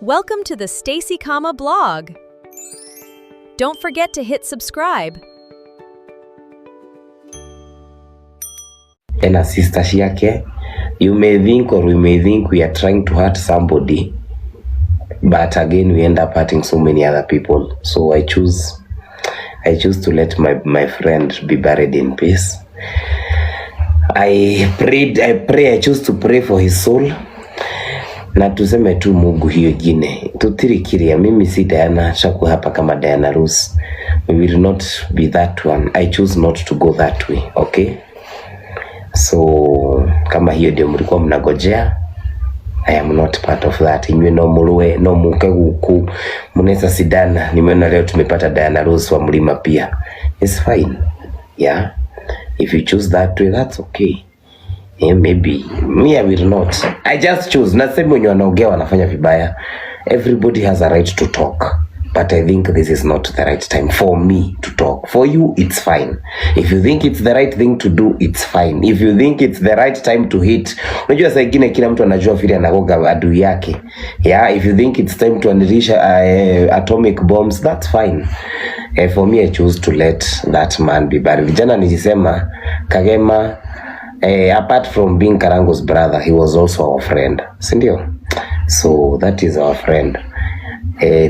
Welcome to the Stacy Kama blog. Don't forget to hit subscribe. And a sister yake, you may think or we may think we are trying to hurt somebody, but again we end up hurting so many other people. So I choose to let my friend be buried in peace. I choose to pray for his soul. Na tuseme tu Mungu hiyo jine tutirikiria. Mimi si Diana Shaku hapa kama Diana Rose. We will not be that one. I choose not to go that way. Okay, so kama hiyo ndio mlikuwa mnagojea, I am not part of that. Inywe no mulwe no muke huku munesa sidana. Nimeona leo tumepata Diana Rose wa mlima pia. It's fine. Yeah, if you choose that way, that's okay. Maybe me I will not. I just choose. Nasema wenye wanaongea wanafanya vibaya. Everybody has a right to talk, but I think this is not the right time for me to talk. For you, it's fine. If you think it's the right thing to do, it's fine. If you think it's the right time to hit, unajua saa ingine kila mtu anajua vile anagoga adui yake. Yeah, if you think it's time to unleash atomic bombs, that's fine. For me, I choose to let that man be buried. Jana nilisema Kagema, apart from being Karango's brother, he was also our friend. Sindio? So that is our friend.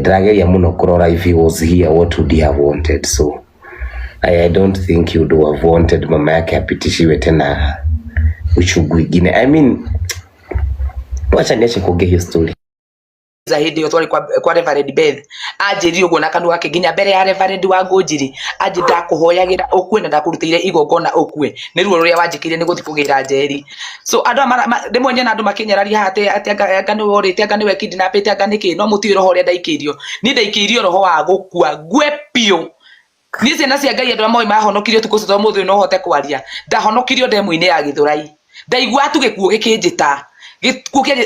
Drage ya muno kurora, if he was here, what would he have wanted? So I don't think he would have wanted mama yake apitishiwe tena uchugu ingine. I mean, wacha niache kuongea hiyo story. Zahidi yo twari kwa Reverend Beth ajiri ugo na kandu gake ginya mbere ya Reverend wa Ngũnjiri aje ndakuhoyagira okue na ndakurutire igongona okue ni ruo ruria wanjikire ni guthi kugira njeri. So andu ndimwe nyena andu makinyeraria hate anga ni worite anga ni wekidi na pete anga niki no muti roho ria ndaikirio ni ndaikirio roho wa gukua gwe pio ni ciana cia Ngai andu amwe mahonokirio tukucitho muthu no hote kwaria ndahonokirio ndemu-ini ya Githurai ndaigua tu gikuo gikinjita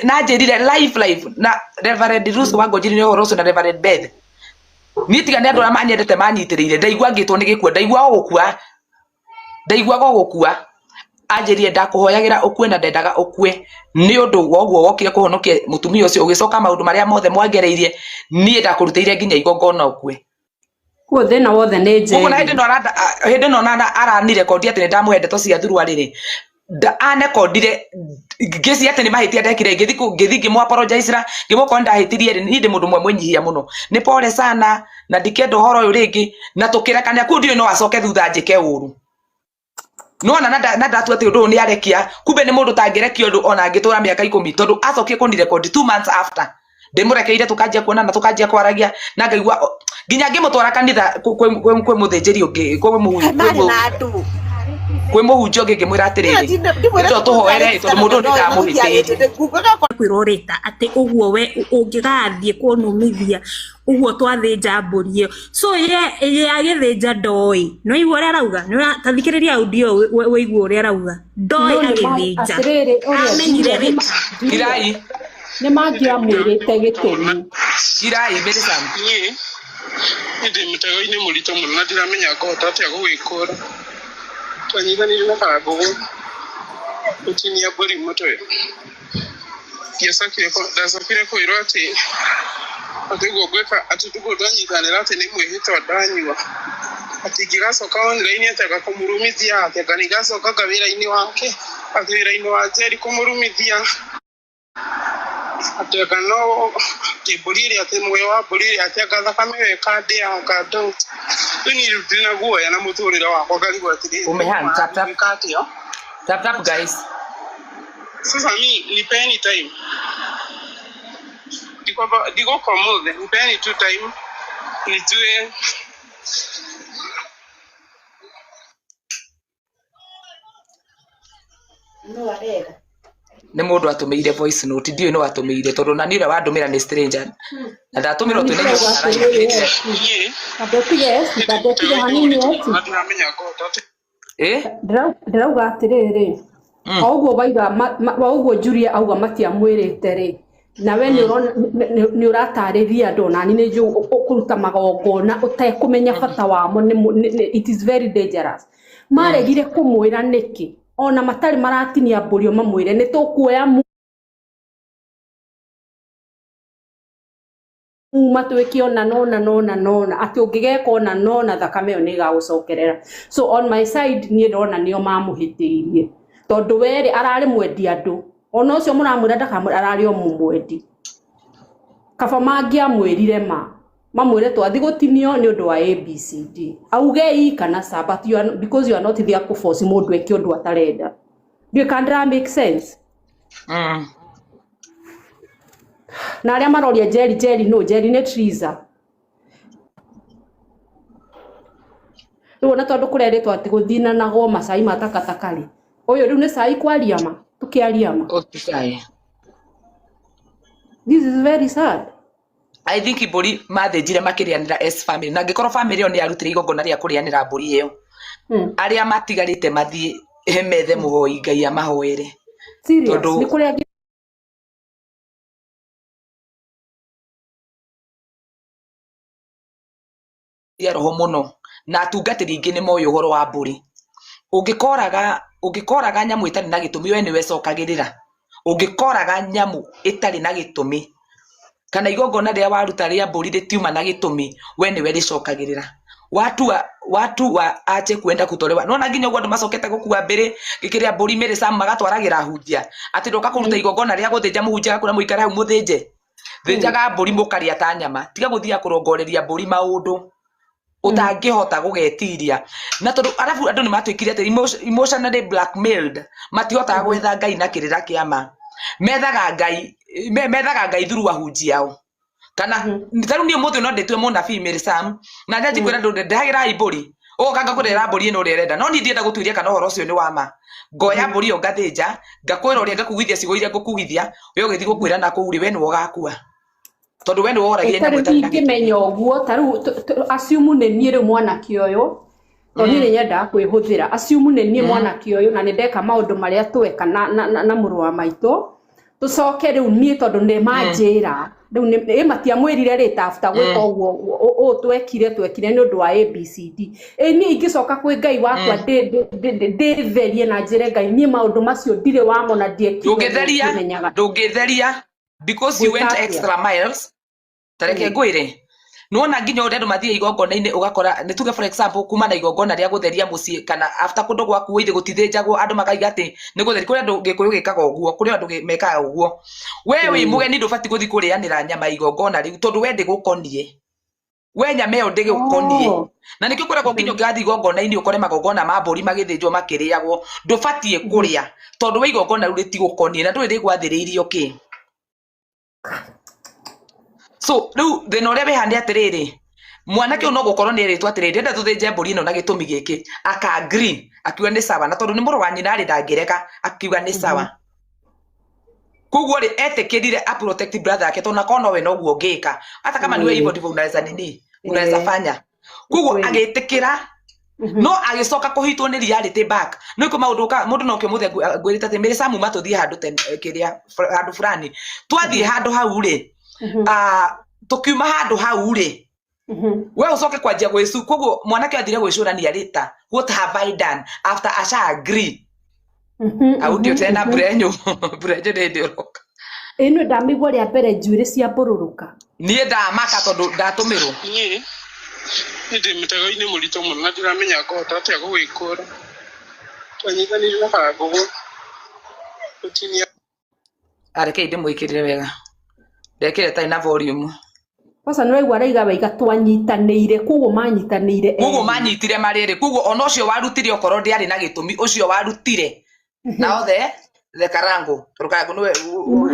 na jerire live na Reverend Russo wa Ngũnjiri ni Russo na Reverend Beth ni tiga ni andu amanyendete manyitirire ndaigua ngitwo ni gikua ndaigua gogukua anjirire ndakuhoyagira okue na ndendaga okue ni undu woguo wokire kuhonokia mutumia ucio ugicoka maundu maria mothe mwangereirie ni ndakurutire nginya igongona okue kuo thina wothe ni njeri ugo na hindi no arani record ati ndamuhende to cia thurwa riri ane kodire gesi ate ni mahitia ndekire ngithi ngimwa apologize ngimoko ndahitirie ni ndi mundu mwe mwenyihia muno ni pole sana na ndikendo horo uyu ringi na tukirekania ku ndio no acoke thutha njike uru no na ndatu ati undu ni arekia kumbe ni mundu tangirekio undu ona ngitura miaka 10 tondu acokie ku record 2 months after ndimurekeire tukanjia kuona na tukanjia kwaragia na ngaigua nginya ngimutwara kanitha kwe muthinjiri ungi kwe muhunjio ngimwira atiriri ndo tuhoere tondu mundu ndikamuhitiria kwiroreta ati uguo we ungigathie kunumithia uguo twathinja mburi so ye agithinja ndoi no igua ria rauga no tathikiriria audio we igua ria rauga ndoi agithinja amenyire rita Kirai ni mangiamwirite gitumi Kirai mbere sana ndi mutego-ini murito muno na ndiramenya ngota atia gugikura twanyithanire na Karango gutinia mburi mutwe ndacokire kwirwo ati guo gwika ati tuguo twanyithanira ati ni mwihitwa ndanyua ati ngigacoka online ati agakumurumithia ati anga nigacoka wira-ini wake ati wira-ini wa njeri kumurumithia ati anga no kiburi ati mwe wa buri ati anga thakame weka ndia anga ndo ni rutina guoya na muturire wakwa ngarigwo ati umehang tap guys. Sasa mi nipeni time digo komode nipeni tu time nitue no arega ni mundu atumeire voice note ndio no atumeire tondu na nire wandumira ni stranger na ndatumira tu ni ndirauga atiriri auguo wauguo Julia auga matiamwirite ri na we ni uratariria andu na ni nju ukuruta magongona utekumenya bata wamo it is very dangerous maregire kumwira niki ona matari maratinia mburi mamwire ni tukuoya matwiki ona nona ati ungigeka ona nona thakame yo ni gagucokerera. So on my side ni ndona nio mamuhitiirie tondu weri arari mwendi andu ona ucio muramwira ndakamwira arari o mumwendi kaba mangiamwirire mamwire twathi gutinio ni undu wa ABCD auge i kana sa but you are, because you are not there to force mundu eke undu atarenda. Do you can make sense? Na aria maroria Jerry no Jerry ne Triza na tondu kureretwo ati guthina na go macai matakatakari uyu riu ni cai kwariama tukiariama. This is very sad. I think iburi mathenjire makirianira as family na ngikoro family oni arutire igongona ria kurianira mburi iyo aria matigarite mathie methe muhoi ngai amahoere tondu ni kuria ya roho muno na atungatiri ingi ni moyo horo wa mburi ungikoraga nyamu itari na gitumi we ni wecokagirira ungikoraga nyamu itari na gitumi kana igongona ria waruta ria mburi ritiuma na gitumi we ni we ricokagirira watu wa ache kwenda kutolewa nona nginya gwa macokete gukua mbere gikiria mburi mere sam magatwaragira hunjia ati ndoka kuruta igongona ria guthinja muhunjia kuna muikara hau muthinje thinjaga mburi mukaria ta nyama tiga guthia kurongoreria mburi maundu utangihota gugetiria na tondu arafu andu ni matwikire ati emotionally blackmailed matihota gwetha ngai na kirira kiama methaga ngai thuru ahunjiao kana nitaru ni muthu no ndetwe mona female sam na njaji kwira ndu ndagira iburi kanga kurera mburi ino rerenda no ni ndienda gutwiria kana horo ucio ni wama ngoya mburi yo ngathinja ngakwira uria ngakugithia cigo iria ngukugithia we ugithi gukwira na kuuri we ni wogakua tondu we ni woragia nyamu ta ngimenya uguo taru assume ne nie ri mwana kioyo oni ni nyenda kwihuthira assume ne nie mwana kioyo na ni ndeka maundu maria tweka na muru wa maito tucoke riu nie tondu ni manjira riu ni matia mwirire rita after gwika uguo twekire ni undu wa ABCD ni ingicoka kwi ngai wakwa nditherie na njire ngai nie maundu macio ndire wamona ndungitheria because you went extra miles tareke ngwire nuona nginya uria andu mathie igongona-ini ugakora ni tuge for example kuma na igongona ria gutheria mucii kana after kundu gwaku ithi gutithinjagwo andu makaiga ati ni gutheri kuria andu gikuyu gikaga uguo kuria andu mekaga uguo we wi mugeni ndubati guthi kurianira nyama igongona riu tondu we ndigukonie we nyama iyo ndigukonie na nikio kwira nginya ngathi igongona-ini ukore magongona ma mburi magithinjwo makiriagwo ndubatie kuria tondu we igongona riu ritigukonie na nduri rigwathiriirio ki. So riu thina uria wihande atiriri mwanake no gukorwo ni eritwo atiriri enda tuthinje mburi ino na gitumi giki aka agree akiuga ni sawa na tondu ni muru wa nyina ri ndangireka akiuga ni sawa koguo ri etikirire a protect brother yake tona kono we no guo ngika hata kama niwe hivyo ndivyo unaweza fanya koguo agitikira no agicoka kuhitwo ni reality back no iko mundu no kimuthe ngwirita ati mbere samu matuthie handu kiria handu fulani twathie handu hau ri tukiuma handu hau ri we ucoke kwanjia gwicu koguo mwanake athire gwicurania rita what have I done after asha agree audio tena brenyo ni ndiroka ino ndamigwa ria mbere njuire cia mbururuka nie ndamaka tondu ndatumirwo nie ndi mutego-ini murito muno na ndiramenya ngota atia gugikura twanyitanire na kagogo utinia areke ndimwikirire wega ndekire tai na volume Pasa no igwa raiga waiga twanyitanĩire kuguo manyitire marĩrĩ kuguo ona ũcio warutire okorwo ndiarĩ na gĩtũmi ũcio warutire na othe the karango rukango niwe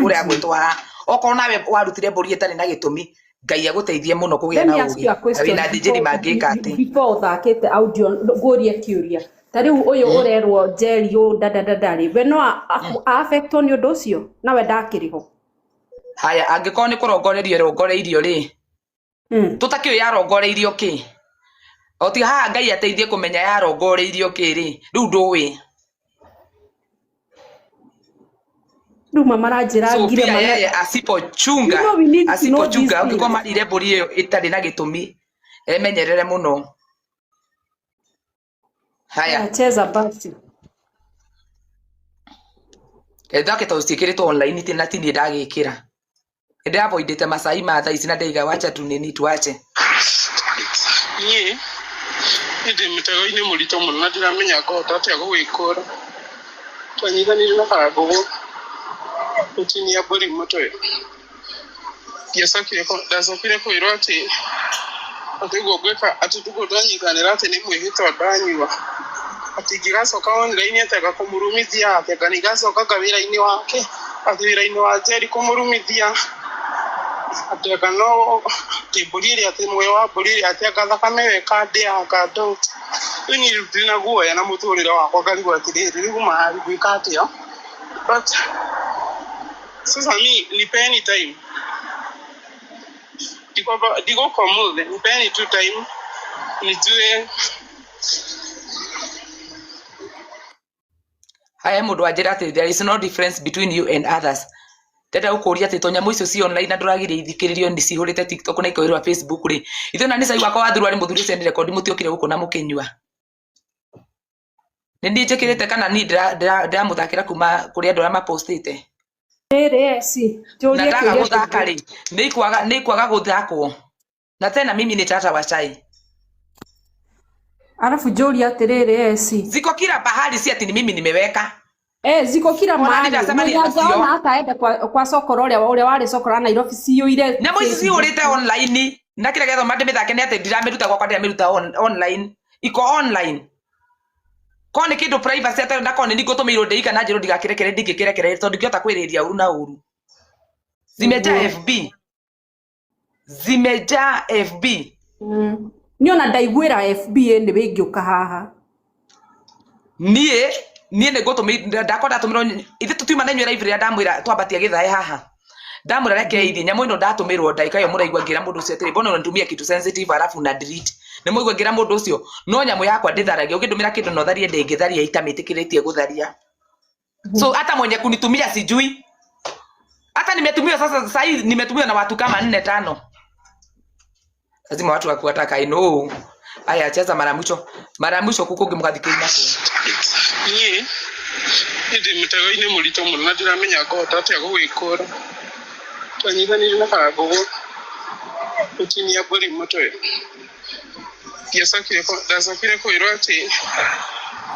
uria gwitwa okorwo nawe warutire mbũri ĩtarĩ na gĩtũmi ngai agũteithie mũno kũgĩa na ũgĩ na ndinjĩri mangĩka atĩ before thakĩte audio ngũrie kĩũria ta rĩu ũyũ ũrerwo Jerry ndari we no affectwo nĩ ũndũ ũcio nawe ndakĩrĩho haya angĩkorwo nĩ kũrongorerio rongoreirio rĩ tutakĩo yarongoreirio kĩ oti haha ngai ateithie kũmenya yarongoreirio kĩ rĩ rĩu ndũĩ ruma maranjira ngire yeye asipochunga angĩkorwo marire mbũri ĩyo ĩtarĩ na gĩtũmi emenyerere mũno haya cheza basi ndake tũciĩkĩrĩtwo online tĩ na tini ndagĩkĩra ndavoidite Masai Mara ici na ndaiga wacha tu nini tuache nie ende mutego-inĩ mũritũ mũno na ndiramenya ngũhota atĩa gũgĩkũra twanyitanĩire na Karangũgũ gũtinia mbũri mũtwe ndacokire kwĩrwo atĩ ũguo ngwĩka atĩ tuguo twanyitanĩra atĩ nĩ mwĩhĩtwa ndanyua atĩ ingĩgacoka online atĩ kũmũrumithia atĩ anga nĩgacoka wĩra-inĩ wake atĩ wĩra-inĩ wa Njeri kũmũrumithia atĩ anga no mbũri ĩrĩa atĩ muoyo wa mbũri ĩrĩa atĩ anga thakame weka ndĩa anga don't rĩu niĩ ndĩna guoya na mũtũrĩre wakwa ngarigwo atĩrĩrĩ rĩu ngwĩka atĩa but sasa nipeni time ndigũka ũmũthĩ nipeni tu time nijue haya mũndũ anjĩra atĩ there is no difference between you and others ndenda gũkũria atĩ tonyamũ icio ci online na ndũragĩrĩria ithikĩrĩrio nĩ cihũrĩte TikTok na ikoirwo Facebook rĩ ithuĩ na nĩ cai wakwa wathurwo nĩ mũthuri ũcio nĩ rekondi mũtiokire gũkũ na mũkĩnyua nĩ niĩ njĩkĩrĩte kana niĩ ndĩramũthakĩra kuma kũrĩ andũ arĩa mapostĩte na ndaga gũthaka rĩ nĩ ikwaga gũthakwo na tena mimi ni tata wa chai alafu Jolia atiriri ziko kila bahari si ati ni mimi nimeweka ziko kila mahali unaona hata aende kwa soko ule wale soko la Nairobi ciũire na mwici ciũrĩte online na kila getho mande mithake ni ati ndirameruta gwakwa ndirameruta online iko online kone kindu privacy ata ndakone ningũtũmĩirwo ndeika na njĩro ndigakirekere ndingĩkirekere tondũ ndingĩhota kwĩrĩria uru na uru zimejaa FB niona ndaigwĩra FB nĩ wĩngĩũka haha niĩ nĩ ngũtũmĩra ndakonda tũmĩrwo ithe tũtiuma na inyuĩ live rĩa ndamwĩra twambatia gĩthae haha ndamwĩra reke ithi nyamũ ĩno ndatũmĩrwo ndaika yo mũraigua ngira mũndũ ũcio atĩrĩ mbona ũnatumia kitu sensitive alafu na delete nĩ mũigua ngira mũndũ ũcio no nyamũ yakwa ndĩtharagia ũngĩndũmĩra kĩndũ no tharie ndĩngĩtharia itamĩtĩkĩrĩtie gũtharia so hata mwenye kunitumia sijui hata nimetumiwa sasa hii nimetumiwa na watu kama 4-5 lazima watu wakuataka I know aya cheza mara mwisho kuko ngimgathikĩria nako niĩ ndĩ mĩtego-inĩ mũritũ mũno na ndiramenya ngũhota atĩa gũgĩkũra twanyitanĩire na Karangũgũ gũtinia mbũri mũtwe ndacokire kwĩrwo atĩ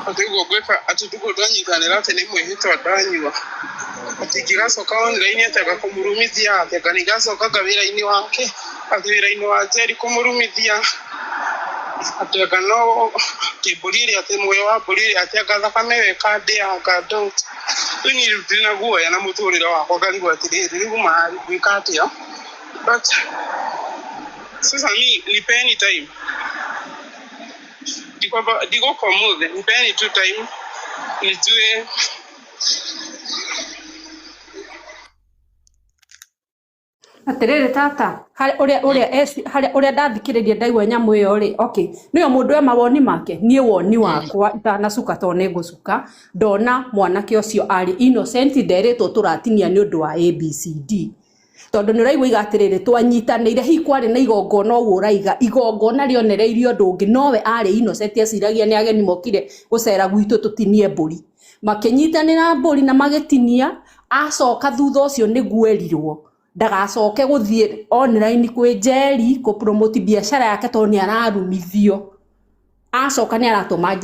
ũguo ngwĩka atĩ tuguo twanyitanĩra atĩ nĩ mwĩhĩtwa ndanyua atĩ ingĩgacoka online atĩ anga kũmũrumithia atĩ anga nĩgacoka wĩra-inĩ wake atĩ wĩra-inĩ wa Njeri kũmũrumithia atĩ anga no mbũri ĩrĩa atĩ muoyo wa mbũri ĩrĩa atĩ anga thakame weka ndĩa anga don't rĩu niĩ ndĩna guoya na mũtũrĩre wakwa ngarigwo atĩrĩrĩ rĩu ngwĩka atĩa but sasa nipeni time ndigũka ũmũthĩ nipeni tu time nijue atiriri tata uria ndathikiririe ndaigua nyamu iyo ri okay niyo mundu e mawoni make nie woni wakwa itanacuka to ne ngucuka ndona mwanake ucio ari innocent nderetwo turatinia ni undu wa ABCD tondu ni raigua igatiriri twanyitanire hi kwari na igongona uguo raiga igongona rionereirio ndungi nowe ari innocent aciragia ni ageni mokire gucera gwitu tutinie mburi makinyitanira mburi na magetinia acoka thutha ucio niguo erirwo ndagacoke guthie online kwi Njeri ku promote biashara yake to ni ararumithio acoka ni aratuma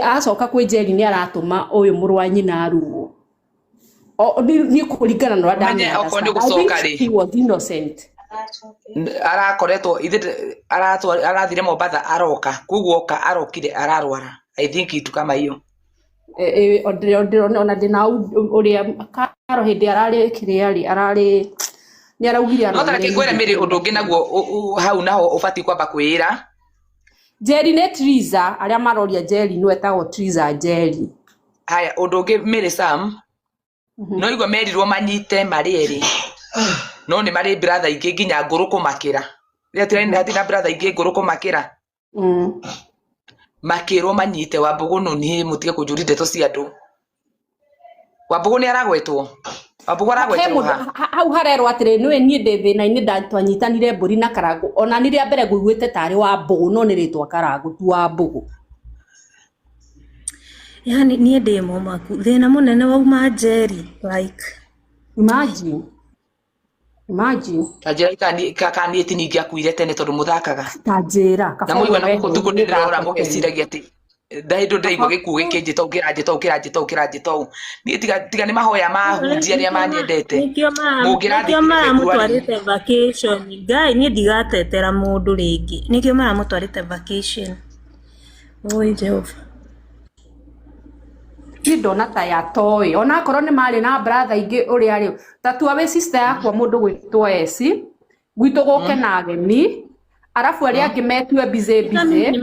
acoka kwi Njeri ni aratuma uyu murwanyi na aruo ni kuringana na ndamenya okonde gucoka ri he was innocent arakoretwo arathire Mombatha aroka kuguo oka arokire ararwara I think itu kama hiyo ona ndina uria karo hindi arari kiriari arari ni araugire no tareke ngwere miri undu ungi naguo hau naho ubati kwamba kwira Njeri ne Triza aria maroria Njeri no etagwo Triza Njeri haya undu ungi miri Sam no igwa merirwo manyite mari eri no ni mari brother ingi nginya nguru kumakira ria tirani hatina brother ingi nguru kumakira makirwo manyite Wambugu no ni mutige kunjuri ndeto cia andu Wambugu ni aragwetwo Wambugu aragwetwo hau harerwo atire niwe nie ndithina-ini ndatwanyitanire mburi na Karangũ ona ni ria mbere nguiguite tari Wambugu no ni ritwa Karangũ tu Wambugu yani nie ndimo maku thina munene wauma Njeri like imagine Imagine. Tajira kani etiningi akuire tene tondu muthakaga Tanjira. na muigana guku tuko ndirora mugeciragia ati ndahindu ndaigua gikuo gikinjita ukirajita ni tiga ni mahoya mahunjia ria manyendete nikio maramutwarite vacation ngai ni ndigatetera mundu ringi nikio maramutwarite vacation oi Jehova ni ndona ta ya toy ona korwo ni mari na brother ingi uri ari tatua we sister yakwa mundu gwitwo esi gwitu guke na ageni arafu ari angi metue bize ni ajeri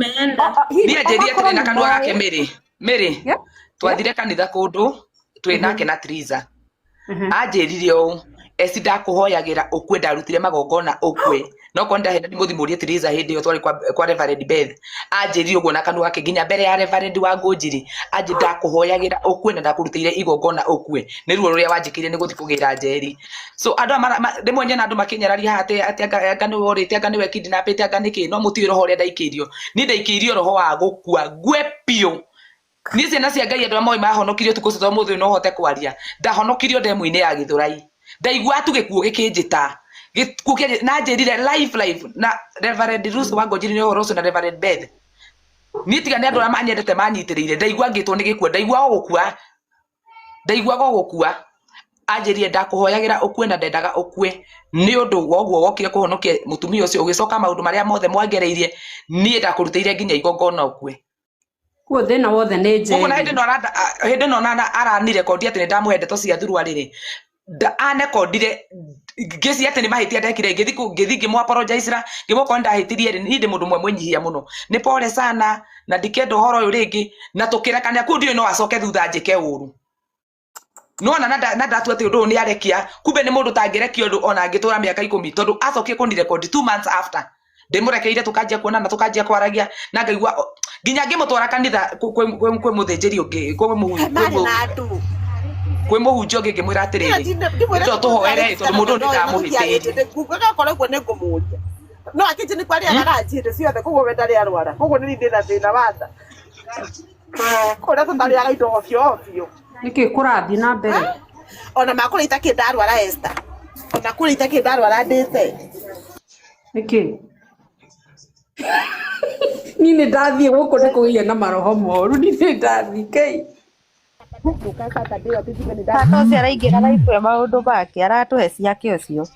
ati na kanwa gake meri twathire kanitha kundu twi nake na Triza anjirire o esi ndakuhoyagira ukwe ndarutire magongona ukwe no konda henda ni muthimurie Triza hindi yo twari kwa Reverend Beth anjirire uguo na kanwa gake nginya mbere ya Reverend wa Ngũnjiri anji ndakuhoyagira ukwe na ndakurutire igongona ukwe ni ruo ruria wanjikirie ni guthi kugira njeri so andu rimwe nyena andu makinyararia ati anga ni worite anga ni we kidnapite anga niki no muti roho ria ndaikirio ni ndaikirio roho wa gukua gwe pio ni ciana cia Ngai andu amwe mahonokirio tuko cito muthu no hote kwaria ndahonokirio ndemu-ini ya Githurai ndaigua tu gikuo gikinjita gikuo na njirire live na Reverend Ruth wa Ngũnjiri ni horo na Reverend Beth ni tiga ni andu amanyendete manyitirire ndaigua ngitwo ni gikuo ndaigua gukua anjirire ndakuhoyagira ukwe na ndendaga ukwe ni undu woguo wokire kuhonokia mutumia ucio ugicoka maundu maria mothe mwangereirie ni ndakurutire nginya igongona ukwe kuo thina wothe ni njeri uguo na hindi no arani rekondi ati ndamuhende to cia thurwa riri ane kondire ngeci ati ni mahitia ndekire ngithi ngimu apologize ra ngimu ko ndahitirie ni ndi mundu mwe mwenyihia muno ni pole sana na ndikendo horo uyu ringi na tukirekania ku ndio no acoke thutha njike uru no na ndatu ati undu ni arekia kumbe ni mundu tangirekio undu ona ngitura miaka 10 tondu acokie kundi record 2 months after ndimurekeire tukanjia kuona na tukanjia kwaragia na ngaigua nginya ngimutwara kanitha kwe muthinjiri ungi kwe muhunjia ungi ngimwira atiriri ndo tuhoere tondu mundu ndamuhitiire kugaga kore kwo ningumuria no akije ni kwari agarajire ciothe kugo we ndari arwara kugo ni ndina thina wanda kora tondari agaido ofio niki kurathi na mbere ona makora itake ndarwara Esther ona kuri itake ndarwara ndete niki nini ndathie guku ni kugia na maroho moru nini ndathi kai tata ucio araingira raifu ya maundu make aratuhe ciake ucio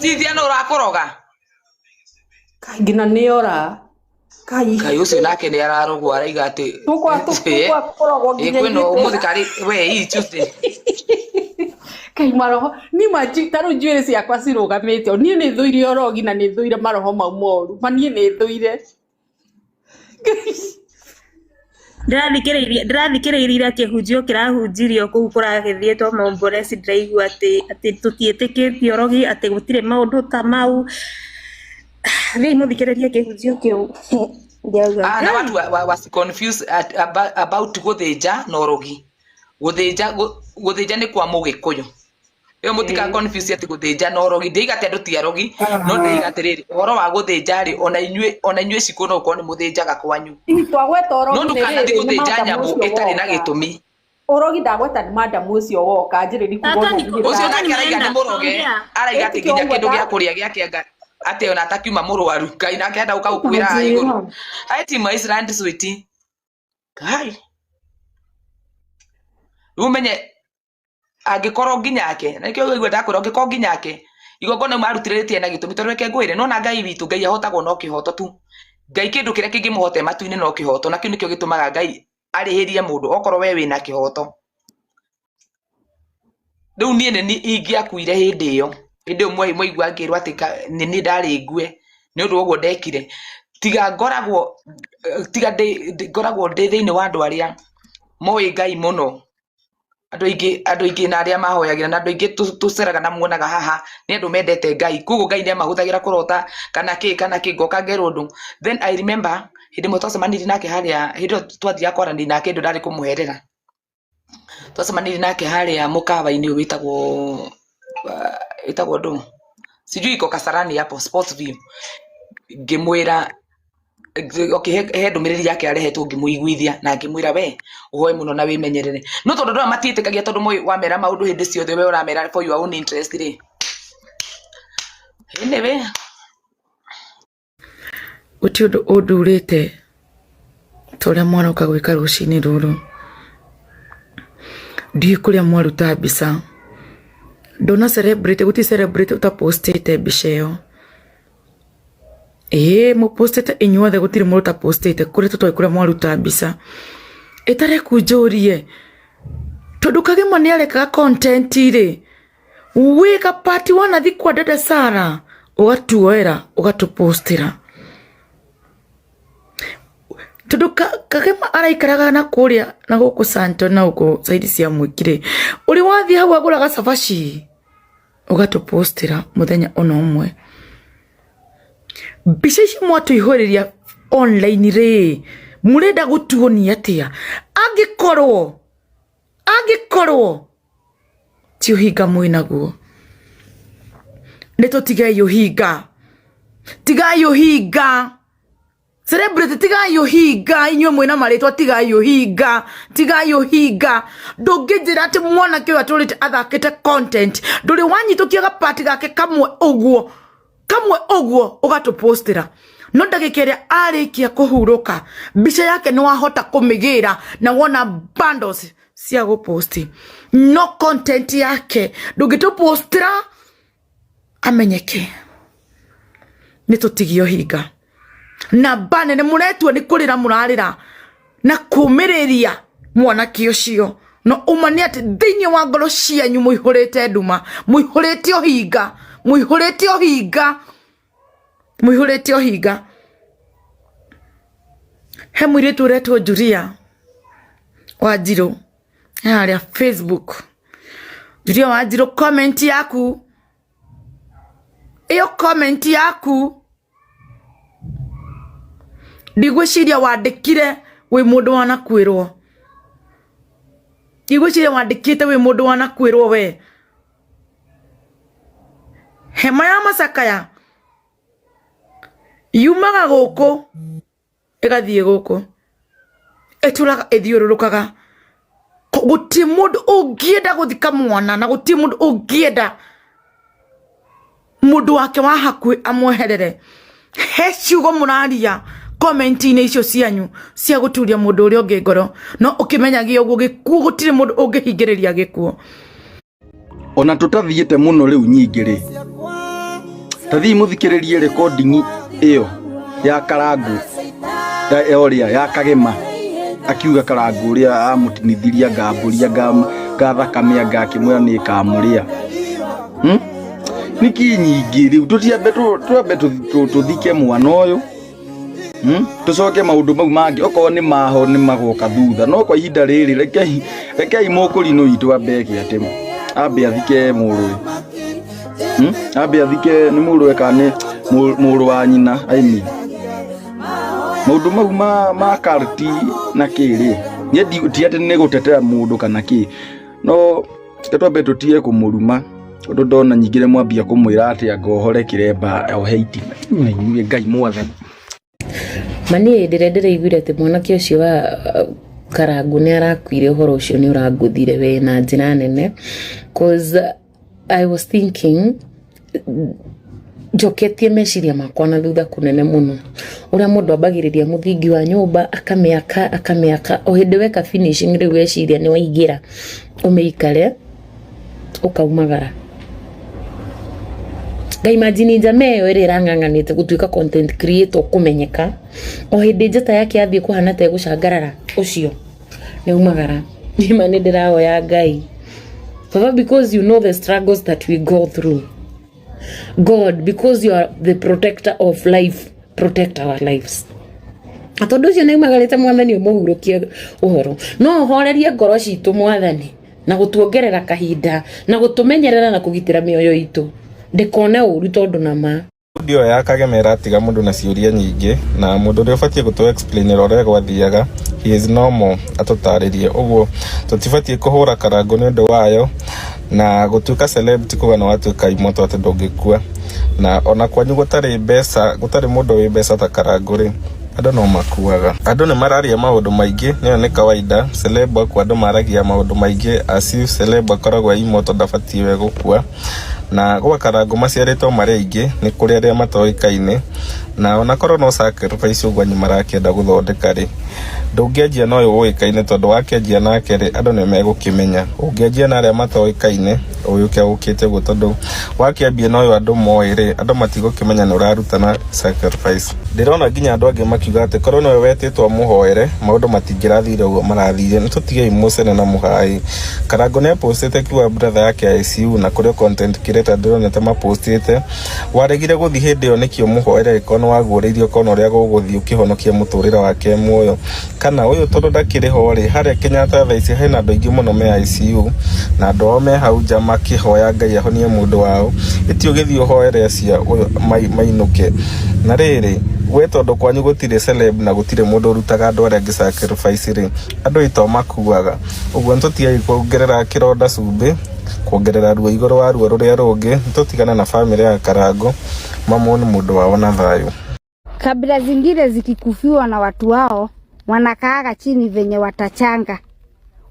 Cithia no urakoroga kai ngina ni ora kai ucio nake ni ararogwa araiga ati tukwa korogwo nginya kwino umuthikari we hii Tuesday kai maroho ni maji taru njwire ciakwa cirugamite ni ni thuire orogi na ni thuire maroho mau moru manie ni thuire ndirathikiriirie akihunjio kirahunjirio kuu kuragithietwo Momboresi ndiraigua ati tutiitikitio orogi ati gutire maundu ta mau thii muthikiririe akihunjio kiu na watu was confused about guthinja na orogi guthinja ni kwa Mugikuyu iyo mutika confuse ati guthinja na orogi ndiga ati andu ti arogi no ndiga atiriri horo wa guthinja ri ona inyue cikuno uko ni muthinjaga kwanyu twagweta orogi no ndukanathiĩ guthinja nyamũ itarĩ na gĩtũmi orogi ndagweta ni madam ucio woka njiriri kugo ucio nake araiga ni muroge araiga ati nginya kindu gia kuria giake ati ona atakiuma murwaru Ngai nake enda uka gukwira iguru aiti ma Israel sweet kai umenye agikorwo nginyake na ikio gigwe ndakwira ngikoro nginyake igongona marutiritie na gitumi tondu reke ngwire no na Ngai witu Ngai ahotagwo no kihoto tu Ngai kindu kiria kingimuhote matu-ini no kihoto na kiu nikio gitumaga Ngai arihirie mundu okorwo we wina kihoto riu nie ni ingiakuire hindi iyo mwaigua ngirwo ati ni ndari ngue ni undu woguo ndekire tiga ngoragwo ndi thiini wa andu aria moi Ngai muno andu ingi na aria mahoyagira na andu ingi tuceraga na muonaga haha ni andu mendete Ngai kugo Ngai ni mahuthagira kurota kana ki ngoka ngero undu then I remember hindi mutwacemaniri nake haria hindi twathia kwarani nake ndu ndari kumuherera twacemaniri nake haria mukawa-ini witagwo ndu sijui iko Kasarani hapo Sportsview ngimwira he ndumiriri yake arehetwo ngimuiguithia na ngimwira we uhoe muno na wimenyerere no tondu ndo matiitikagia tondu moi wamera maundu hindi ciothe we uramera for your own interest ri we uti undu undurite toria mwana ukagwika rucini ruru ndi kuria mwaruta mbica ndona celebrate guti celebrate utapostite mbica iyo mu postite inyuothe gutiri mundu utapostite kuri tutoi kuria mwaruta mbica itare kunjurie tondu Kagema ni arekaga content ri wika party wana thi kwa dada Sara ugatuoera ugatupostira tondu Kagema araikaraga na kuria na guku Santo na uko saidi cia mwikire uri wathi hau aguraga cabaci ugatupostira muthenya ona umwe mbica ici mwatuihuriria online ri murenda gutuonia atia angikorwo ti uhinga mwinaguo nitutige uhinga tigai uhinga celebrate tigai uhinga inywe mwina maritwa tigai uhinga ndungijira ati mwana kiyo aturite athakite content nduri wanyitukia gapati gake kamwe oguo ugatupostira no ndagikeria arikia kuhuruka mbica yake ni wahota kumigira na wona bundles cia guposti no content yake ndugitupostira amenyeke nitutigio hinga na bane ni muretwo ni kurira murarira na kumiriria mwana kiucio no umani ati thiini wa ngoro cianyu muihurite nduma muihurite ohinga he mwiritu uretwo Julia Wanjiru haria Facebook Julia Wanjiru comment yaku iyo comment yaku ndigwiciria wandikire wi mundu wanakwirwo igwiciria wandikite wi mundu wanakwirwo we hema ya Macakaya yumaga guku igathie guku eturaga ethiururukaga guti mundu ungienda guthika mwana na guti mundu ungienda mundu wake wa hakui amweherere he ciugo muraria comment-ini icio cianyu cia guturia mundu uri ungi ngoro no ukimenyagia uguo gikuo gutire mundu ungihingiriria gikuo ona tutathiite muno riu nyingi ri tathii muthikiririe recording iyo ya Karangu ya Kagema akiuga Karangu uria amutinithiria ngamburia gathakame ngakimwira ni kamuria niki nyingi riu tutiambe tuthike mwana uyu tucoke maundu mau mangi oko ni maho ni magoka thutha no kwa ihinda riri rekei mukurino itu ambeke atemu ambe athike murui ambe athike ni murui kane muru wa nyina aimi maundu mau ma karti na kiri ni ti ati ni gutetera mundu kana ki no twambe tutie kumuruma undu ndona nyingire mwambia kumwira ati angohore kiremba o heiti ni ngai mwathe mani ndire igwire ati mwanake ucio wa Karangu ni arakwire uhoro ucio ni uranguthire we na njira nene cause I was thinking joketie meciria makwa na thutha kunene muno uria mundu ambagiriria muthingi wa nyumba akameaka o hindi weka finishing riu weciria ni waigira umeikare ukaumagara ga imagine jameo iri ranganganite gutuika content creator kumenyeka o hindi njata yake athie kuhana ta gucangarara ucio ni umagara ni mane ndiraho ya Ngai Father, because you know the struggles that we go through. God, because you are the protector of life, protect our lives. Atondu cio naimagarite mwathani umuhurukie uhoro no horerie ngoro citu mwathani na gutuongerera kahinda na gutumenyerera na kugitira mioyo itu ndikone uru tondu na ma ndio ya Kagema iratiga mundu na ciuria nyingi na mundu uri ubatie gutu explain rore gwathiaga he is normal atutaririe uguo tutibatie kuhura Karangu ni ndu wayo na gutuika celebrity kuga na watu kaimoto atendongikua na ona kwanyu gutari mbeca gutari mundu wi mbeca ta Karangu ri andũ no makuaga. Andũ nĩ mararia maũndũ maingĩ, nĩyo nĩ kawaida. Celeb kwa andũ maragia maũndũ maingĩ, as if celeb akoragwo imoto ndabatie we gũkua. Na gwa Karango maciarĩtwo marĩ aingĩ nĩ kũrĩ arĩa matoĩkaine, na onakorwo no sacrifice ũguo nĩ marakĩenda gũthondeka rĩ, ndũngĩanjia no ũĩkaine tondũ wakĩanjia nake rĩ andũ nĩ megũkĩmenya. Ũngĩanjia na arĩa matoĩkaine ũyũke ũkĩte guo tondũ wakĩambia no andũ moĩ rĩ andũ matigũkĩmenya nĩ ũraruta na sacrifice. Ndĩrona nginya andũ angĩ makiuga atĩ korwo nĩwe wetĩtwo mũhoere maũndũ matingĩrathire ũguo marathire, nĩ tũtigei mũcene na mũhai. Karango nĩ postete kiuga brother yake ICU na kũrĩ content creator ndĩronete mapostete waregire gũthiĩ hĩndĩ ĩyo nĩkĩo mũhoere kono wagũrĩirio kono ũrĩa gũgũthiĩ ũkĩhonokia mũtũrĩre wake muoyo, kana ũyũ tondũ ndakĩrĩ ho rĩ harĩa Kenyatta thaa ici hena andũ aingĩ mũno me ICU na andũ ao me hau nja makĩhoya Ngai ahonie mũndũ wao, ĩtio gĩthiĩ ũhoere acia mainũke. Na rĩrĩ we tondũ kwanyu gũtirĩ celeb na gũtirĩ mũndũ ũrutaga andũ arĩa angĩ sacrifice rĩ andũ ito makuaga. Ũguo tũtigai kuongerera kĩronda cumbĩ, kuongerera ruo igũrũ wa ruo rũrĩa rũngĩ. Tũtigane na family ya Karango, mama ni mũndũ wao na thayũ. Kabila zingine zikikufiwa na watu wao wanakaaga chini venye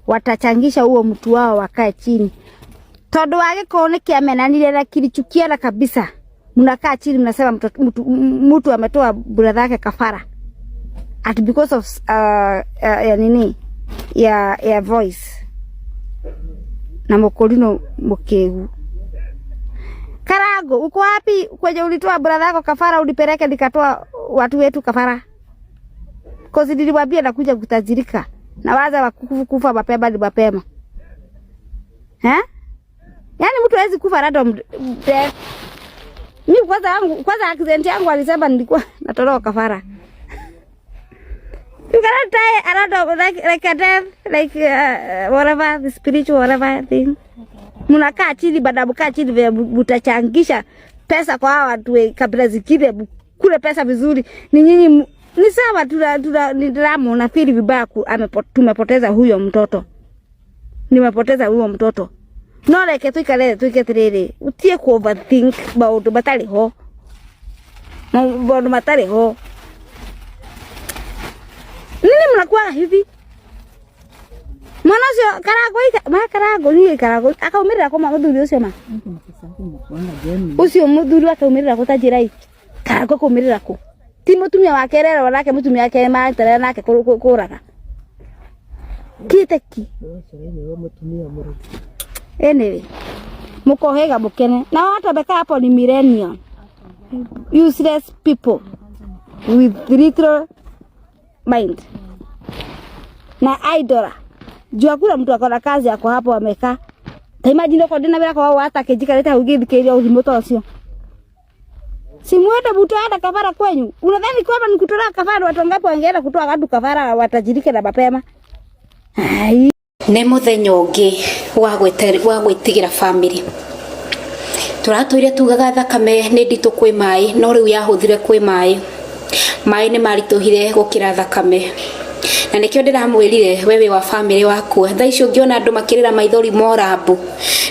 watachangisha huo mtu wao wakae chini. Todo wage kone kiamenanile na kilichukiana kabisa. Mnakaa chini mnasema mtu ametoa brother yake kafara. At because of ya voice. Na Mokolino Mokegu. Karango, uko wapi kwenye ulitoa brother yako kafara ulipeleke nikatoa watu wetu kafara? Kozi niliwaambia nakuja kutajirika. Na waza kufa mapema ni mapema. Yaani mtu hawezi kufa random death. Mimi kwanza accident yangu alisema nilikuwa natoroka kafara. You cannot die a lot of like a death, like whatever, the spiritual whatever thing. Mnakaa chini baada mkaa chini vya mtachangisha pesa kwa hawa watu kabla zikide kule pesa vizuri. Ni nyinyi ni sawa ni drama na feel vibaya tumepoteza huyo mtoto. Nimepoteza huyo mtoto. No like tuikalele utie ku overthink about batali ho. About matali ho. Nini mnakuwa hivi? Mwanasio Karango ni Karango akaumirira kwa muthuri ucio ma. Ucio muthuri akaumirira kutajirai. Karango kumirira ku. Ti mutumia wake rero nake mutumia wake maitara nake kuraga. Kiteki. Anyway, mukohega mukene. Na watu beka hapo ni millennial. Useless people with little mind. Na idora. Jua kula mtu akona kazi yako hapo amekaa. Ta imagine uko dina bila kwa hata kejikaleta ugithikeria urimoto ucio. Simuenda butaada kafara kwenyu. Unadhani kwamba nikutoa kafara watu ngapi wangeenda kutoa gadu kafara watajirike na mapema? Ai. Nĩ mũthenya ũngĩ wa gwĩtigĩra family. Tũratũire tugaga thakame nĩ nditũ kwĩ maĩ no rĩu yahũthire kwĩ maĩ. Maĩ nĩ maritũhire gũkĩra thakame. Na nĩkĩo ndĩramwĩrire wewe wa family waku thaa icio ngĩona andũ makĩrĩra maithori morambu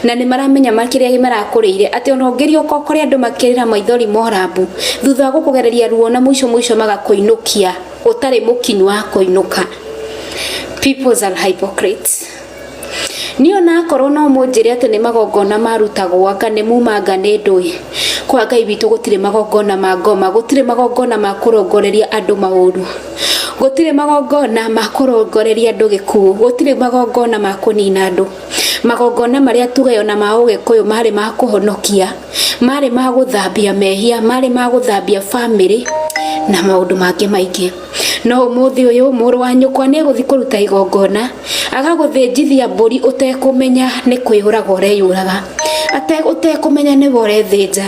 na nĩ maramenya makĩrĩa marakũrĩire atĩ ona ũngĩrio kokore andũ makĩrĩra maithori morambu thutha wa gũkũgereria ruo na mũico magakũinũkia ũtarĩ mũkinyu wa kũinũka. People are hypocrites. Niyo na korwo no mũnjĩre atĩ nĩ magongona marutagwo anga nĩ mumanga nĩ ndũĩ. Kwa Ngai witũ gũtirĩ magongona ma ngoma, gũtirĩ magongona ma kũrongoreria andũ maũru. Gũtirĩ magongona ma kũrongoreria andũ gĩkuũ, gũtirĩ magongona ma kũnina andũ. Magongona marĩa tugayo na ma ũgĩkũyũ marĩ ma kũhonokia, marĩ ma gũthambia mehia, marĩ ma gũthambia family na maũndũ mangĩ maingĩ. No ũmũthĩ ũyũ mũrũ wa nyũkwa nĩ gũthiĩ kũruta igongona agagũthĩnjithia mbũri ũtekũmenya nĩ kwĩyũraga ũreyũraga ũtekũmenya nĩ ũrethĩnja.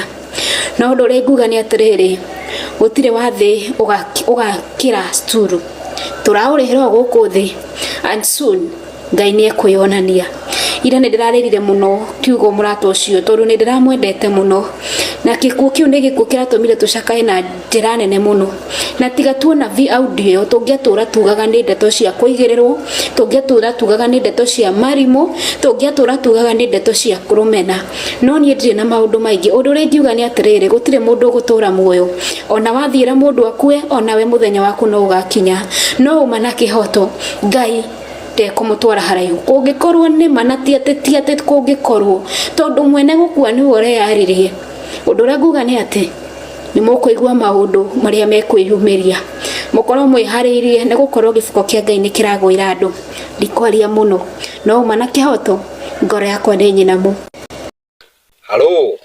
No ũndũ ũrĩa nguga nĩ atĩrĩrĩ gũtirĩ wathĩ ũgakĩra sturu tũraũrĩhĩrwo gũkũ thĩ and soon Ngai nĩ ekwĩonania. Ira nĩ ndĩrarĩrire mũno kiugo mũrata ũcio tondũ nĩ ndĩramwendete mũno na gikuo kiu ni gikuo kiratumire tucakae na njira nene muno na tiga tuona vi audio tungiatura tugaga ni ndeto cia kuigirirwo tungiatura tugaga ni ndeto cia marimo tungiatura tugaga ni ndeto cia kurumena no ni ndire na maundu maingi undu ri ngiuga ni atiriri gutire mundu gutura muoyo ona wathira mundu akue ona we muthenya waku no ugakinya no uma na kihoto Ngai kumutwara haraihu kungikorwo ni manati ati kungikorwo tondu mwene gukua ni wore yaririe undu ra nguga ni ati ni mukuigwa maundu maria mekwiyumiria mukorwo mwihariirie ni gukorwo gifuko kia Ngai ni kiragwira andu ndikwaria muno no uma na kihoto ngoro yakwa ni nyinamu. Halo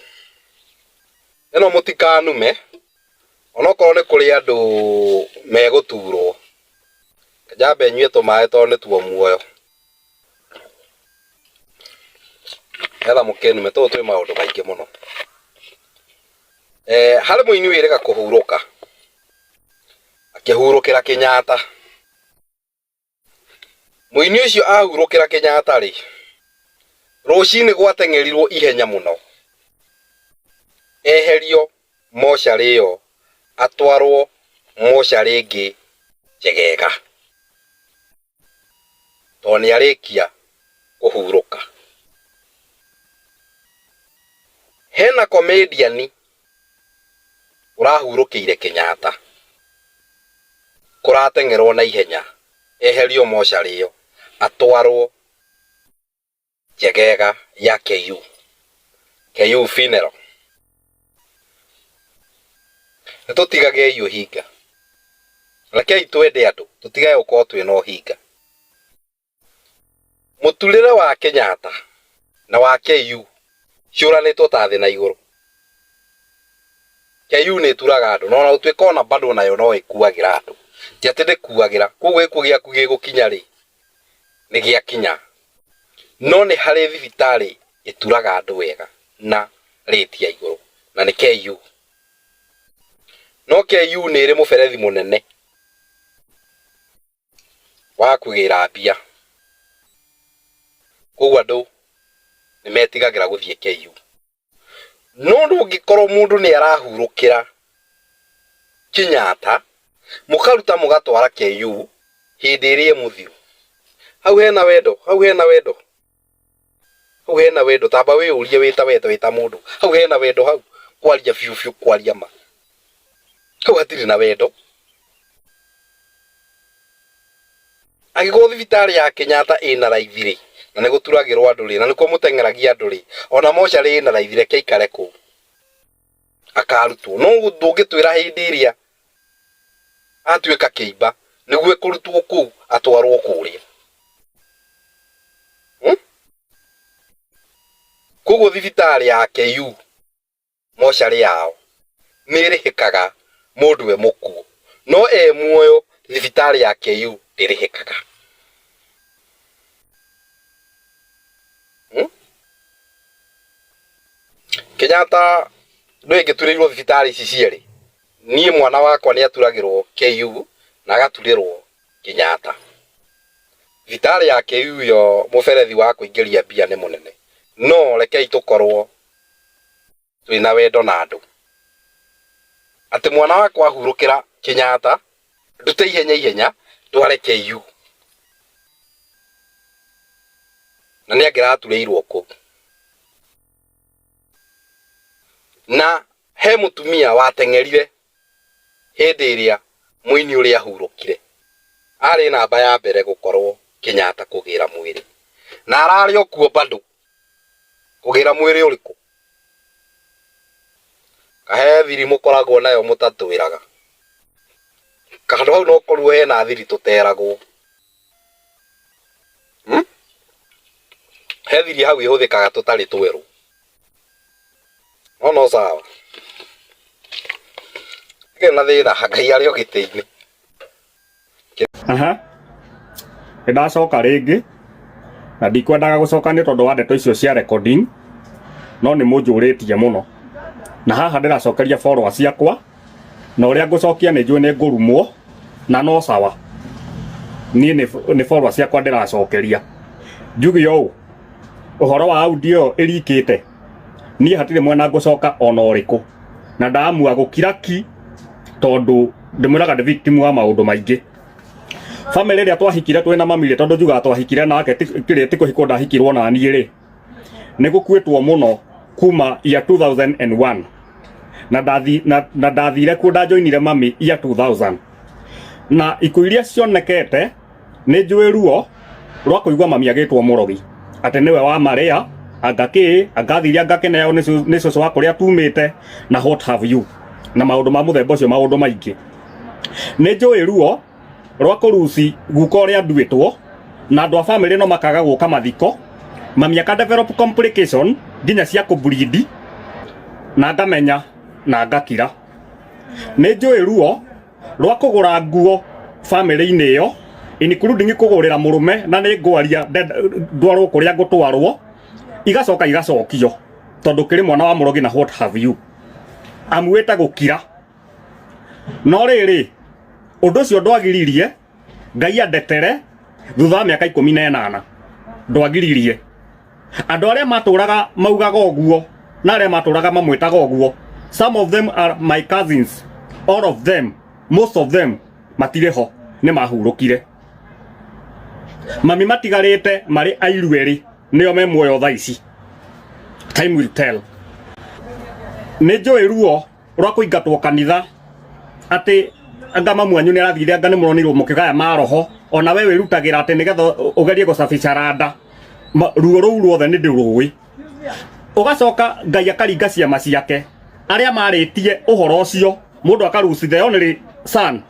eno mutikanume onokorwo ni kuri andu meguturwo Kajabe nyue tumae to ni tuo muoyo. Ela mukenu meto twi maundu maingi muno. Hali muini wirega kuhuruka. Akihurukira Kenyatta. Muini ucio ahurukira Kenyatta ri. Rucini gwatengerirwo ihenya muno. Eherio mochari yo atwarwo mochari ingi Jegega. Toni arikia kuhuruka. Hena comedian urahurukiire Kenyatta. Kuratengerwo na ihenya. Eherio mochari yo atwarwo Jegega ya KU funeral. Tutigage iyo hinga. Lakini twende andu tutigae uko twi no hinga. Muturire wa Kenyatta na wa KU ciuranitwo ta thi na iguru. KU ni turaga andu no utwikona bado nayo no ikuagira andu. Ti ati ndikuagira koguo ikugia gigukinya ri ni giakinya. No ni hari thibitari ituraga andu wega na rate ya iguru na ni KU. No KU ni ri muberethi munene wa kugira mbia. Koguo andu ni metigagira guthie KU. No ndungikorwo mundu ni arahurukira Kenyatta mukaruta mugatwara KU hindi irie muthiru. Hau hena wendo, hau hena wendo. Hau hena wendo tamba we urie wita mundu. Hau hena wendo hau kwaria fiu kwaria ma. Hau hatiri na wendo. Agigo thibitari ya Kenyatta ina raithiri na ne guturagirwo andu ri na niko mutengeragia andu ri ona mocha ri ina raithire keikare ku akarutwo no ndungitwira hindi iria atuika kiimba niguo kurutwo ku atwarwo kuria. Koguo thibitari ya KU mocha ri yao nirihikaga mundu we mukuo no muoyo thibitari ya KU ndirihikaga. Kenyatta no ingiturirwo thibitari ici cieri nie mwana wakwa ni aturagirwo KU na agaturirwo Kenyatta. Thibitari ya KU yo muberethi wa kuingiria mbia ni munene no rekei tukorwo twina wendo na andu ati mwana wakwa ahurukira Kenyatta ndute ihenya tware KU na ni agiraturirwo ku na he mutumia watengerire hindi iria muini uria ahurukire ari namba ya mbere gukorwo Kenyatta kugira mwiri na arari okuo bado kugira mwiri uriku kahe thiri mukoragwo nayo mutatwiraga kandu hau no korwo hena thiri tuteragwo he thiri hau ihuthikaga tutari tweru no sawa kena thira Ngai ari ogiteini ndacoka ringi na ndikwendaga gucoka ni tondu wa ndeto icio cia recording no ni munjuritie muno na haha ndiracokeria followers ciakwa na uria ngucokia ni njue ni ngurumwo na no sawa ni followers ciakwa ndiracokeria njugi yo uhoro wa audio irikite ni hatire mwana ngocoka ona uriku na ndaamua gukiraki tondu ndimuraga the victim wa maundu maingi family ria twahikire twina mamile tondu juga twahikire nake kire tiko hikonda hikirwo na ni ri nigukwitwo muno kuma ya 2001 na ndathire ku ndajoinire mami ya 2000 na ikuiria cionekete ni njui ruo rwa kuigwa mami agitwo murogi ate niwe wa maria agathiria ngakeneo ni coco wa kuria tumite na what have you na maundu ma muthemba ucio maundu maingi ni njui ruo rwa kuruci guko uria nduitwo na andu a family no makaga guka mathiko mami aka develop complication nginya cia kubreed na ngamenya na ngakira ni njui ruo rwa kugura nguo family-ini iyo including kugurira murume na ni ngwaria ndwarwo kuria ngutwarwo igacoka igacokio tondu kiri mwana wa murogi na what have you amwita gukira no riri undu ucio ndwagiririe ngai andetere thutha wa miaka 18 ndwagiririe andu aria maturaga maugaga oguo na aria maturaga mamwitaga oguo some of them are my cousins all of them most of them matireho ni mahurukire mami matigarite mari airueri nio me muoyo thaici time will tell ni njui ruo rwa kuingatwo kanitha ati anga mamwanyu ni arathire anga ni muronirwo mukigaya maroho ona we wirutagira ati nigetha ugerie gucabica randa ruo ruu ruothe ni ndirui ugacoka ngai akaringa ciama ciake aria maritie uhoro ucio mundu akarucithe oniri son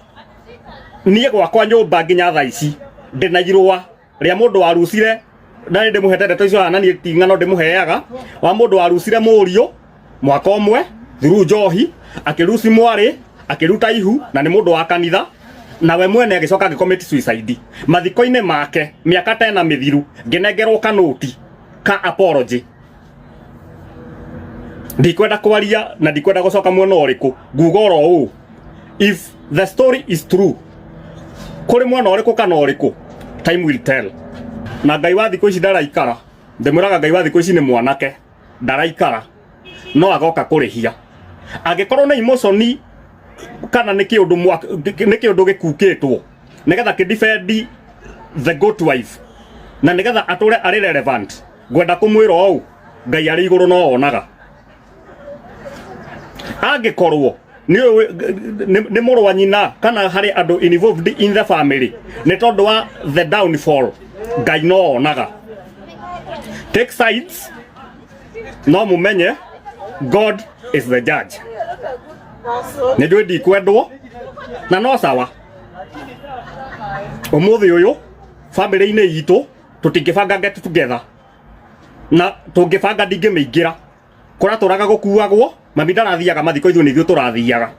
nie gwakwa nyumba nginya thaici ndinagirwa ria mundu warucire ndari ndimuhetete toicio ana ni tingano ndimuheaga wa mundu warucire murio mwaka omwe through njohi akiruci mwari akiruta ihu na ni mundu wa kanitha na we mwene agicoka agicommit suicide mathiko-ini make miaka tena mithiru nginengerwo kanoti ka apology ndikwenda kwaria na ndikwenda gucoka mwena uriku nguga oro uu if the story is true kuri mwana uriku kana uriku time will tell na ngai wa thiko ici ndaraikara ndimuraga ngai wa thiko ici ni mwanake ndaraikara no agoka kurihia angikorwo na emotion kana ni kiundu gikukitwo nigetha kidefend the good wife na nigetha ature ari relevant gwenda kumwira ou ngai ari iguru no onaga angikorwo ni muru wa nyina kana hari andu involved in the family ni tondu wa the downfall ngai no onaga take sides no mumenye God is the judge ni njui ndikwendwo na no sawa umuthi uyu family-ini yitu tutingibanga get together na tungibanga ndingimiingira kura turaga gukuagwo mami ndarathiaga mathiko ithu nithio turathiaga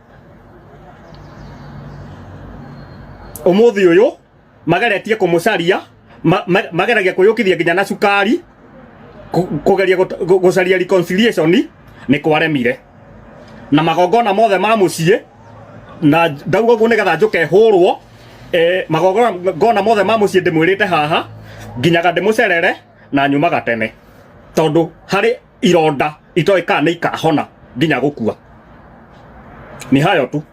umuthi uyu mageretie kumucaria mageragia kuyukithia nginya na cukari kugeria gucaria reconciliation ni kwaremire na magongona mothe ma mucie na ndauga uguo nigetha njuke hurwo magongona mothe ma mucie ndimwirite haha nginyaga ndimucerere na nyumaga tene tondu hari ironda itoika ni ikahona nginya gukua ni hayo tu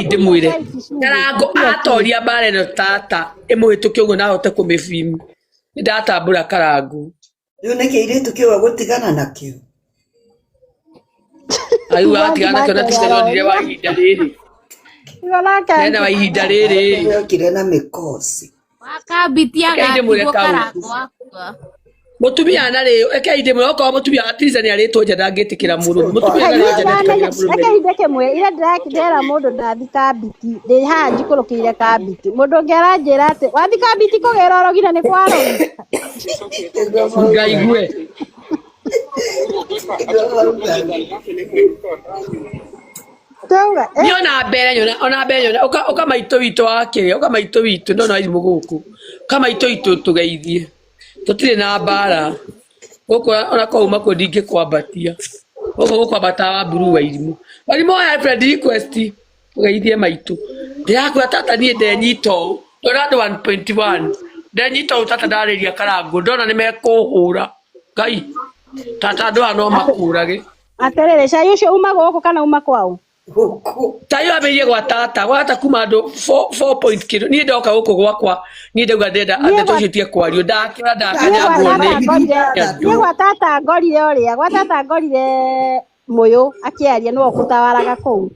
ndimwire Karango atoria bare no tata imuhituke uguo na hote kumifimu ndatambura Karango riu niki iritu kiwa gutigana nakio ayu atigana kana tiseronire wa ihinda riri tena wa ihinda riri yokire na mikosi wakabitia Karango mutumia na rio eke mwe oko mutumia atiza ni aritwo nja ndangitikira muru mutumia na rio nja ndangitikira muru eke inde mwe ira ndakidera mundu ndathi kabiti ndi ha njikurukire kabiti mundu ngeranjira ati wathi kabiti kugera orogina ni kwaro ngaigue tonga ona mbere oka maito wito wake oka maito wito ndona izi muguku kama maito wito tugeithie tutire na bara goko ona kwa uma ko ndinge kwambatia goko kwambata wa buru wa irimu ya friend request tugeithie maito ndirakwira tata nie ndenyito ndona 1.1 ndenyito tata ndariria Karango ndona ni mekuhura ngai tata andå aya no makurage aterere cai ucio uma gũkũ kana uma kwao tayo aberie gwa tata kuma andå 4 point kilo niä ndoka gũkũ gwakwa niä ndauga ndenda ndeto icio tie kwario ndakĩra ndakanyangwo nĩ gwa tata ngorire ũrĩa gwa tata ngorire mũyũ akĩaria nĩwe ũkũtawaraga kũu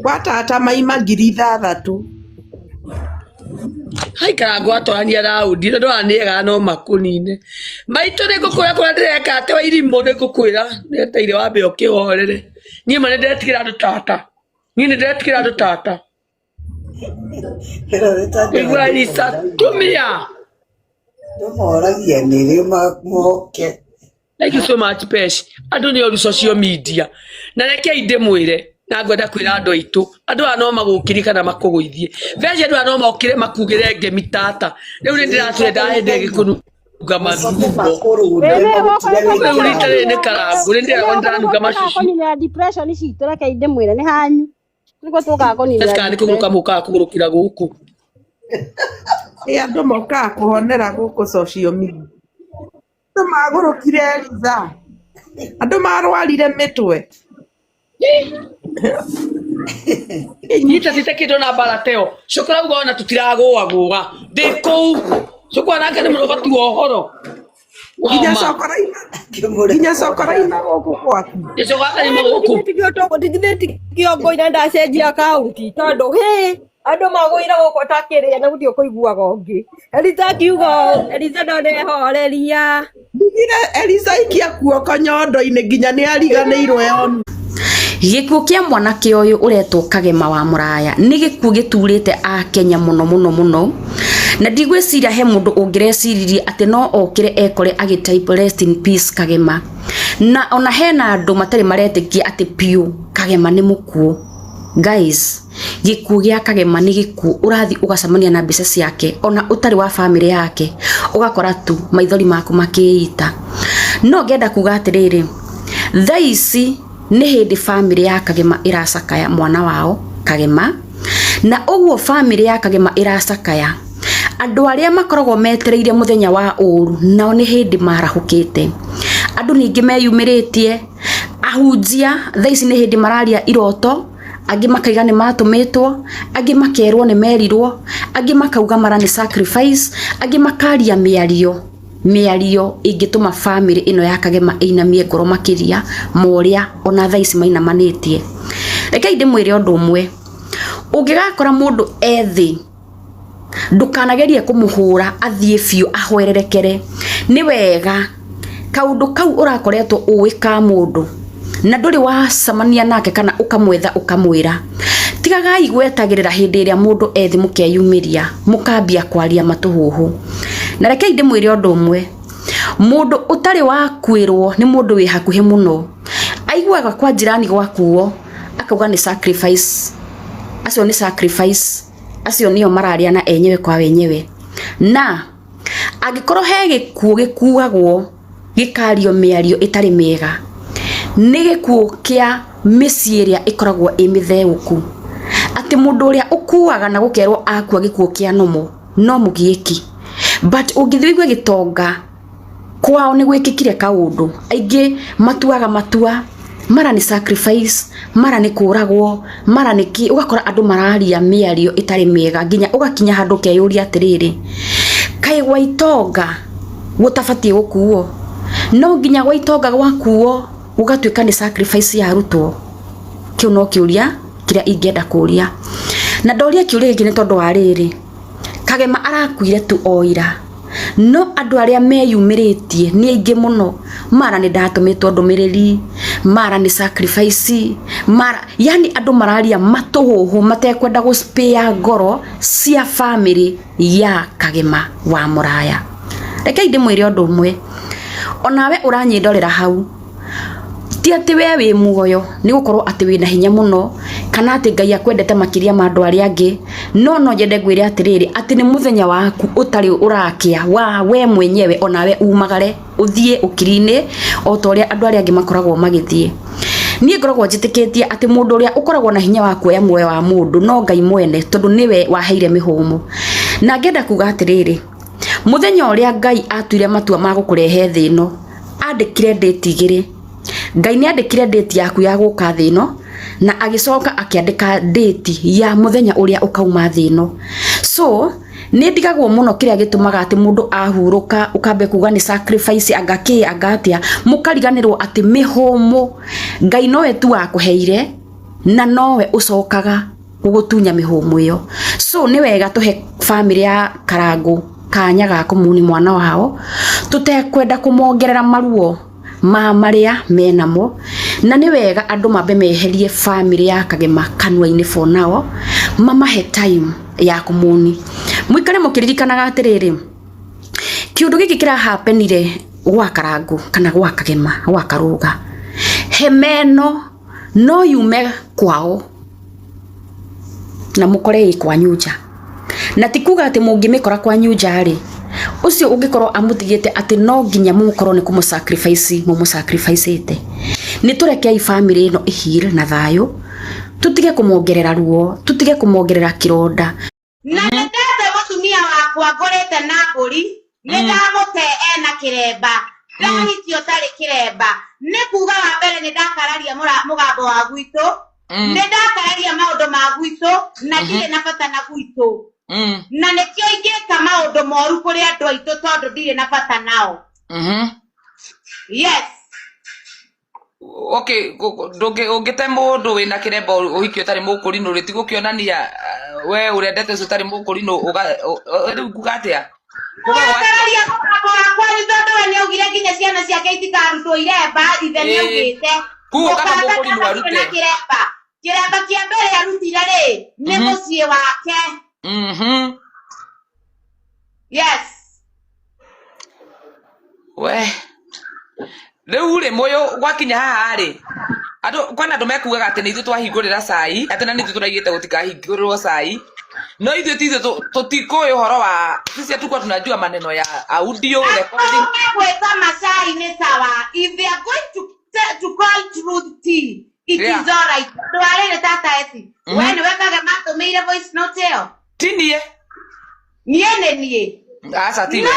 gwa tata maima 6,000 haikara ngwatwarania raundi no ndwanĩega no makũnine maitũ nĩ ngũkwĩra kũrĩa ndĩreka atĩ wa irimũ nĩ ngũkwĩra ndeteire wambe ũkĩhorere niĩ ma nĩ ndetigĩra andũ tata niĩ nĩ ndetigĩra andũ tata igua Elisa tumia ndũmoragia nĩrĩ moke. Thank you so much Pesh andũ nĩ oru social media na rekei ndĩmwĩre na ngwenda kwĩra andũ aitũ andũ aya no magũkiri kana makũgũithie veje andũ aya no mokire makugĩre ngemi tata rĩu nĩ ndĩratwĩra ndahende gĩkũnunga mathugo rĩu rĩtarĩ nĩ karangu nĩ ndĩraga ndĩranunga macuci kũnina depression citũ rekei ndĩmwĩre nĩ hanyu nĩguo tũkaga kũnina kana nĩ kũgũka mũkaga kũgũrũkĩra gũkũ andũ mokaga kũhonera gũkũ social media andũ magũrũkire Eliza andũ marwarire mĩtwe nyita tĩtekĩndwo na mbarateo cokora uga ona tũtiragũagũa ndĩ kũu cokora nake nĩ mũrogoti wa ũhoro nginya cokora-ina gũkũ gwaku gĩcoka gũkũ kĩongo-inĩ ndacenjia akaunti tondũ andũ magũire gũkũ takĩrĩa na gũthiĩ kũiguaga ũngĩ Eliza akiuga Eliza ndonehoreria Eliza ikia kuoko nyondo-inĩ nginya nĩ ariganĩirwo yonu gĩkuũ kĩa mwanake ũyũ ũretwo Kagema wa Mũraya nĩ gĩkuũ gĩturĩte a Kenya mũno mũno mũno na ndigwĩciria he mũndũ ũngĩreciririe atĩ no okĩre ekore agĩtype rest in peace Kagema na ona hena andũ matarĩ maretĩkia atĩ piũ Kagema nĩ mũkuũ. Guys, gĩkuũ gĩa Kagema nĩ gĩkuũ ũrathi ũgacemania na mbica ciake ona ũtarĩ wa family yake ũgakora tu maithori maku makĩita. No ngenda kuga atĩrĩrĩ thaa ici nĩ hĩndĩ family ya Kagema ĩracakaya mwana wao Kagema na ũguo family ya Kagema ĩracakaya andũ arĩa makoragwo metereire mũthenya wa ũru nao nĩ hĩndĩ marahũkĩte. Andũ ningĩ meyumĩrĩtie ahunjia thaa ici nĩ hĩndĩ mararia iroto angĩ makaiga nĩ matũmĩtwo angĩ makerwo nĩ merirwo angĩ makauga mara nĩ sacrifice angĩ makaria mĩario ingĩtũma family ĩno ya Kagema ĩinamie ngoro makĩria moria ona thaa ici mainamanĩtie. Rekei ndĩmwĩre ũndũ ũmwe ũngĩgakora mũndũ ethĩ ndũkanagerie kũmũhũra athiĩ biũ ahwererekere nĩ wega kaũndũ kau ũrakoretwo ũĩ ka mũndũ na ndũrĩ wacemania nake kana ũkamwetha ũkamwĩra tigagai gwetagĩrĩra hĩndĩ ĩrĩa mũndũ ethĩ mũkeyumĩria mũkambia kwaria matũhũhũ. Na rekei ndĩmwĩre ũndũ ũmwe mũndũ ũtarĩ wa kwĩrwo nĩ mũndũ wĩ hakuhĩ mũno aiguaga kwa jirani gwakuo akauga nĩ sacrifice acio nĩ sacrifice acio nĩo mararia na enyewe kwa wenyewe na angĩkorwo he gĩkuũ gĩkuagwo gĩkario mĩario ĩtarĩ mĩega nĩ gĩkuũ kĩa mĩciĩ ĩrĩa ĩkoragwo ĩ mĩtheũku atĩ mũndũ ũrĩa ũkuaga na gũkerwo akua gĩkuũ kĩa no mũgiĩki but ũngĩthĩigua gĩtonga kwao nĩ gwĩkĩkire kaũndũ aingĩ matuaga matua mara nĩ sacrifice mara nĩ kũragwo mara nĩ ki ũgakora andũ mararia mĩario ĩtarĩ mĩega nginya ũgakinya handũ keyũria atĩrĩrĩ kaĩ gwa itonga gũtabatiĩ gũkuo no nginya gwa itonga gwakuo gũgatuĩka nĩ sacrifice yarutwo. Kĩu no kĩũria kĩrĩa ingĩenda kũria na ndoria kĩũria gĩkĩ nĩ tondũ wa rĩrĩ Kagema arakuire tu oira no andũ arĩa meyumĩrĩtie nĩ aingĩ mũno mara nĩ ndatũmĩtwo ndũmĩrĩri mara nĩ sacrifice mara yani andũ mararia matũhũhũ matekwenda gũspare ngoro cia family ya Kagema wa Mũraya. Rekei ndĩmwĩre ũndũ ũmwe onawe ũranyindorera hau ti atĩ we wĩ muoyo nĩ gũkorwo atĩ wĩna hinya mũno kana atĩ Ngai akwendete makĩria ma andũ arĩa angĩ no nyende ngwĩre atĩrĩrĩ atĩ nĩ mũthenya waku ũtarĩ ũrakĩa wa we mwenyewe onawe umagare ũthiĩ ũkiri-inĩ o ta ũrĩa andũ arĩa angĩ makoragwo magĩthiĩ. Niĩ ngoragwo njĩtĩkĩtie atĩ mũndũ ũrĩa ũkoragwo na hinya wa kuoya muoyo wa mũndũ no Ngai mwene tondũ nĩwe waheire mĩhũmũ. Na ngenda kuga atĩrĩrĩ mũthenya ũrĩa Ngai atuire matua ma gũkũrehe thĩ ĩno andikire date igiri. Ngai ni andikire date yaku ya guka thino na agicoka akiandika date ya muthenya uria ukauma thino. So ni ndigagwo muno kiria gitumaga ati mundu ahuruka ukambe kuga ni sacrifice agatia mukariganirwo ati mihomo Ngai nowe tu akuheire na nowe ucokaga gugutunya mihomo iyo. So ni wega tuhe family ya Karangu kanya ga kumuni mwana wao, tutekwenda kumongerera maruo maria menamo, na ni wega andu mambe meherie family ya Kagema kanwa-ini for now, mamahe time ya kumuni. Mwikare mukiririkanaga atiriri kiundu giki kira happenire gwa Karangu kana gwa Kagema gwa Karuga, hemeno no yume kwao na mukore kwa nyuja, na tikuga ati mungimikora kwa nyuja ri ucio ungikorwo amutigite ati no nginya mukorwo ni kumusacrifice ni tureke family ino ihire na thayo, tutige kumongerera ruo, tutige kumongerera kironda. Na ndete mutumia wakwa ngorete na mburi ndamute ena kiremba ndahitio tari kiremba ni kuga wa mbere ni ndakararia mugambo wa gwitu ni ndakararia maundu ma gwitu na ndire na bata na gwitu na nikio ingika maundu moru kuri andu aitu tondu ndire na bata nao. Yes. Okay, ungite mundu wina kiremba uhikio tari mukuri no ritigo kionania we urendete so tari mukuri no riu kugatia kararia mugambo wakwa ni tondu we ni ugire nginya ciana ciake itikarutwo iremba ithe ni ugite kuo kama mukuri no arute kiremba kia mbere arutire ri ni mucii wake. Yes. We riu ri moyo gwakinya haha ri andu kwana andu mekugaga ati ni ithu twahingurira cai ati na ni ithu turaigite gutikahingurwo cai no ithu tithu tutikoyo horo wa sisi atukwa tunajua maneno ya audio recording kweta macai ni sawa. If they are going to call truth tea, it is all right. Ndware tata eti we ni wekaga matumire voice note yo tinie nie asa tiwe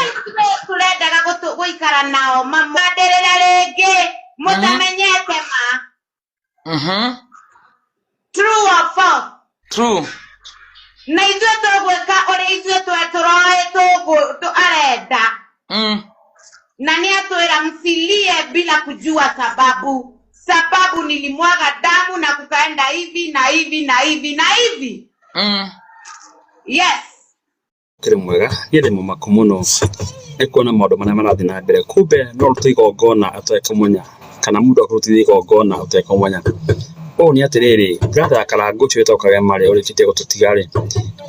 turendaga guikara nao mamanderera ringi mutamenyete ma. True or false? True. Na ithuĩ tũgwĩka ũrĩa ithuĩ tũroĩ arenda na nĩ atwĩra msilie bila kujua sababu nilimwaga damu na kukaenda hivi na hivi na hivi na hivi. Yes. Kiri mwega yede mumako muno ekuona maundu maria marathii na mbere kumbe no tuigongona atekumenya kana mundu akuruti igongona atekumenya ni atiriri brother Karangu chweta Kagema ri urikite gututiga ri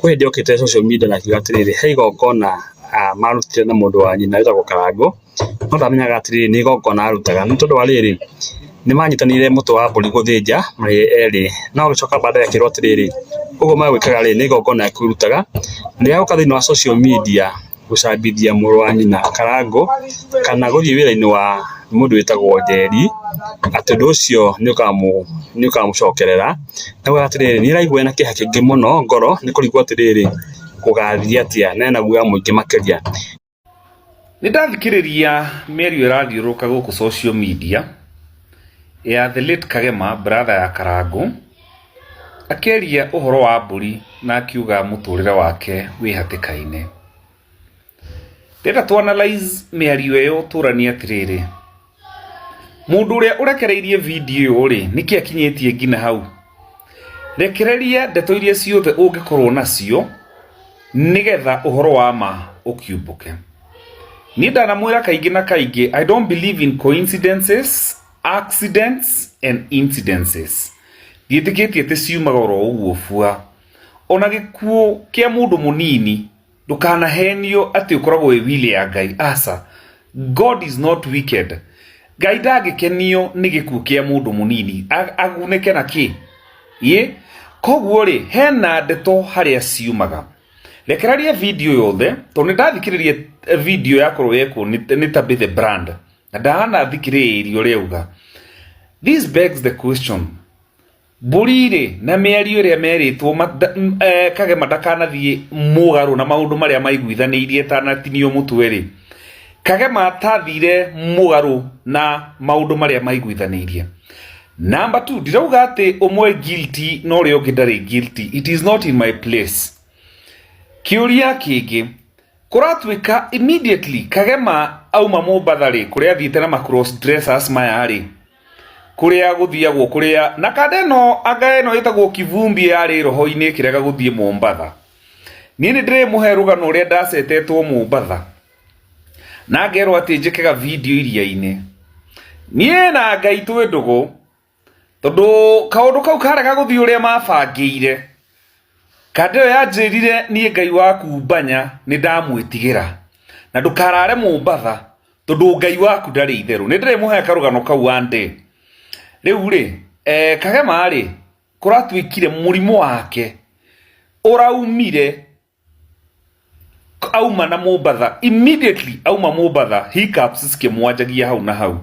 kwe ndio kite social media na kiga atiriri he igongona marutire na mundu wa nyina wetagwo Karangu no ndamenyaga atiriri ni igongona arutaga ni tondu wa riri ni manyitanire mutu wa mburi guthinja mari eri no gicoka baada ya kirwa atiriri ugo magwikaga ri ni igongona akirutaga ni aguka thiini wa social media gucambithia muru wa nyina Karangu kana guthii wira-ini wa mundu wetagwo Njeri ati ndu ucio ni ukamucokerera nawe atiriri ni raigua na kiha kingi muno ngoro ni kurigwa atiriri kugathia atia na guya muingi makiria. Ni ndathikiriria mĩario irathiũrũrũka gũkũ social media ya the late Kagema brother ya Karangu akĩaria ũhoro wa mbũri na akiuga mũtũrĩre wake wĩ hatĩka-inĩ. Ndĩrenda tũanalyze mĩario ĩyo tũranie atiriri mundu uria urekereirie video ri niki akinyĩtie ngina hau. Rekereria ndeto iria ciothe ungikorwo nacio nigetha uhoro wa ma ukiumbuke. Ni ndanamwira kaingi na kaingi I don't believe in coincidences, accidents and incidences. Ndiĩtĩkĩtie atĩ ciumaga oro ũguo bua. Ona gĩkuũ kĩa mũndũ mũnini ndũkanahenio atĩ ũkoragwo wĩ wili ya Ngai. Asa, God is not wicked. Ngai ndangĩkenio nĩ gĩkuũ kĩa mũndũ mũnini agunĩke na kĩ ye koguo ri hena ndeto harĩa ciumaga. Rekeraria video yothe tondũ ndathikĩrĩria video yakorwo yekwo nĩ Tabitha Brand na ndahana thikĩrĩrio rĩuga. This begs the question, mbũri rĩ na mĩario ĩrĩa merĩtwo Kagema ndakanathiĩ mũgarũ na maũndũ marĩa maiguithanĩirie tanatinio mũtwe rĩ Kagema tathire mugaru na maundu maria maiguithanirie. Number 2, ndirauga ati umwe guilty no rio ngindari guilty. It is not in my place. Kiuria kingi kuratwika immediately Kagema auma Mombathari kuria thiite na cross dressers mayari kuria guthiagwo kuria na kadeno agaeno itagwo kivumbi yari roho-ini kirega guthie Mombatha. Ni ndire muhe rugano uria ndacetetwo Mombatha na ngerwo ati njikega video iria-ini. Nie na Ngai twi ndugu tondu kaundu kau karega guthie uria mabangire. Kadeo yanjirire nie Ngai waku mbanya ni ndamwitigira na ndukarare Mombatha tondu Ngai waku ndari itheru. Ni ndire muhe karugano kau ande. Riu ri Kagema ri kuratwikire murimo wake uraumire auma na Mombatha immediately auma Mombatha hiccups skimwanjagia hau na hau.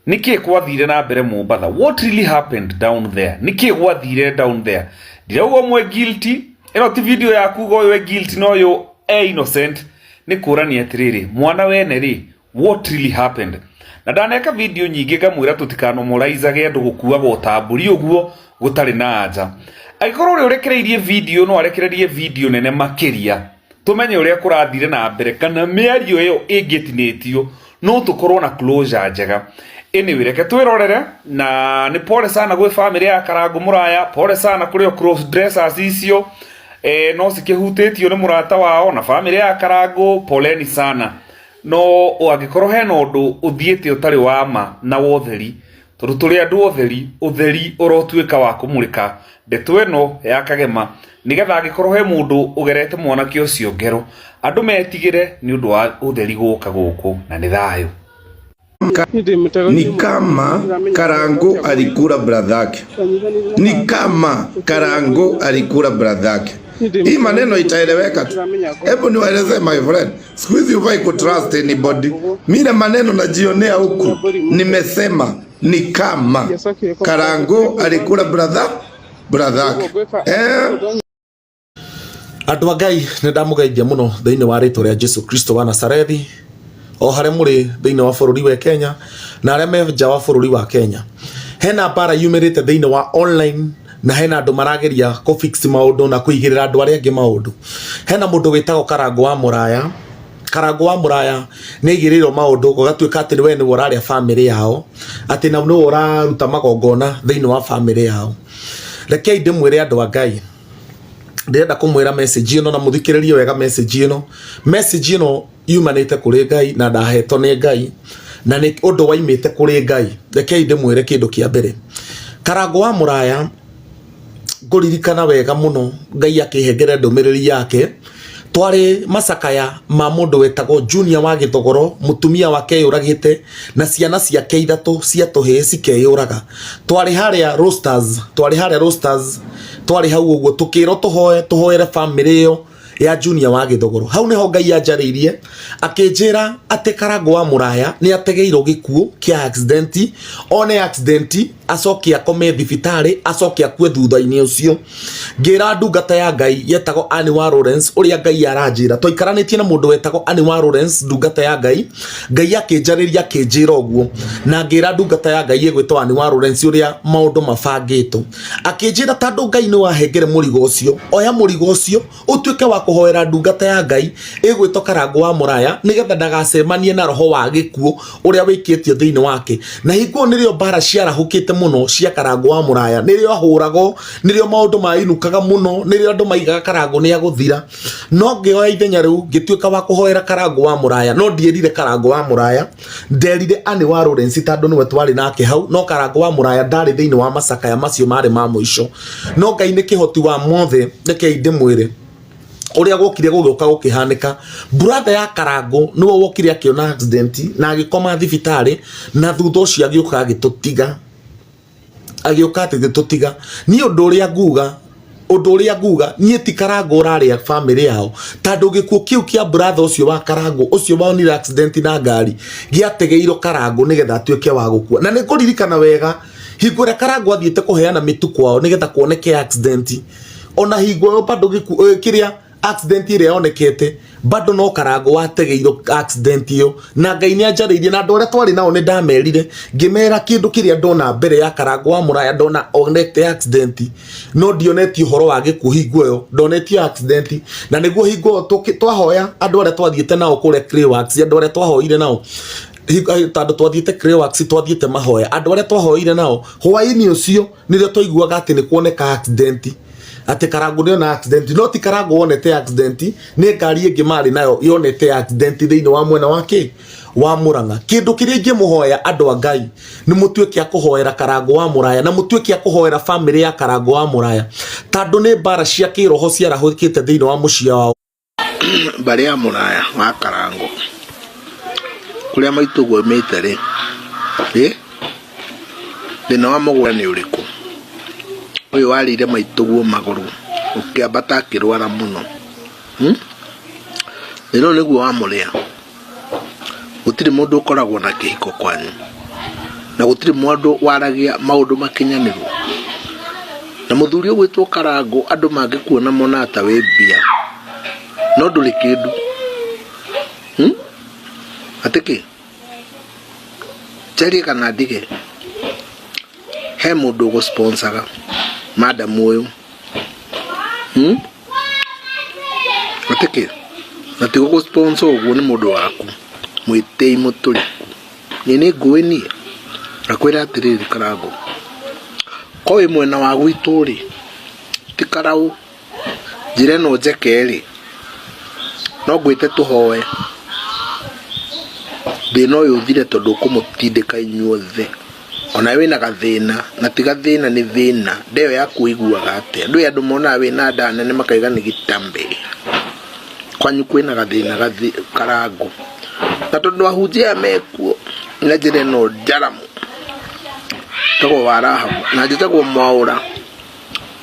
Niki kwathire na mbere Mombatha? What really happened down there? Niki kwathire down there? Ndirauga mwe guilty ino ti video yaku go we guilty no yo innocent ni kurani atiriri mwana wene ri what really happened. Na ndaneka video nyingi ngamwira tutikano moraiza andu gukuaga utamburi uguo gutari na anja. Agikoro uri urekereirie video no arekereirie video nene makiria tumenye uria kurathire na mbere kana miario iyo ingitinitio no tukorwo na closure njega. Anyway, reke twirorere na ni pole sana gwe family ya Karangu Muraya, pole sana kuri cross dressers icio no sikihutitio ni murata wao na family ya Karangu, poleni sana. No agikorwo he nondu uthiete utari wa ma na wotheri tondu turi andu utheri urotwika wa kumurika ndeto eno ya Kagema nigetha agikorwo he mundu ugerete mwanake ucio ngero andu metigire ni undu wa utheri guka guku na ni thayo. Ni kama Karangu alikula bradhake. Ni kama Karangu alikula bradhake. Hii maneno itaeleweka tu. Hebu niwaeleze my friend. Siku hizi hufai kutrust anybody. Mimi maneno najionea huku. Nimesema ni kama Karangu alikula bradhake. Andu a Ngai ni ndamugeithia muno thiini wa ritwa ria Jesu Kristo wa Nazarethi. O hare muri thiini wa bururi wa Kenya na aria me nja wa bururi wa Kenya. Hena bara yumirite thiini wa online na hena andu marageria ko fix maundu na kuigirira andu aria angi maundu. Hena mundu witagwo Karangu wa Muraya. Karangu wa Muraya ni igiriro maundu gatuika ati we ni woraria family yao ati na no uraruta magongona thiini wa family yao. Rekei ndimwire andu a Ngai ndirenda kumwira message ino na muthikiririe wega message ino yumanite kuri Ngai na ndahetwo ni Ngai na ni undu waimite kuri Ngai. Rekei ndimwire kindu kia mbere. Karangu wa Muraya nguririkana wega muno Ngai akihengere ndumiriri yake twari macakaya ma mundu wetagwo Junior wa Githogoro, mutumia wake yuragite na ciana ciake ithatu cia tuhi cikeyuraga. Twari haria Roasters twari hau uguo tukiro tuhoere family yo ya Junior wa Githogoro. Hau niho Ngai anjaririe akinjira ati Karangu wa Muraya ni ategeirwo gikuo kia accident, one accident acokia akome thibitari, acokia akue thutha-ini ucio. Ngira ndungata ya Ngai yetagwo Annie wa Lawrence uria Ngai aranjira twaikaranĩtie na mundu wetagwo Annie wa Lawrence ndungata ya Ngai akinjariria akinjira uguo na ngira ndungata ya Ngai igwitwo Annie wa Lawrence uria maundu mabangitwo akinjira tandu Ngai ni wahengere murigo ucio, oya murigo ucio utuike wa kuhoera ndungata ya Ngai igwitwo Karangu wa Muraya nigetha ndagacemanie na roho wa gikuo uria wikitio thiini wake. Na hingo nirio bara ciarahukite muno cia Karangu wa Muraya, nirio ahurago, nirio maundu mainukaga muno, nirio andu maigaga Karangu ni aguthira. No ngioya ithenya riu ngituika wa kuhoera Karangu wa Muraya, no ndierire Karangu wa Muraya, nderire Annie wa Lawrence tandu niwe twari nake hau, no Karangu wa Muraya ndari thiini wa macakaya macio mari ma muico. No Ngai ni kihoti wa mothe, rekei ndimwire uria gukire gugiuka gukihanika. Brother ya Karangu niwe wokire akiona accident na agikoma thibitari na thutha ucio agiuka agitutiga ni undu uria nguga nie ti Karangu uraria family yao tandu gikuo kiu kia brother ucio wa Karangu ucio wonire accident na ngari giategeirwo Karangu nigetha atuike wa gukua. Na nikuririkana wega hingo ria Karangu athiete kuheana mitu kwao nigetha kuoneke accident, ona hingo yo bado kiria accident iria onekete bado no Karangu wategeiro accident iyo na Ngai ni anjaririe na ndore twari nao ni ndamerire ngimera kindu kiria ndona mbere ya Karangu wa Muraya ndona onete accident no ndioneti horo wa gikuhingo yo ndoneti accident na niguo hingo twahoya andu aria twathiete nao kure Clayworks andu aria twahoire nao tando twathiete Clayworks twathiete mahoya andu aria twahoire nao hwaini ucio nirio twaiguaga ati ni kuoneka accident ati Karangu ni na accident no ti Karangu wonete accident ni ngari ingi mari nayo yonete accident thiini wa mwena wake wa Murang'a kindu kiria ingimuhoya andu a Ngai ni mutuike akuhoera Karangu wa Muraya na mutuike akuhoera family ya Karangu wa Muraya tando ni bara cia kiroho ciarahukite thiini wa mucia wao bari ya Muraya wa Karangu kuria maitugo metere thina wa mugura ni uriku uyu warire maituguo maguru ukiambata akirwara muno ino niguo wa muria gutiri mundu ukoragwo na kihiko kwanyu na gutiri mundu waragia maundu makinyaniru na muthuri ugwitwo Karangu andu mangikuona mona ata we bia no nduri kindu atiki chari kana dige he mundu go sponsora madam uyu atiki natigo go sponsor uguo ni mundu waku mwitei muturiku ni nguini akwira atiriri Karangu kowe mwena wa gwituri ti Karau njire no njekeri no gwite tuhoe thina uyu uthire tondu kumutindika inyuothe ona wina gathina na ti gathina ni thina ndeyo ya kuiguaga ate andu mona wina nda nene makaiga ni gitambe kwanyu kwina gathina Karangu na tondu ahunjia mekuo na njire no njaramu tago waraha na njitagwo Mwaura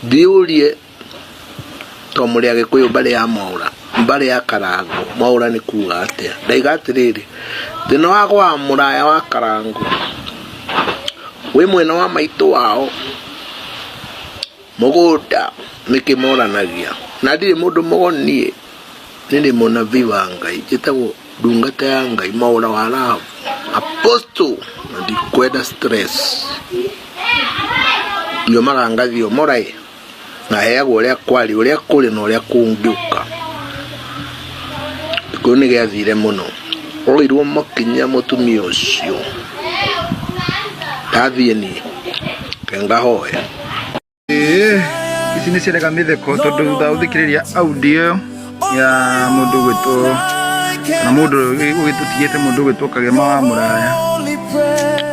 ndiurie to muri agikuyu bari ya Mwaura bari ya Karangu Mwaura ni kuga atia ndaiga atiriri thina wa gwa Muraya wa Karangu we mwena wa maitu wao mugunda nikimoranagia na ndiri mundu mugonie nindi mona viva Ngai njitagwo ndungata ya Ngai Mwaura wa Rahabu apostle na ndikwenda stress ndio marangathio morai na heagwo uria kwari uria kuri na uria kungiuka kuni giathire muno oirwo makinya mutumia ucio tathie ni kenga hoya ici ni ciendaga mitheko tondu thutha uthikiriria audio ya mundu gwitwo na mundu ugitutigiite mundu gwitwo Kagema wa Muraya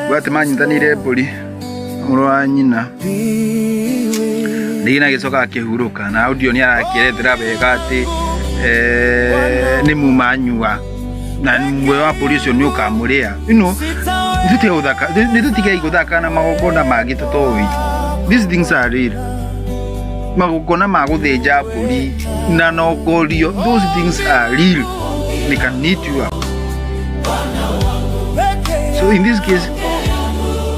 gwate manyithanire mburi muru wa nyina ndigina gicoka akihuruka na audio ni arakierethera wega ati ni mumanyua na mwe wa polisi ni ukamuria nitutige guthaka na magogona magi tutoi these things are real magogona maguthinja mburi na nogorio those things are real they can need you up. So in this case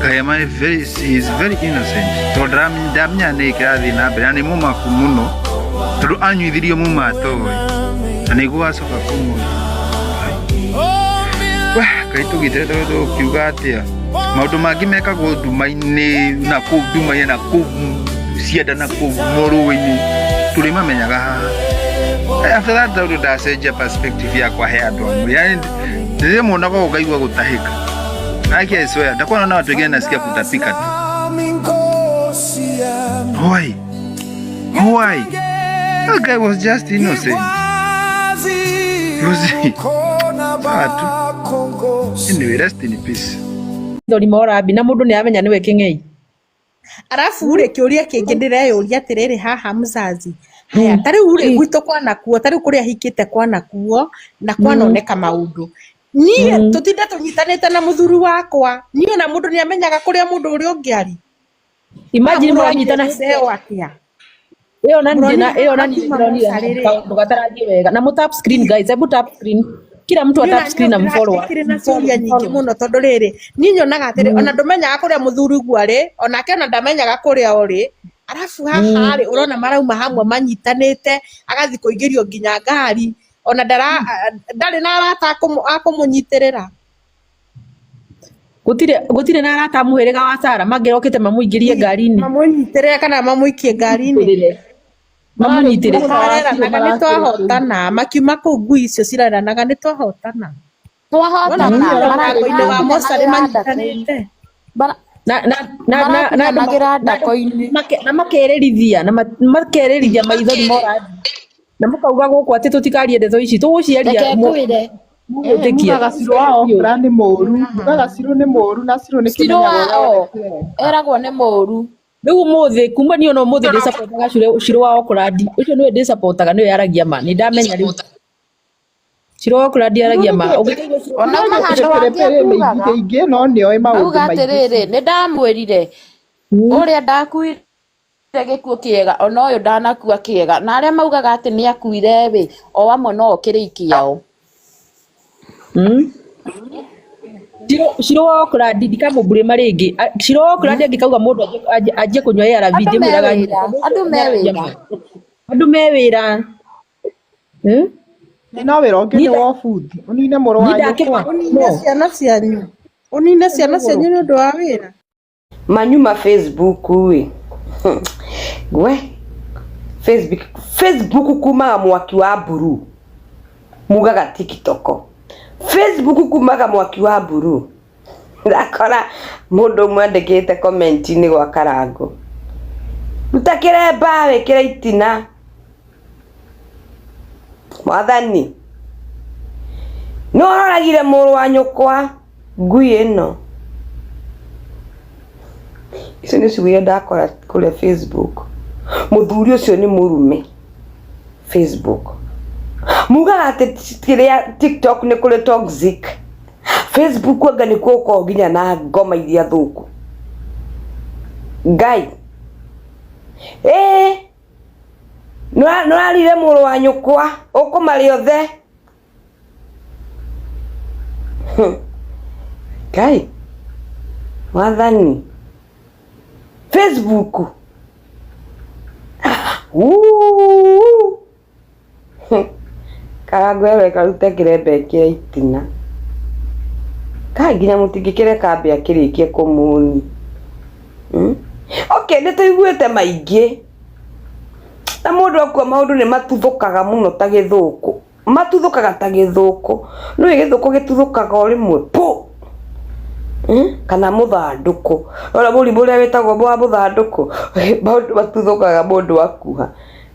Kagema is very innocent todram damnya ne kirathi na mbere ni mumaku muno tondu anyuithirio mumato na niguo acoka kumu Ngai tugitire tondu kiuga atia maundu mangi mekagwo nduma-ini na kuu nduma-ini na kuu cienda na kuu noruini turi mamenyaga haha after that tondu ndacenjia perspective yakwa he andu amwe yani ndire muonaga ukaigua gutahika nake I swear ndakuona na watu wengine nasikia kutapika tu why that guy was just innocent anyway rest in peace Thori Morabi na mundu ni amenya niwe king'ei arafu ure kiuria kingi ndireyuria atiriri haha muzazi haya tari ure gwito kwana kuo tari kuria hikite kwana kuo na kwanoneka maundu nie tutinda tunyitanite na muthuri wakwa nie na mundu ni amenyaga kuria mundu uri ungiari imagine mwanyitana seo atia iyo nani ndugatarathie wega na mutap screen guys ebu tap screen kila mtu atap screen na mfollow na storia nyingi muno tondu riri ni nyonaga atiri ona ndumenyaga kuria muthuri gwari ona ke ona ndamenyaga kuria uri arafu haha ri urona marauma hamwe manyitanite agathi kuingirio nginya ngari ona ndarĩ na arata akũmũnyitĩrĩra. Gutire na arata muhĩrĩga wa Sara mangĩrokĩte mamũingĩrie ngari-inĩ. Mamũnyitĩrĩre kana mamũikie ngari-inĩ. Mamũnyitĩrĩre. Twareranaga nĩ twahotana. Makiuma kũu ngui icio cireranaga nĩ twahotana. Marago-inĩ wa mocarĩ manyitanĩte. Na makerĩrithia maithori morathi. Na mũkauga gũkũ atĩ tũtikarie ndeto ici tũgũciaria. Mugaga Ciro wao nĩ mũru. Mugaga Ciro nĩ mũru na Ciro nĩ kĩmenyagwo. Eragwo nĩ mũru. Rĩu ũmũthĩ kuma niĩ ona ũmũthĩ ndĩsapotaga Ciro wa Okorandi. Ũcio nĩwe ndĩsapotaga nĩwe yaragia ma. Nĩ ndamenya rĩu. Ciro wa Okorandi yaragia ma. Ona handũ ingĩ no nĩoĩ maũndũ maingĩ. Atĩrĩrĩ nĩ ndamwĩrire ũrĩa ndakuire gĩkuũ kĩega ona ũyũ ndanakua kĩega na arĩa maugaga atĩ nĩ akuire we o amwe no okĩrĩ ikiao. Ciro wa Okorandi ndikamũmbũrĩ marĩngĩ. Ciro wa Okorandi angĩkauga mũndũ anjie kũnyua ARV ndĩmwĩraga andũ me wĩra. No wĩra ũngĩ nĩ wa bundi. Ũnine mũrũ wa nyũkwa. Ũnine ciana cianyu. Ũnine ciana cianyu nĩ ũndũ wa wĩra. Manyuma Facebook we. Gwe. Facebook kumaga mwaki wa mburu. Mugaga TikTok. Facebook kumaga mwaki wa mburu. Ndakora mundu mwandikite comment-inĩ gwa Karangu. Mutakire mba wikira itina. Mwathani. No aragire mũrũ wa nyũkwa ngui ĩno. Icio nĩ ciugo ndakora kũrĩa Facebook. Mũthuri ũcio nĩ mũrume. Facebook. Mugaga atĩ TikTok nĩ kũrĩ toxic. Facebook anga nĩ kũko nginya na ngoma iria thũku. Ngai. No arire mũrũ wa nyũkwa ũkũmarĩ othe. Ngai. Mwathani. Facebook. Karangu ewe karute kirembe kia itina. Kanginya mutingikire kambe akirikie kumuni. Okay, nituiguite maingi. Na mundu akua maundu ni matuthukaga muno ta githuku. Matuthukaga ta githuku. No githuku gituthukaga o rimwe. Po. Kana muthanduku. Ora muri buria wetagwo bwa muthanduku. Maundu matuthukaga mundu akuha.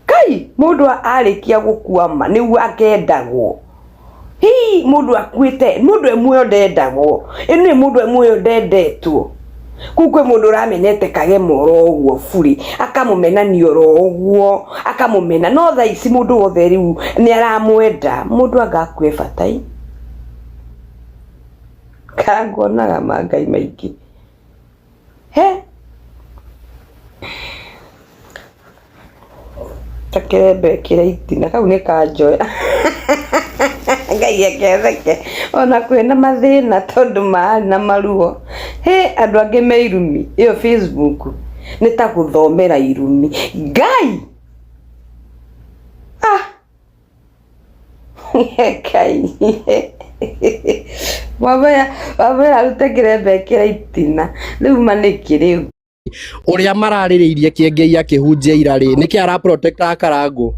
Kai mundu arikia gukua ma niu akendagwo. Mundu akuite, mundu emwe ndendagwo. Inu mundu emwe ndendetwo. Kukwe mundu ramenete kagemo ro uguo furi, akamumena ni oro uguo, akamumena no tha ici mundu wothe riu ni aramwenda, mundu agakwe fatai. Karangonaga mangai maiki. Takebe kireiti na kau ni kanjoya. Ngai aketheke ona kwena mathina tondu maari na maruo. Andu angi me irumi iyo Facebook ni ta guthomera irumi. Ngai. Kai. Wabaya arutekire mbekira itina riu manikiri uria mararĩrĩirie kĩengei akĩhunjia irarĩ nĩkĩ ara protect Karangu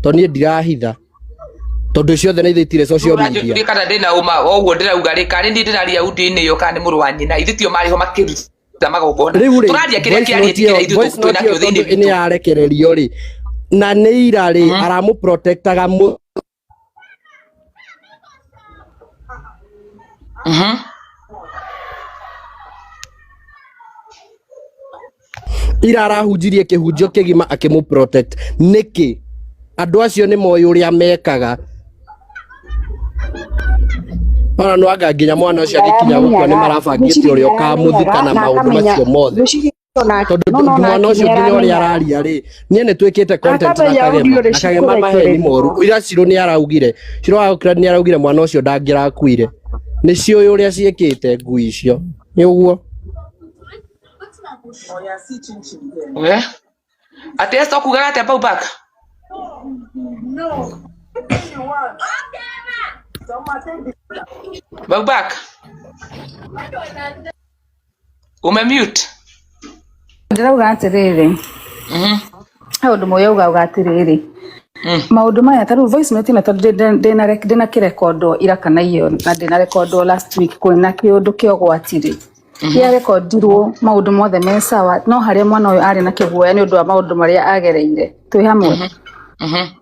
to niĩ ndirahitha tondu ciothe nĩ ithĩtire social media Ndio kana ndina uma oguo ndirauga rĩ kana ndi ndĩraria audio-inĩ iyo kana nĩ mũrũ wa nyina ithitio marĩho makĩruta magongona tũraria kĩrĩa kĩarĩtikĩra ithuĩ twĩnakĩo thĩinĩ witũ nĩ yarekererio rĩ na nĩ irarĩ aramu protectaga ira arahunjirie kĩhunjio kĩgima akĩmũ protect nĩkĩ andũ acio nĩ moĩ ũrĩa mekaga ona no anga nginya mwana ũcio agĩkinya gũkua nĩ marabangĩte ũrĩa ũkamũthika na maũndũ macio mothe tondu mwana ũcio nginya ũrĩa araria rĩ niĩ nĩ twĩkĩte content na Kagema maheni moru ira Ciro nĩ araugire Ciro nĩ araugire mwana ũcio ndangĩrakuire nĩ ciũĩ ũrĩa ciĩkĩte ngui icio nĩ ũguo Ati esto kugaga te pau baka. Babak. Umemute. Ndirauga atiriri maundu moya uga atiriri maundu maya taru voice note na ndina kirekondo ira kana iyo na ndina rekondo last week kwina kiundu kiogwatiri ya rekondirwo maundu mothe me sawa no haria mwana uyu ari na kiguoya ni undu wa maundu maria agereire twi hamwe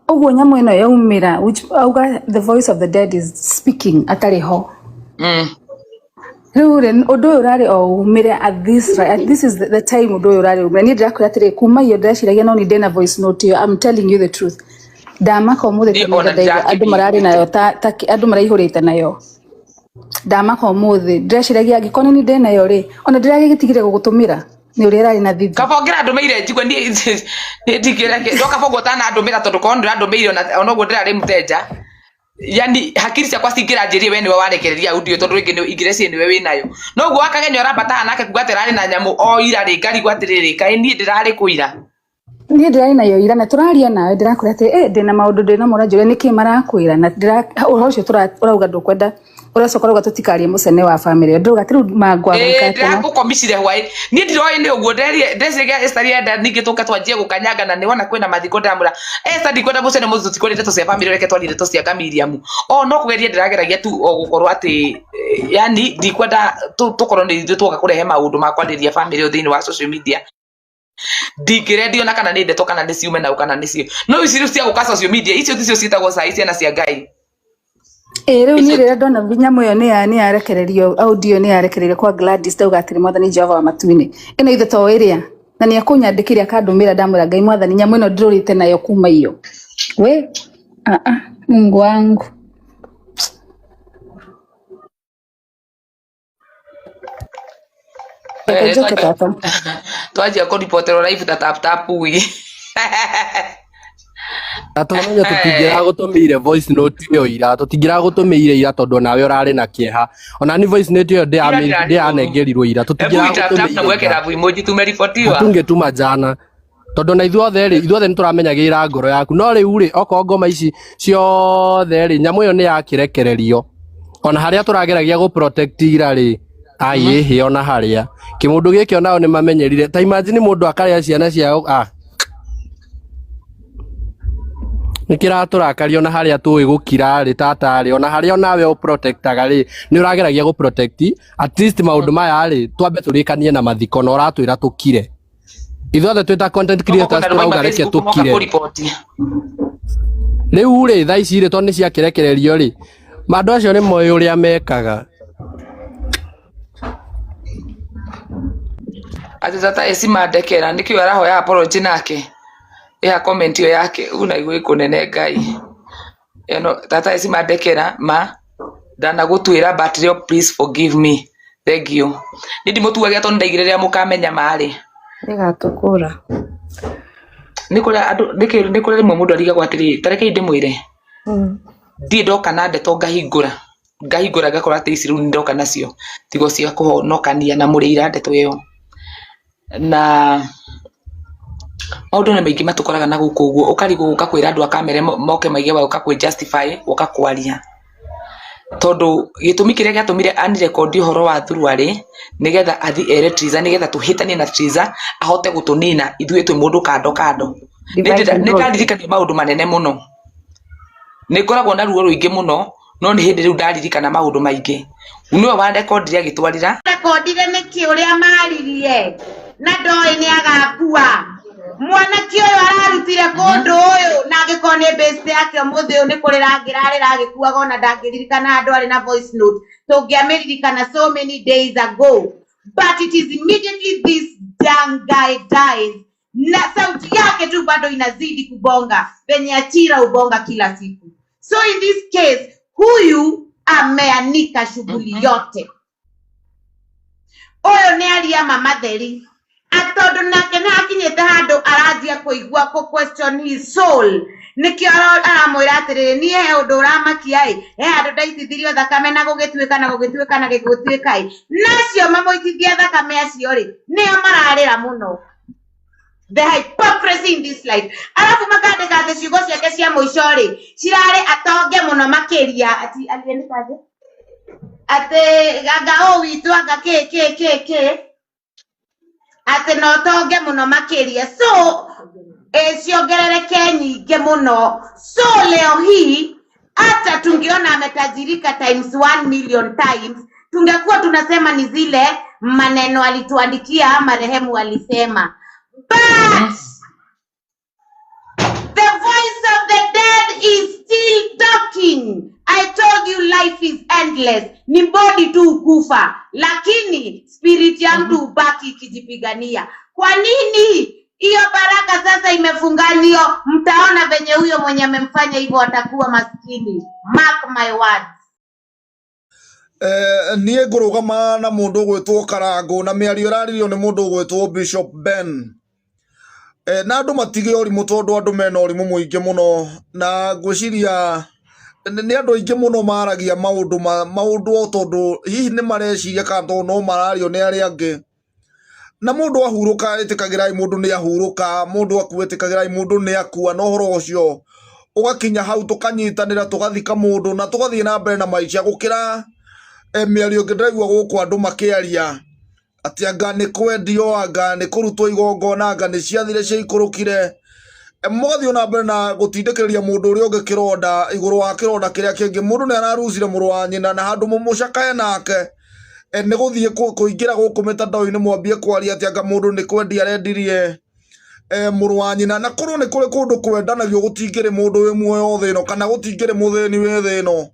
uguo nyamu ino yaumira which auga the voice of the dead is speaking atari ho Rure odo urari o umire at this is the time odo urari umire ni ndakora atire kuma iyo ndashiragia no ni ndena voice note yo I'm telling you the truth dama ko muthe andu marari nayo andu maraihurite nayo dama ko muthe ndashiragia ngikoni ni ndena yo ri ona ndirage gitigire gugutumira ni uri rari na thithu kabongira andu meire njigwe ni ndigire ndoka fogota na andu mira tondu kondo andu meire ona uguo ndirari muteja yani hakiri ciakwa cingira njiri we niwe warekereria audio tondu ringi ni ingireci niwe winayo no guo akagenya urambata nake kugaterari na nyamu o ira ri ngari gwatiriri kai ni ndirari kuira ni ndirari nayo ira na turaria nawe ndirakura ati ndina maundu ndina muranjure niki marakwira na ucio urauga ndukwenda uracokorwa tutikarie mucene wa family nduga tiru mangwa ndiragukomicire hwai ni ndiroi ni uguo ndeciria estaria nda ningi tuka twanjie gukanyanga na niwona kwina mathiko ndamura ndikwenda mucene muthu tikwenda ndeto cia family reke twari ndeto cia Kamiriamu no kugeria ndirageragia tu gukorwo ati yani ndikwenda tukorwo ni ithu tuka kurehe maundu makwandiria family thiini wa social media ndingire ndiona kana ni ndeto kana ni ciume na kana ni cio no iciru cia guka social media icio ticio ciitagwo sai ciana cia Ngai riu ni rira ndona nyamu yo ni yarekererio audio ni yarekererio kwa Gladys ndauga atiri mwathani Jehova wa matuini ino ithe to iria na ni akunyandikira akandumira ndamura Ngai mwathani nyamu ino ndirurite nayo kuma iyo we Mungu wangu twajia kuripotero live tap ui Atonyo tutingira gutumire voice note yo ira tutingira gutumire ira tondu nawe urari na kieha ona ni voice note yo ndi anengerirwo ira tutingira gutumire na gwekera emoji tumeripotiwa tungetuma jana tondu na ithuothe ni turamenyagira ngoro yaku no riu ri oko ngoma ici ciothe ri nyamu yo ni yakirekererio ona haria turageragia gu protect ira ri ai he ona haria kimundu giki onao ni mamenyerire ta imagine mundu akaria ciana ciao nikira turakario na haria tuwi gukira ri tata ri ona haria nawe u protectaga ri ni urageragia gu protect at least maundu maya ri twambe turikanie na mathiko na uratwira tukire ithuothe twita content creators turauga reke tukire riu ri thaa ici ri tondu ni ciakirekererio ri mandu acio ni moyo uria mekaga ati tata esimandekera nikio arahoya apology nake ya comment yo yake unaigwa ikunene Ngai eno tata esimandekera ma dana gutwira but please forgive me thank you ndi mutuagia tondu ndaigireria mukamenya mari nigatukura nikura andu nikura rimwe mundu ariga gwatiri tareke ndimwire ndi ndoka na ndeto ngahingura ngakora ati ici riu ndoka nacio tigo cia kuhonokania na murira ndeto iyo na maundu ni maingi matukoraga na guku uguo ukarigo guka kwira andu akamere moke maige wa ukakwe justify ukakwaria tondu gitumi kiria giatumire ani record uhoro wa Thuruari nigetha athi ere Triza nigetha tuhitanie na Triza ahote gutunina ithuĩ twi mundu kando nikandirikania maundu manene muno nikoragwo na ruo ruingi muno no ni hindi riu ndaririkana maundu maingi niwe wa record ria gitwarira recordire niki uria maririe na ndoi ni agakua mwanake uyu ararutire kundu uyu na agikoo ni base yake muthi uyu ni kurira ngirarira agikuaga ona ndangirikana andu ari na voice note tungiamiririkana so many days ago but it is immediately this young guy dies na sauti yake tu bado inazidi kubonga penye Achira ubonga kila siku. So in this case huyu ameanika shughuli yote. Oyo ni alia mama theri atondo nake na akinyete handu aranjia kuigua ku question his soul nikio aramwira atiriri nie he undu uramakia andu ndaitithirio thakame na gugituika na gigutuika nacio mamuitithia thakame acio ri nio mararira muno the hypocrisy in this life. Alafu makandika ciugo ciake cia muico ri cirari atonge muno makiria ati aliendekaje ate gaga o witu aga ke ate no tonge muno makiria so ciongerereke nyingi muno so leo hii hata tungeona ametajirika times 1 million times tungekuwa tunasema ni zile maneno alituandikia marehemu alisema. But the voice of the dead is still talking. I told you life is endless. Ni body tu kufa, lakini spirit ya mtu ubaki ikijipigania. Kwa nini? Hiyo baraka sasa imefunganio. Mtaona venye huyo mwenye amemfanya hivyo atakuwa maskini. Mark my words. Niĩ ngũrũgama na mũndũ gwĩtwo Karangu na mĩario ĩraririo nĩ mũndũ gwĩtwo Bishop Ben. Na andũ matige ũrimũ tondũ andũ mena ũrimũ mũingĩ mũno na ngwĩciria nĩ andũ aingĩ mũno maragia maũndũ o tondũ hihi nĩ mareciria kana tondũ no marario nĩ arĩa angĩ. Na mũndũ ahurũka ĩtĩkagĩrai mũndũ nĩ ahurũka, mũndũ akuo ĩtĩkagĩrai mũndũ nĩ akua, na ũhoro ũcio ũgakinya hau tũkanyitanĩra tũgathika mũndũ na tũgathiĩ na mbere na maica gũkĩra mĩario ngĩndĩraigua gũkũ andũ makĩaria atĩ anga nĩ kwendio, anga nĩ kũrutwo igongona, anga nĩ ciathire ciaikũrũkire. Mũgathiĩ na mbere na gũtindĩkĩrĩria mũndũ ũrĩa ũngĩ kĩronda igũrũ wa kĩronda kĩrĩa kĩngĩ. Mũndũ nĩ ararucire mũrũ wa nyina na handũ mũcakae nake nĩ gũthiĩ kũingĩra gũkũ mĩtandao-inĩ mwambie kwaria atĩ anga mũndũ nĩ kwendia arendirie mũrũ wa nyina. Na korwo nĩ kũrĩ kũndũ kwendanagio gũtingĩrĩ mũndũ wĩ muoyo thĩ ĩno kana gũtingĩrĩ mũthĩni wĩ thĩ ĩno,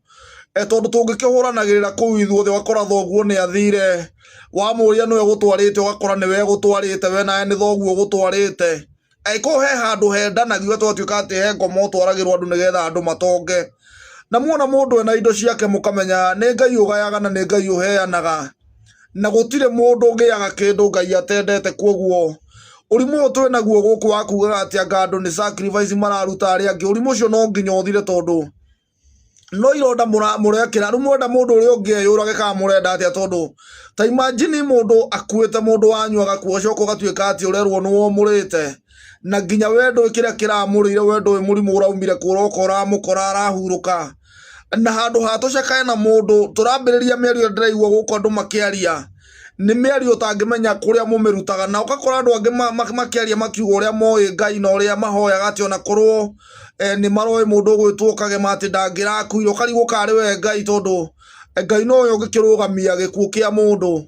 tondũ tũngĩkĩhũranagĩrĩra kũu ithuothe wakora thoguo nĩ athire wamũria nĩwe gũtwarĩte ũgakora nĩwe gũtwarĩte, we nawe nĩ thoguo gũtwarĩte. Angĩkorwo he handũ hendanagio twatuĩka atĩ he ngoma ũtwaragĩrwo andũ nĩgetha andũ matonge. Na muona mũndũ ena indo ciake mũkamenya nĩ Ngai ũgayaga na nĩ Ngai ũheanaga, na gũtirĩ mũndũ ũgĩaga kĩndũ Ngai atendete. Kwoguo ũrimũ ũyũ twĩ naguo gũkũ wa kugaga atĩ anga andũ nĩ sacrifice mararuta arĩa angĩ, ũrimũ ũcio no nginya ũthire tondũ no ironda mũrekĩra rĩu mwenda mũndũ ũrĩa ũngĩ eyũrage kana mũrenda atĩa. Tondũ ta imagine mũndũ akuĩte, mũndũ wanyu agakua ũcoka ũgatuĩka atĩ ũrerwo nĩ womũrĩte, na nginya wendo kĩrĩa kĩramũrĩire wendo mũrimũ ũraumire kũroka ũramũkora arahurũka. Na handũ ha tũcakae na mũndũ tũrambĩrĩria mĩario ndĩraigua gũkũ andũ makĩaria nĩ mĩario ũtangĩmenya kũrĩa mũmĩrutaga, na ũgakora andũ angĩ makĩaria makiuga ũrĩa moĩ Ngai na ũrĩa mahoyaga atĩ ona korwo nĩ maroĩ mũndũ gwĩtwo Kagema atĩ ndangĩrakuire, ũkarigũka arĩ we Ngai tondũ Ngai no ũyũ ũngĩkĩrũgamia gĩkuũ kĩa mũndũ.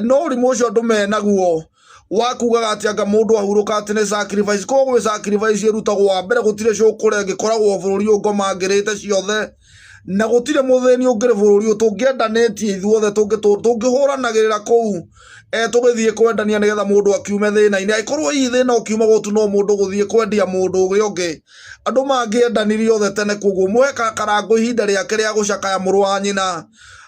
No ũrimũ ũcio andũ menaguo wakugaga atĩ anga mũndũ ahurũka atĩ nĩ sacrifice. Koguo sacrifice ĩrutagwo wa mbere, gũtirĩ cũkũre ĩngĩkoragwo bũrũri ũyũ ngoma ngĩrĩte ciothe, na gũtirĩ mũthĩni ũngĩrĩ bũrũri ũyũ. Tũngĩendanĩtie ithuothe tũngĩhũranagĩrĩra kũu tũgĩthiĩ kwendania nĩgetha mũndũ akiume thĩna-inĩ. Angĩkorwo hihi thĩna ũkiuma gũtu no mũndũ gũthiĩ kwendia mũndũ ũrĩa ũngĩ, andũ mangĩendanirie othe tene. Kwoguo mũhe Karangu ihinda rĩake rĩa gũcakaya mũrũ wa nyina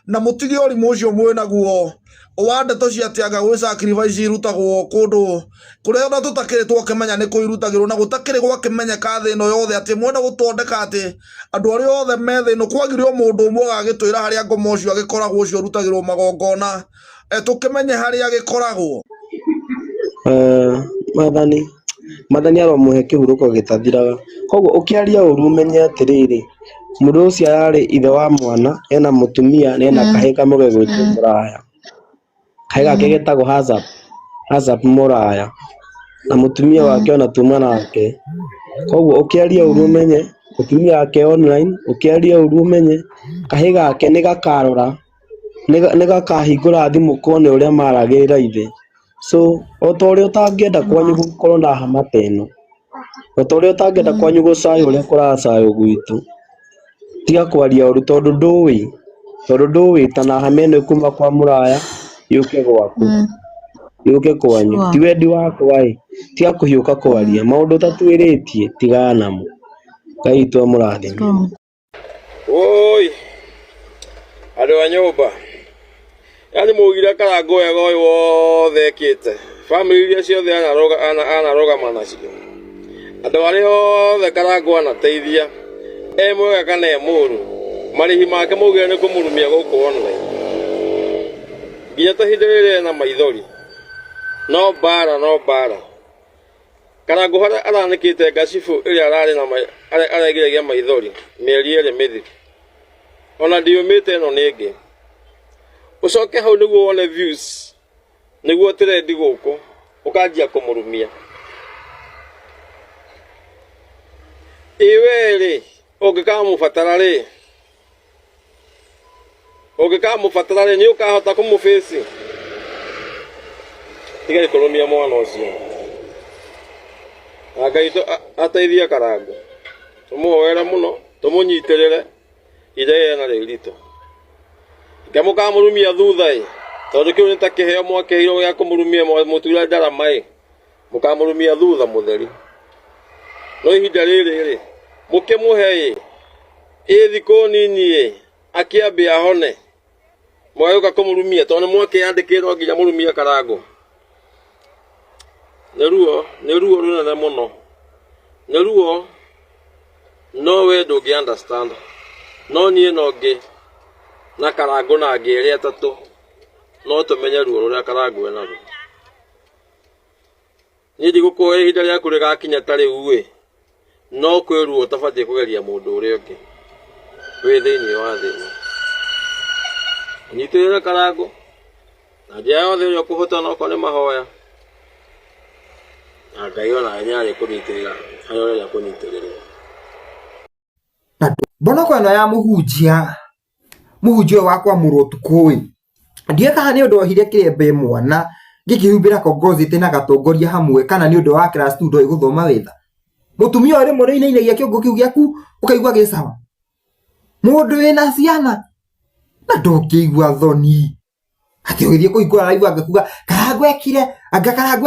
na mũtige ũrimũ ũcio mwĩ naguo wa ndeto cia atĩ anga gwĩ sacrifice irutagwo kũndũ kũrĩa ona tũtakĩrĩ twakĩmenya nĩ kũirutagĩrwo, na gũtakĩrĩ gwakĩmenyeka thĩ ĩno yothe atĩ mwenda gũtondeka atĩ andũ arĩa othe me thĩ ĩno kwagire o mũndũ ũmwe agagĩtwĩra harĩa ngoma ũcio agĩkoragwo ũcio ũrutagĩrwo magongona, tũkĩmenye harĩa agĩkoragwo. Mathani aromũhe kĩhurũko gĩtathiraga. Koguo ũkĩaria ũru ũmenye atĩrĩrĩ, mũndũ ũcio ararĩ ithe wa mwana, ena mũtumia na ena kahĩĩ kamwe gwĩtwo Mũraya. Kahĩĩ gake getagwo Hazard Mũraya, na mũtumia wake ona tumana wake. Koguo ũkĩaria ũru ũmenye mũtumia wake online, ũkĩaria ũru ũmenye kahĩĩ gake nĩ gakarora, nĩ gakahingũra thimũ kone ũrĩa maragĩrĩra ithe. So ota ũrĩa ũtangĩenda kwanyu gũkorwo na hama ta ĩno, ota ũrĩa ũtangĩenda kwanyu gũcaywo ũrĩa kũracaywo gwitũ, tiga kwaria ũru tondũ ndũĩ ta hama ĩno ĩkuma kwa Mũraya yũke gwaku, yũke kwanyu. Ti wendi wakwa tiga kũhiũka kwaria maũndũ tatwĩrĩtie, tigana namo. Ngai witũ amũrathime. Oi andũ a nyũmba, yani mũgire Karangu wega ũyũ wothe ekĩte, bamĩrĩ iria ciothe anarũgama nacio, andũ arĩa othe Karangu anateithia, mwega kana mũũru, marĩhi make mũgire nĩ kũmũrumia gũkũ online, nginya ta hĩndĩ ĩrĩa na maithori. No bara Karangu hara aranikite gacibu iria arari na aregiragia maithori mieri iri mithi ona ndiumite eno ningi ucoke hau niguo wone views niguo trendi guku ukanjia kumurumia iweri ungikamubatara ri ni ukahota kumufeci tigai kurumia mwana ucio Ngai ateithia Karangu tumuhoera muno tumunyitirire ire na ririto ngemukamurumia thutha tondu kiu ni ta kiheo mwakehiro ya kumurumia mutura ndarama mukamurumia thutha mutheri no ihinda riri mukimuhe thiku nini akiambe ahone mwayuka kumurumia tondu mwakiyandikirwo nginya murumia Karangu Neruo runene muno Neruo no we ndungi understand no nie nongi na Karangu na ngi iri atatu no tumenye ruo ruria Karangu ena ruo ni ndigukuhe ihinda riaku rigakinya tari uwe no kwiruo utabatie kugeria mundu uria ungi wi thiini wa thini nyitirire Karangu na njia yothe uria ukuhota no ko ni mahoya Ngai ona nyari kunyitirira ayo ya kunyitirira Mbona kwa no ya muhunjia wakwa murotukui ndiye kana ni undu ohire kirembe mwana gikihumbira kongozi tena gatongoria hamwe kana ni undu wa class 2 ndoi guthoma witha mutumia uri murine ine kiongo kiu giaku ukaigwa gisawa mundu wina ciana na ndokigwa thoni ati uthie kuigwa live agakuga Karangu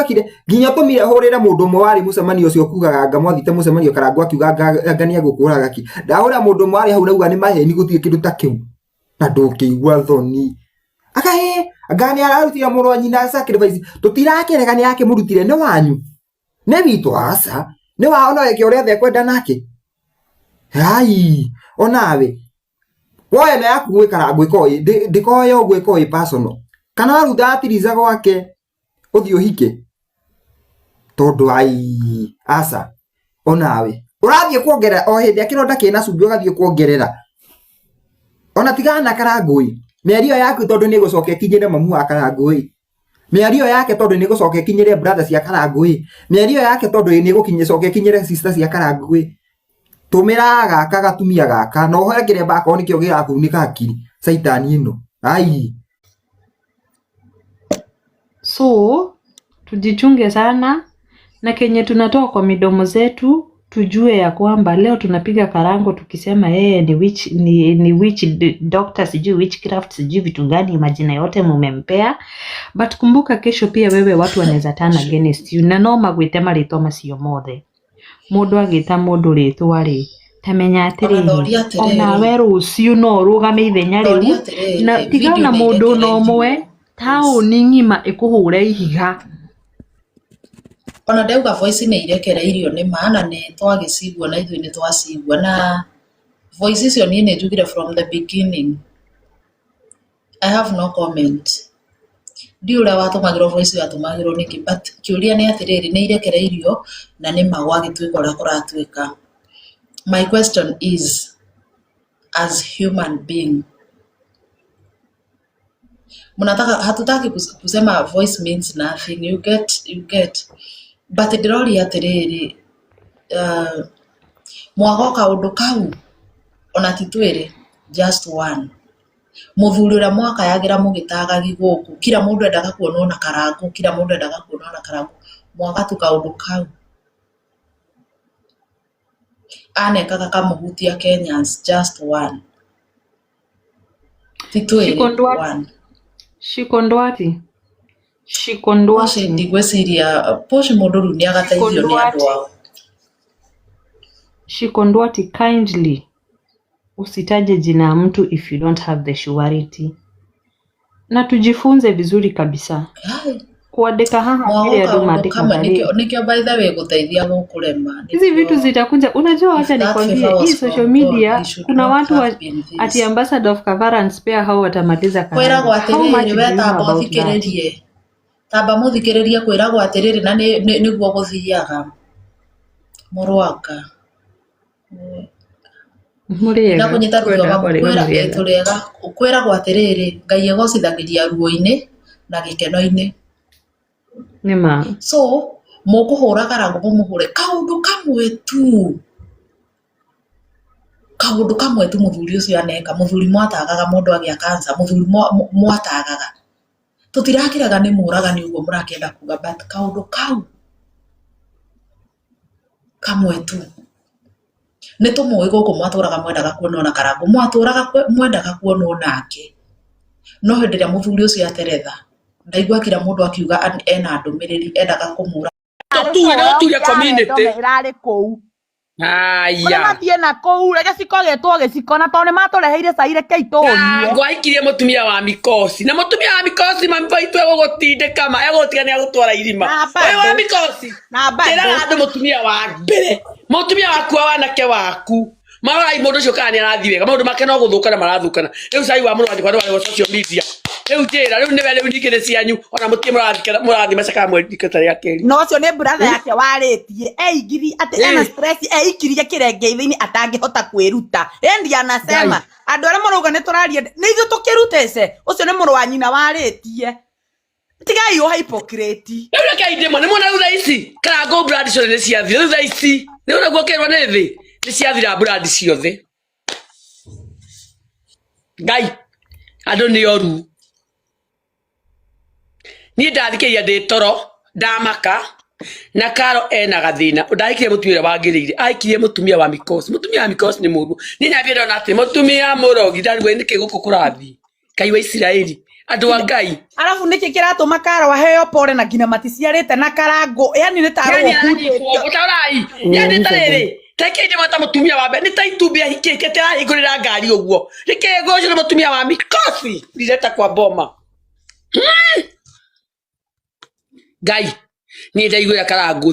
ekire nginya tumire hurire mundu mwe wari mucemanio ucio kugaga ngamwathite mucemanio Karangu akiuga ngania gukuraga ki ndahura mundu mwe wari hau nauga ni maheni guthie kindu ta kiu na ndukigwa thoni akahe ngani ararutira muru nyina sacrifice tutirakeregania yake murutire ne wanyu ne bitu asa ne waona weke uria the kwenda nake hai onawe woye na yaku gwe Karangu ikoi ndikoyo gwe ikoi personal kana waruta atiriza gwake uthio hike tondu ai asa onawe urathie kuongerera o hindi akironda kina cumbi ugathie kuongerera ona tigana na Karangu miario yaku tondu ni gucoka kinyire mamu wa Karangu miario yake tondu ni gucoka kinyire brother cia Karangu miario yake tondu ni gukinyicoka kinyire sister cia Karangu tumira gaka gatumia gaka no hoegere bako nikio girakunika akiri saitani ino ai So tujichunge sana na kenye tunatoa kwa midomo zetu, tujue ya kwamba leo tunapiga Karangu tukisema yeye ni witch doctor, sijui witchcraft, sijui vitu gani, majina yote mumempea, but kumbuka kesho pia wewe watu wanaweza turn against you na no magwite marito macio mothe. Mundu agita mundu ritwa ri tamenya atiri ona we rucio no rugame ithenya riu na tigana mundu no mwe tauni ngima ikuhure ihiga ona ndauga voice ni irekereirio ni maana ni twagicigua na ithui ni twacigua na voice icio ni njugire from the beginning. I have no comment. Ndiura watumagirwo voice yatumagirwo niki, but kiuria ni atiriri ni irekereirio na ni magwagituika ura kuratuika. My question is, as human being, munataka hatutaki kusema voice means nothing, you get but ndirori atiriri mwagoka undu kau ona titwiri just one muthuri ura mwaka yagira mugitaga giguku kila mundu endaga kuonwo na Karangu, kila mundu endaga kuonwo na Karangu, mwagatuka undu kau anekaga kamuhutia Kenyans just one titwiri one Shikondwati ndigweciria posh mundu ru ni agateithio ni andu ao. Shikondwati, kindly usitaje jina ya mtu if you don't have the surety, na tujifunze vizuri kabisa kuandika haha ile ya maandiko kama nikio by the way guteithia gukurema hizi vitu zitakuja. Unajua, acha nikwambie, hii social media kuna watu ati ambassador of cover and spare hao watamaliza kazi. Kwera gwatiriri weta bothikiririe tamba muthikiririe kwera gwatiriri na niguo guthiaga Morwaka Muriega na kunyita ruo kwera turega ukwera gwa tiriri Ngai egocithagiria ruo-ini na gikeno-ini nima so mukuhura Karangu mumuhure kaundu kamwe tu muthuri ucio aneka muthuri mwatagaga mundu agia cancer muthuri mwatagaga tutirakiraga ni muraga ni uguo murakenda kuga but kaundu kamwe tu nä tå må ä gå kå mwatåraga mwendaga kuona na Karangu mwendaga kuona nake no hä ndä ä rä a må thuri å cio ateretha ndaigua kira må ndå akiuga ena ndå mä rä ri endaga kå må ra ärarä kå u matie na kå u reke cikogetwo gä ciko na tondå nä matå reheire caire kä itårie ngwahikirie mutumia wa mikosi na mutumia wa mikosi mambaitwe gå gå tindä kama egå tiga nä agå twara irima ũyũ wa mikosi tĩraga andũ mutumia wa mbere mutumia waku wa wanake waku marai mũndũ ũcio kana nĩ arathiĩ wega maũndũ make no gũthũkana marathũkana rĩu cai wa mũrwathi kwa andũ social media rĩu njĩra rĩu nĩwe rĩu ningĩ nĩ cianyu ona mũtiĩ mũrathi macaka mwendikata rĩa kerĩ no ũcio nĩ brother yake warĩtie eigiri atĩ ena stress eikirie kĩrenge-inĩ atangĩhota kwĩruta endi anasema andũ arĩa marauga nĩ tũraria nĩ ithuĩ tũkĩrutĩce ũcio nĩ mũrũ wa nyina warĩtie tigai o hypocrite rĩu reke indĩmwe nĩ muona rĩu thaa ici Karangu brand ciothe nĩ ciathira rĩu thaa ici rĩu naguo kĩrwo nĩ thĩ nĩ ciathira brand ciothe Ngai andũ nĩ oru niĩ ndathikĩria ndĩ toro ndamaka na Karo ena gathĩna ndahikirie mũtumia wangĩrĩire ahikirie mũtumia wa mikosi nĩ mũru niĩ nyambia ndona atĩ mũtumia mũrogi ndarigwo nĩkĩ gũkũ kũrathiĩ Ngai wa Isiraeli andũ a Ngai arabu nĩkĩ kĩratũma Karo aheo pore na nginya maticiarĩte na Karangu yani nĩ tarorai yani tarĩrĩ teke inde mata mutumia wa mbere nĩ ta itumbia hikĩke tĩrahingũrĩra ngari ũguo rĩkĩ gũcio na mutumia wa mikosi ndĩreta kwa boma Ngai niĩ ndaiguĩra Karangu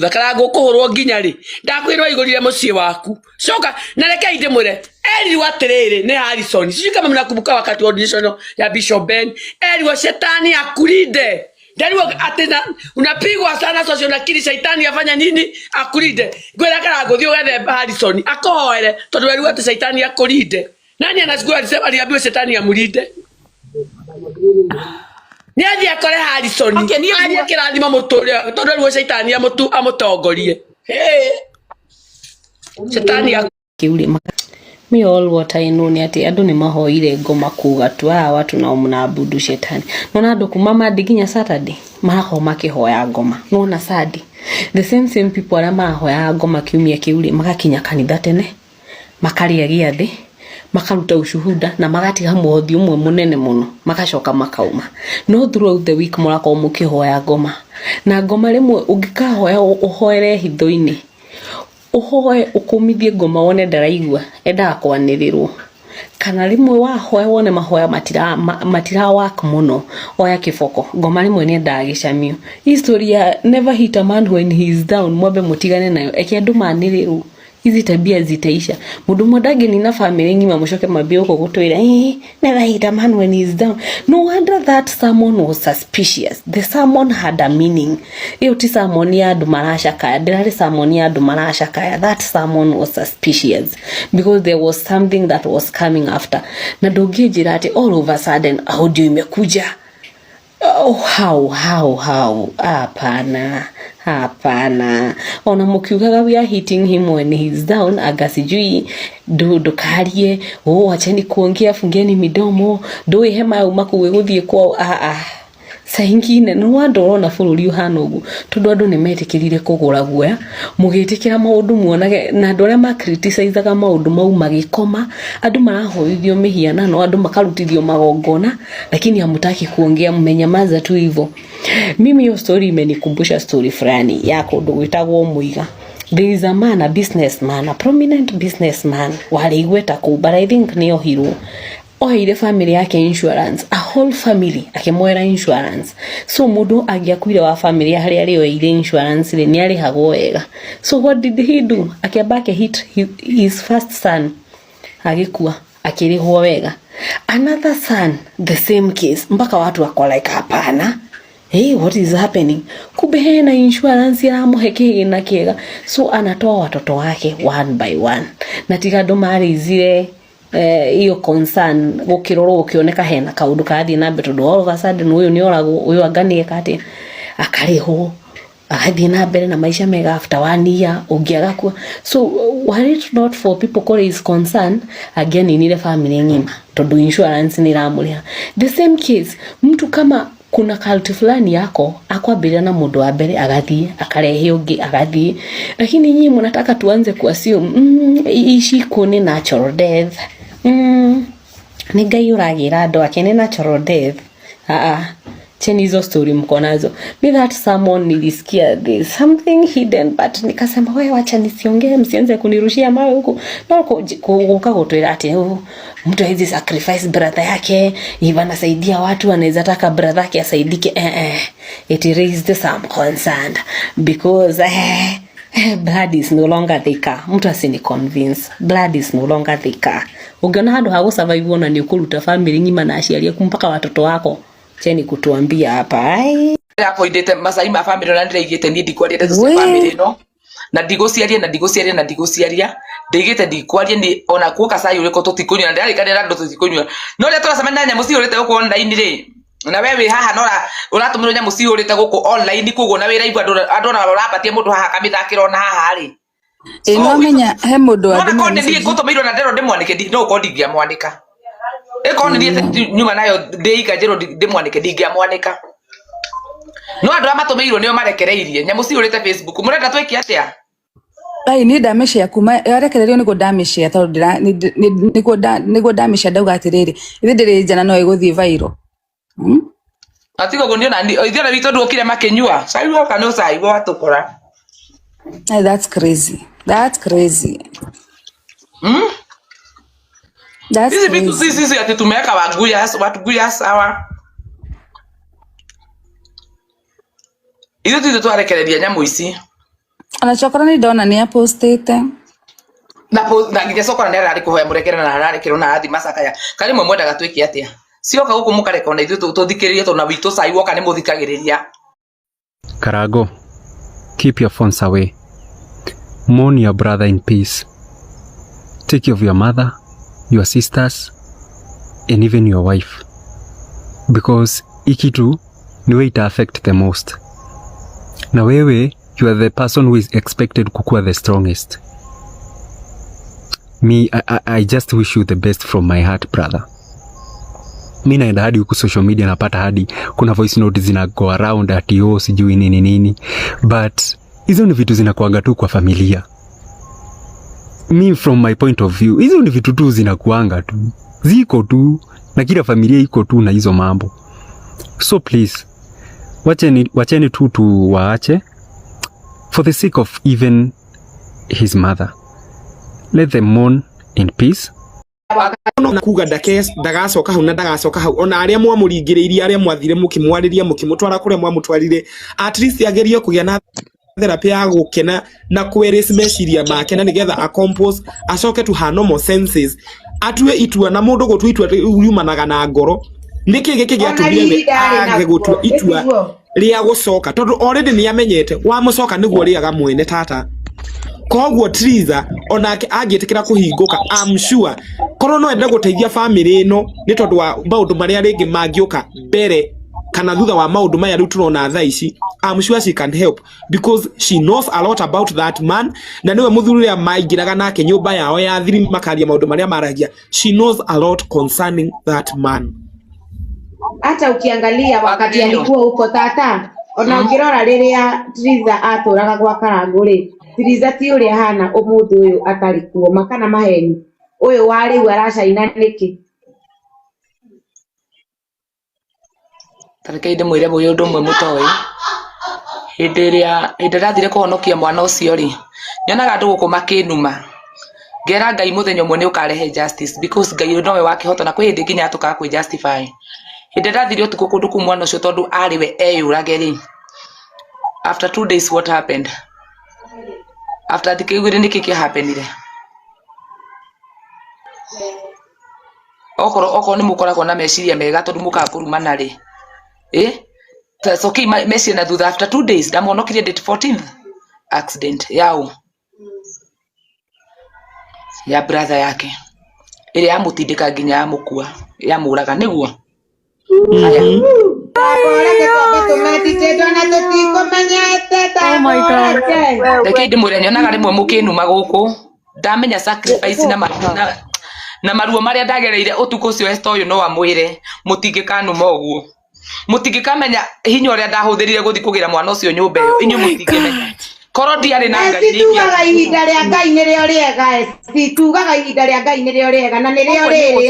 kũhũrwo nginya rĩ ndakwĩrwo aigũrire mũciĩ waku coka na reke ndĩmwĩre erirwo atĩrĩrĩ nĩ Harrison sijui kama mnakumbuka wakati wa audition ya Bishop Ben erirwo shetani akulinde ndarigwo atĩ unapigwa sana socio nakiri shaitani afanya nini akulinde ngwĩra Karangu thiĩ ũgethe Harrison akohoere tondũ erirwo atĩ shaitani akulinde nani anasikuwa aliambiwa shetani amulinde Niathi akore Harrison athie kĩrathima mũtũrĩa tondũ rĩu shaitani amũtongorie shetani kiurima me all what I know ni ati andũ nĩ mahoire ngoma kuga tu watu nao mnaabudu shetani nona andũ kuma mandi nginya Saturday maraho makihoya ngoma nona Sunday the same people arĩa marahoya ngoma kiumia kĩu magakinya kanitha tene makarĩa gĩathĩ makaruta ushuhuda na magatiga muhothi umwe munene muno magacoka makauma no throughout the week murako mukihoya ngoma na ngoma rimwe ungikahoya uhoere hitho-ini uhoe ukumithie ngoma wone ndaraigua enda kwanĩrĩrwo kana rimwe wahoya wone mahoya matira work muno oya kiboko ngoma rimwe nĩ ndagicamio historia never hit a man when he is down mwambe mutigane nayo eke andu manĩrĩrwo hizi tabia zitaisha mundu mwadage ni na family ngima mushoke mabio ko gutwira never hit a man when he is down no wonder that someone was suspicious the someone had a meaning iyo ti someone ya andu marashakaya ndirari someone ya andu marashakaya that someone was suspicious because there was something that was coming after na ndongejira ati all of a sudden audio imekuja oh how hapana ona mukiugaga we are hitting him when he's down agasijui ndukarie acheni kuongea fungeni midomo ndoi hema uma kuwe guthie kwao saingine no wandorona bururi uhana ugu tondu andu ni metikirire kugura guoya mugitikira maundu muonage na andu aria ma criticizeaga maundu mau magikoma andu marahoithio mihiana no andu makarutithio magongona lakini hamutaki kuongea mmenyamaza tu hivyo mimi hiyo story imenikumbusha story fulani ya kundu gwitagwo Muiga there is a man, a businessman, a prominent businessman wale igweta ku but I think niyo hero oire family yake insurance a whole family akimwera insurance so mundu agiakuire wa family hari ari oire insurance ni ari hago wega so what did he do akiabake hit his first son agikua akirihwo wega another son the same case mpaka watu wako like hapana hey, what is happening? Kumbe hena insurance ya muheke na kiega. So anatoa watoto wake one by one. Na tigado mari zile iyo concern gukiroro ukioneka hena kaundu kathi na mbe tondu all of a sudden uyu ni orago uyu aganie kati akariho agathi na mbere na maisha mega after 1 year ungiagakua. So were it not for people call is concerned again in ile family ngima tondu insurance ni ramulia. The same case mtu kama kuna kalti fulani yako akwambia na mundu wa mbere agathie akarehe ungi agathie, lakini nyinyi mnataka tuanze kuassume ishi kuni natural death. Ni Ngai uragira andu ake ni natural death. Cheni hizo story mko nazo. Me that someone nilisikia this something hidden but nikasema wewe acha nisiongee, msianze kunirushia mawe huko. Na ukagotwera ati mtu hizi sacrifice brother yake hivi anasaidia watu, anaweza taka brother yake asaidike. It raised some concern because blood is no longer thicker. Mtu asini convince blood is no longer thicker. Ungeona hado hago survive na ni ukuluta family nyima na ashialia kumpaka watoto wako. Cheni kutuambia hapa ai hapo idete masai ma family na ndirigite ndi kwaria ndezo family no na ndigociaria ndigite ndikwaria ni ona kuoka sai uriko tutikunywa na ndari kadera ndo tutikunywa no ria turasema na nyamu ciurite guko online ri na wewe haha nora uratumira nyamu ciurite guko online kugo na wira igwa andu na urapatie mundu haha kamithakira na haha ri no menya he mundu andu no konde ndi gutumirwo na ndero ndimwanike ndi no kondigia mwanika ekoni ndiye nyuma nayo ndeika jero ndimwanike ndingia mwanika no andu amatumirwo nio marekereirie nyamu ciurite Facebook murenda twiki atia ai ni damage ya kuma yarekererio niko damage ya tondu niko damage ndauga atiriri ithi ndiri jana no iguthie viral atigo gonio na ithiore wito ndukire makenyua sai woka no sai wo atukora. That's crazy. Hizi vitu sisi ati tumeweka watu guya sawa. Hizo tu tuarekereria nyamu ici. Anachokora ni dona ni apostete. Na ngisokora ndera ari kuhoya murekera na arare kiro na athi masakaya. Kali mwe mwendaga twiki atia. Sioka guku mukareka na ithu tuthikiririe to na wito sai woka ni muthikagiriria. Karago, keep your phones away. Mourn your brother in peace. Take care of your mother, your sisters, and even your wife. Because ikitu niwe ita affect the most. Na wewe, you are the person who is expected kukua the strongest. Me, I just wish you the best from my heart, brother. Mi naenda hadi huku social media napata hadi kuna voice notes zina go around ati sijui nini. But hizo ni vitu zinakuanga tu kwa familia. Me from my point of view, hizo ni vitu tu zinakuanga tu. Ziko tu na kila familia iko tu na hizo mambo. So please, wacheni tu tuwaache for the sake of even his mother. Let them mourn in peace. Na kuga ndagacoka hau na ndagacoka hau ona aria mwamuringiriirie aria mwathire mukimwariria mukimutwara kuria mwamutwarire at least agerie kugia na therapy ya gukena na kweris meciria make na nigetha a compose acoke to her normal senses atue itua na mundu gutu itua yumanaga na ngoro niki giki giatumire age gutu itua ria gucoka tondu already ni amenyete wa mucoka niguo riaga mwene tata kogwo Triza onake agitikira kuhinguka. I'm sure korwo no enda guteithia family ino ni tondu wa maundu maria ringi mangioka mbere kana thutha wa maundu maya riu turona thaa ici. I'm sure she can help because she knows a lot about that man na niwe muthuri ria maingiraga nake nyumba yao ya thiri makaria maundu maria maragia. She knows a lot concerning that man. Hata ukiangalia wakati alikuwa huko tata ona ngirora riria Triza aturaga gwa Karangu ri Triza ti uria hana umuthi uyu atari kuo makana maheni uyu wari waracaina niki tareke inde mwire boyo ndo mwe mutoi hindiria indirathire kuhonokia mwana ucio ri nyonaga andu guku makinuma ngera Ngai muthenya mwe ni ukarehe justice because Ngai nowe wakihota na kwihindi nginya atuka kwi justify indirathire utuko kundu ku mwana ucio tondu ariwe eyurage ri. After 2 days what happened? After the kigwire niki ki happened okoro ni mukoragwo na meciria mega tondu mukakurumana ri So okay, Messi na thutha after 2 days ndamonokirie date 14th accident yao ya brother yake ile amutindika nginya yamukua yamuraga niguo haya Reke ndimwire nyonaga rimwe mukinuma guku ndamenya sacrifice na maruo maria ndagereire utuko cio Esther uyu no amwire mutingikanuma uguo mutingikamenya hinya uria ndahuthirire guthi kugira mwana ucio nyumba iyo inyu mutingimenya koro ndiari na ngai ni tugaga ihinda ria ngai ni rio riega tugaga ihinda ria ngai ni rio riega na ni rio riri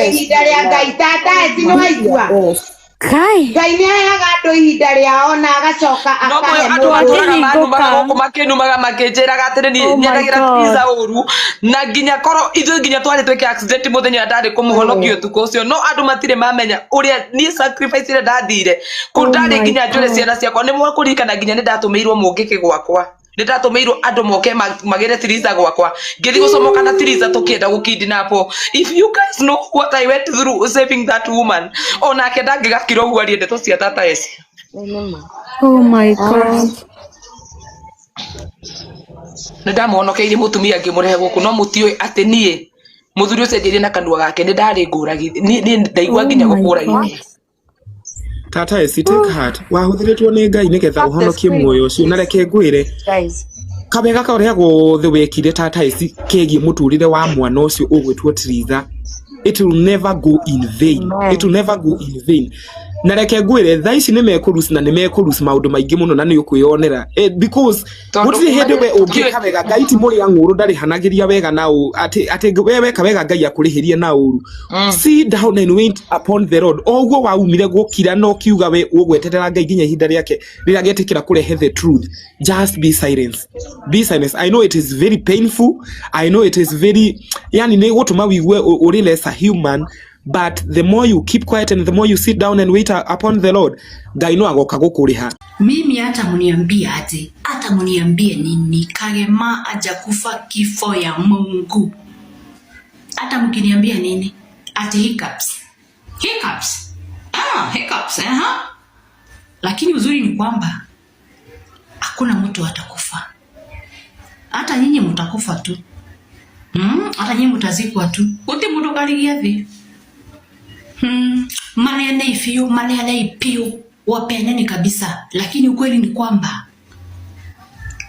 ihinda ria ngai tata no aigua Kai ngai ni ayaga andu ihinda riao na agacoka akahe andu makinumaga makinjiraga atiri nyendagira pizza uru na nginya koro ithu nginya twaritwe accident muthenya ndari kumuhonokia utuko ucio no andu matire mamenya uria ni sacrifice ira ndathire kundari nginya njure ciana ciakwa ni mwakurikana nginya ni ndatumirwo mungiki gwakwa ni ndatumirwo andu moke magere Tiriza gwakwa ngithi gucomoka na Tiriza tukienda gukidnapo. If you guys know what I went through saving that woman ona kenda ngigakira ugu ari ndeto cia tata eci. Oh my god. Ndamuhonokeire mutumia ngimurehe guku no mutiwe ati nie muthuri ucio ndirie na kanua gake ni ndari nguragi ni ndaigua nginya gukuragi. Tata eci take heart wahuthiritwo ni ngai nigetha uhonokie muoyo ucio na reke ngwire kabega kauria gothe wekire tata eci kegie muturire wa mwana ucio ugwitwo Tiriza. It will never go in vain. It will never go in vain. Na reke ngwire tha ici ni mekurus na ni mekurus maundu maingi muno na ni ukwionera because gutiri hindi we ungika wega ngai ti muri anguru ndari hanagiria wega na ati wewe kawega ngai akurihirie na uru sit down and wait upon the Lord ogwo waumire gukira no kiuga we ugwetetera ngai ginya ihinda riake rira getikira kurehe the truth. Just be silent. Be silent. I know it is very painful. I know it is very yani ne gutuma wiwe uri less a human. But the more you keep quiet and the more you sit down and wait upon the Lord, ngai no agoka gukuriha. Mimi hata muniambia aje, hata muniambie nini, Kagema hajakufa kifo ya Mungu. Hata mkiniambia nini, ati hiccups. Lakini uzuri ni kwamba hakuna mtu atakufa. Hata nyinyi mtakufa tu. Hata nyinyi mtazikwa tu. Wote mtokaligia thi. Manene ipiu wapeneni kabisa, lakini ukweli ni kwamba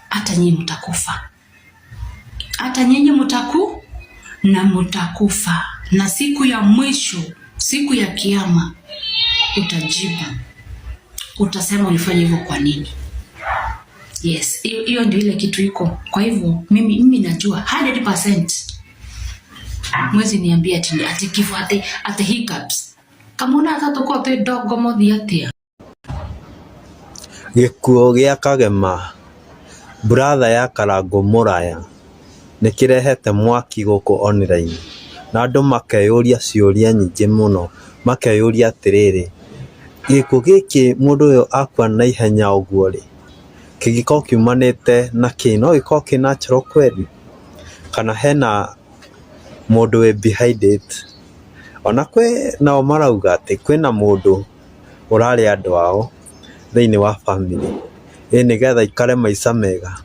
hata nyinyi mtakufa. Hata nyinyi mtakufa na siku ya mwisho, siku ya kiyama utajibu. Utasema ulifanya hivyo kwa nini? Yes, hiyo ndio ile kitu iko. Kwa hivyo mimi najua 100%. Mwezi niambia ati kifo ati hiccups. Kama una tatu kwa te dogo mothi atia. Gikuo gia Kagema brother ya Karangu Muraya nikirehete mwaki guku online na andu makeyuria ciuria nyingi muno makeyuria atiriri gikuo giki mundu uyu akwa na ihenya uguo ri kigiko kiumanite na kino giko ki natural kweli kana hena mundu we behind it. Ona kwe nao marauga ati kwina mundu urari andu ao thiini wa family nigetha ikare maica mega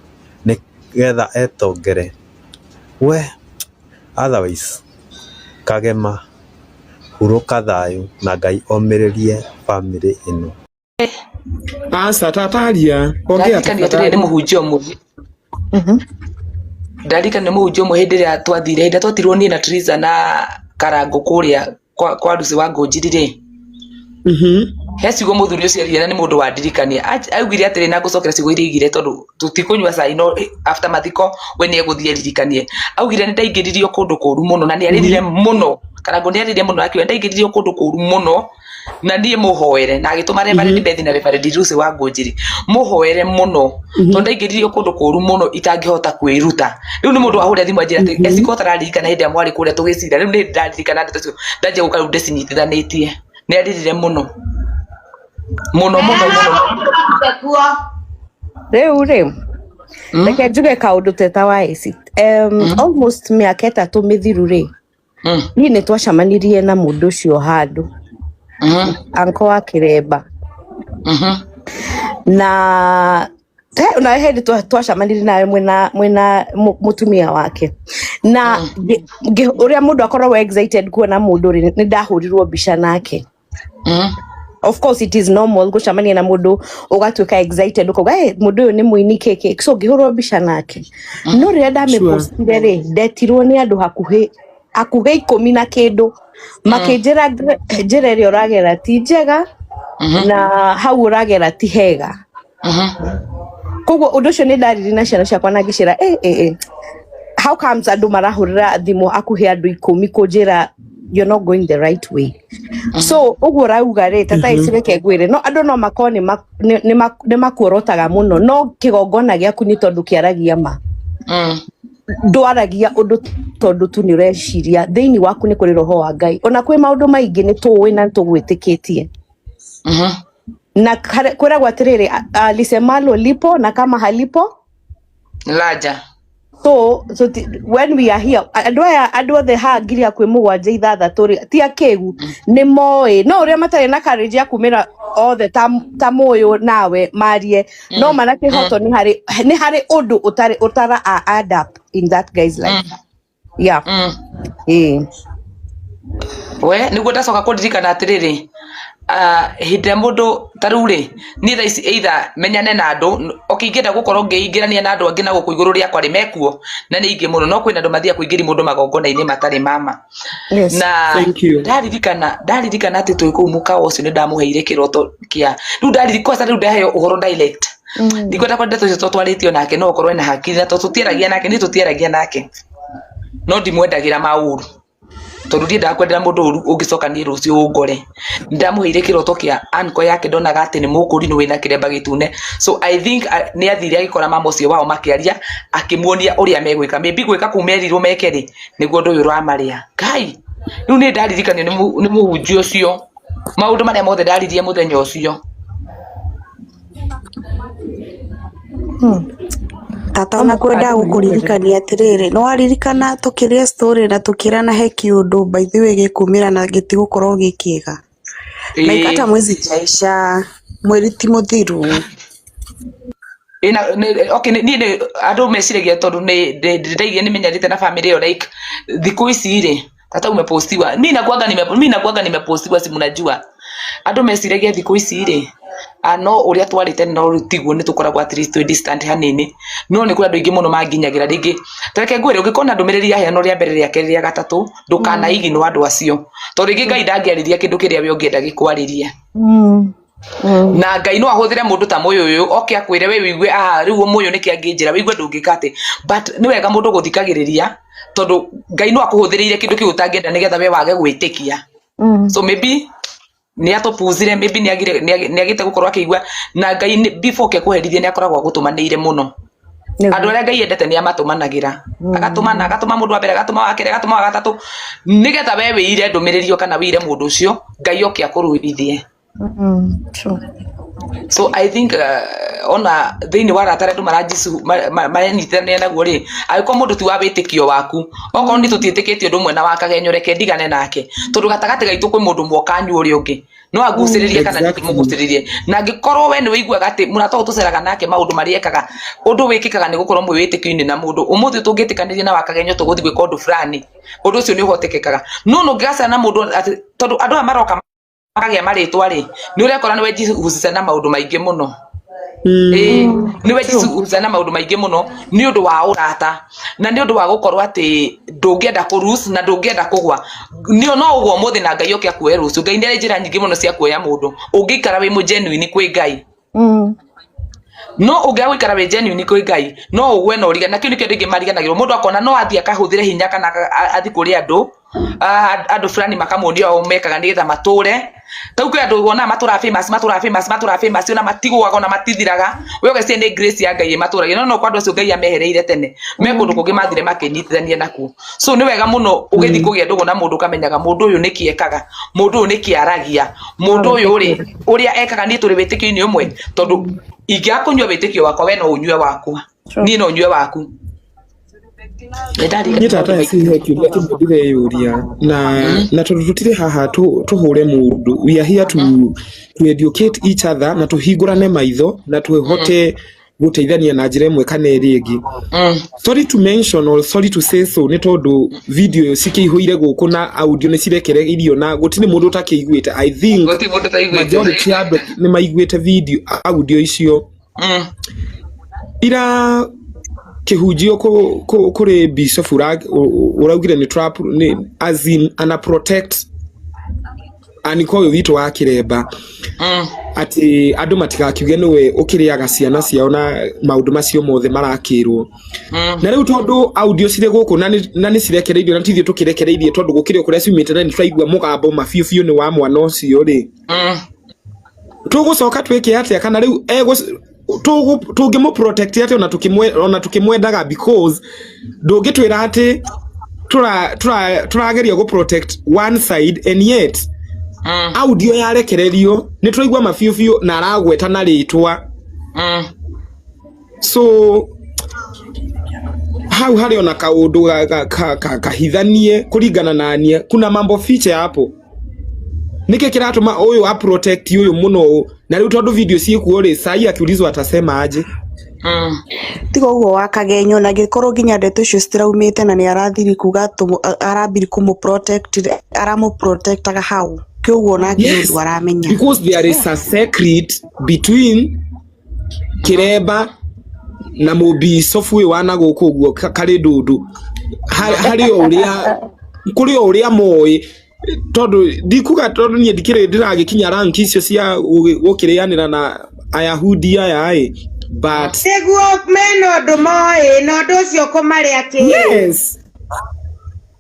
nigetha etongere we otherwise Kagema huruka thayu na ngai omiririe family ino. Asa tataria ongea tataria ni muhunjio mu ndarika ni muhunjio mu hindi ria twathire hindi twatirwo ni na Tiriza na Karangu kuria kwa rusi wa Ngonjiri hecigo muthuri ucio ariana ni mundu wa ndirikania augire atiri na gucokera cigo iria igire tondu tutikunywa cai no after mathiko we ni eguthie ririkanie augire ni ndaingiririo kundu kuru muno na ni aririre muno Karangu ni aririre muno akiwa ndaingiririo kundu kuru muno na nie muhoere na agituma Reverend Beth na Reverend Rusi wa Ngonjiri muhoere muno tondu ndaingiririo kundu kuru muno itangihota kwiruta riu ni mundu ahure thimu ajira ati esiko tararirikana hindi amwari kuria tugicira riu ni ndaririkana ndeto cio ndaje gukaru ndecinyitithanitie ni aririre muno Reu reke njuge kaundu teta wa eci almost miaka 3 mithiru ri ni twacamanirie na mundu ucio handu anko wa Kiremba na na hedi twacamanirie nawe mwena mutumia wake na uria mundu akoragwo excited kuona mundu ri ni ndahurirwo mbica nake. Of course it is normal gucamania na mundu ugatuika excited ukoga mundu uyu ni muini keke so ngihurwo mbica nake no ria ndamepostire ri ndetirwo ni andu hakuhi 10 na kindu makinjira njira ria uragera ti njega na hau uragera ti hega. Koguo undu ucio ni ndariri na ciana ciakwa na ngicira how comes andu marahurira thimu akuhi andu 10 kunjira you're not going the right way. So uguo rauga ri tata icireke gwire no andu no makoni ni makuorotaga muno no kigongona giaku ni tondu kiaragia ma ndwaragia undu tondu tu ni ureciria thiini waku ni kuri roho wa Ngai ona kwi maundu maingi ni tuwi na tugwitikitie na kwera atiriri lisemalo lipo na kama halipo laja. So when we are here andu othe hangiri akwi mugwanja ithathatũ ti akegu ni moe no uria matari na courage ya kumira othe ta moyo nawe marie no manake hoto ni hari undu utara adapt in that guy's life. Yeah. We niguo ndacoka kuririkana atiriri hinde mundu taruri ni thaici either menyane na andu okingenda gukorwo ngiingirania na andu angi na guku iguru riakwa ri mekuo na ni ingi muno no kwina andu mathia kuingiri mundu magongona-ini matari mama. Na ndaririkana ati twi kuu muka ucio ni ndamuheire kiroto kia riu ndaririkana riu ndaheo uhoro direct ndikwenda kwenda tucio twaritio nake no ukorwo na hakiri na tutieragia nake ni tutieragia nake no ndimwendagira mauru tondu ndi ndakwendera mundu uru ungicoka ni rucio ungore ndamuheire kiroto kia anko yake ndonaga ati ni mukuri no wina kiremba gitune. So I think ni athire agikora mama ucio wao makiaria akimuonia uria megwika maybe gwika kumerirwo mekeri niguo ndu uyu rwamaria Ngai riu ni ndaririkana ni muhunjio ucio maundu maria mothe ndaririe muthenya ucio. Tata ona kwenda gukuririkania atiriri no aririkana tukiria story na tukirana he kiundu by the way gikumira na gitigukorwo gikiega na ikata mwezi jaisha mweri ti muthiru okay ni andu meciragia tondu ni ndaigie ni menyarite na family yo like thiku ici ri tata umepostiwa mimi nakuanga nimepostiwa si mnajua andu meciragia thiku ici ri ano uria twarite no tiguo ni tukoragwa at least distant hanini no ni kura andu ingi muno manginyagira ringi tareke ngwire ungikona ndumiriri ya heano ria mbere ria keri ria gatatu ndukana igi no andu acio tondu ringi Ngai ndangiariria kindu kiria we ungienda gikwariria na Ngai no ahuthire mundu ta moyo uyu oke akwire we wigue riu moyo ni kianginjira wigue ndungikate but ni wega mundu guthikagiriria tondu Ngai no akuhuthirire kindu kiu utangienda nigetha we wage gwitikia. So maybe ni atopuzire maybe ni agite gukorwa akigwa na Ngai before ke kuherithia ni akoragwa gutumanire muno andu aria Ngai endete ni amatumanagira agatuma mundu wa mbere agatuma wa kere agatuma wa gatatu nigetha we wire ndumiririo kana wire mundu ucio Ngai oke akuruithie. So I think ona thiini wa ratare ndu marajisu maranyitane naguo ri agiko mundu ti wa witikio waku okorwo ni tutitikitio ndu mwena wa kagenyo reke ndigane nake tondu gatagati gaitu kwi mundu mwokanyu uri ungi no aguciririe kana ni muguciririe na ngikorwo we ni wiguaga ati murato tuceraga nake maundu mariekaga undu wikikaga ni gukorwo mwe witikio-ini na mundu umuthi tungitikanirie na wakagenyo tuguthi gwika undu fulani undu ucio ni uhotekekaga no ngigacana na mundu tondu andu amaroka akagia maritwa ri ni urekora ni wejihusisa na maundu maingi muno ni wejihusisa na maundu maingi muno ni undu wa urata na ni undu wa gukorwo ati ndungienda kurus na ndungienda kugwa ni no uguo muthi na Ngai oke akuoya rucio Ngai ni njira nyingi muno cia kuoya mundu ungikara wi mu genuine kwi Ngai no ungegwikara wi genuine kwi Ngai no ugwe no riga na kiu ni kindu ingi mariganagirwo mundu akona no athia kahuthire hinya kana athi kuri andu fulani makamuonia o mekaga nigetha mature tau kwi andu wona matura famous ona matigwaga ona matithiraga we ugecie ni grace ya Ngai maturagia no kwa andu acio Ngai amehereire tene me kundu kungi mathire makinyitithania naku. So ni wega muno ugithi kugia ndugu na mundu kamenyaga mundu uyu nikiekaga mundu uyu nikiaragia mundu uyu ri uria ekaga ni turi witikio-ini umwe tondu ingiakunywa witikio wakwa we no unywe wakwa ni no unywe waku Nyita ata sihe kiuria kimudire yuria na tututire haha tuhure mundu. We are here to educate each other na tuhingurane maitho na tuhote guteithania na njira imwe kana iri ingi. Sorry to mention or sorry to say so ni tondu video cikihuire guku na audio ni cirekere irio na gutini mundu utakiiguite. I think majority andu ni maiguite video audio icio ira kihujio kuri Bishop uraugire ni trap ni as in ana protect anikoyo witu wa kiremba ati andu matigakiuge niwe ukiriaga ciana ciao na maundu macio mothe marakirwo na riu tondu audio cire guku na ni cirekereirio na tithio tukirekereirie tondu gukirio kuria ciumite na ni twaigua mugambo mafiu ni wa mwana ucio ri tugucoka twike atia kana riu tugimu protect atia ona tukimwendaga because ndungitwira ati turageria go protect one side and yet audio yarekererio ni twaigua mafiu na aragweta na ritwa so hau hari ona kaundu kahithanie kuringana nanie kuna mambo feature hapo nike kiratuma uyu a protect uyu muno na riu tondu video ciikuo ri sai akiulizwa atasema aje tigo ugo wakagenyo na gikorwo ginya ndeto cio citiraumite na ni arathiri kuga arabiri kumu protect aramu protectaga hau kyoguo na kindu aramenya because there is a secret between kireba na mubi sofu wana guku guo kari dundu hari uria kuri uria moi tondu dikuga tondu nie dikire ndiragikinya rank icio cia gukirianira na ayahudi aya but seguo meno ndumoe no nducio kumari ati yes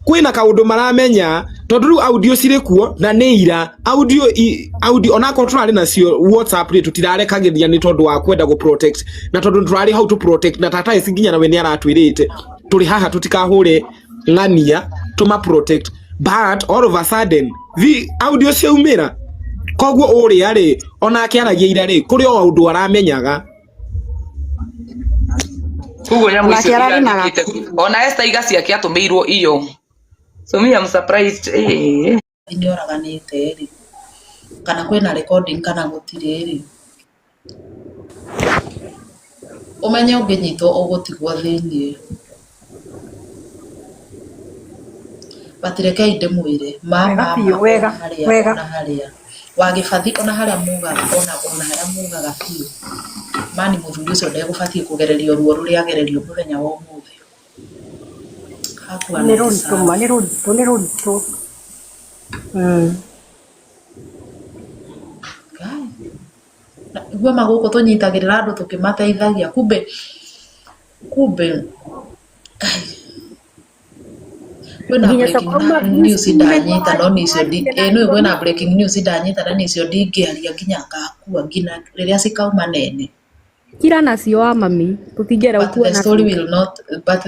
kwina kaundu maramenya tondu riu audio cire kuo na neira audio onako turari nacio WhatsApp ri tutirarekagithia ni tondu wa kwenda go protect na tondu turari how to protect na tata isiginya na we ni aratwirite turi haha tutikahure ngania tuma protect but all of a sudden vi audio ciaumira koguo uri ari onake aragia ira ri kuri o undu aramenyaga kugo ya mwisho ona Esther igasi yake atumirwo iyo so me am surprised ni oraganite ri kana kwena recording kana gutire ri umenye unginyito ugutigwo thiini batireke inde mwire mama wega na haria wagibathi ona haria muga ona haria muga gapi mani muthuri ucio ndegũbatie kugererio ruo ruria agererio muthenya wa umuthi hakuwa ni rũritũ gwa maguko tunyitagirira andu tukimateithagia kumbe kwena breaking news ndanyita no nicio no kwena breaking news ndanyita na nicio ndingiaria nginya ngakua ngina riria cikauma nene kira nacio wa mami tutingera ukua na story will not but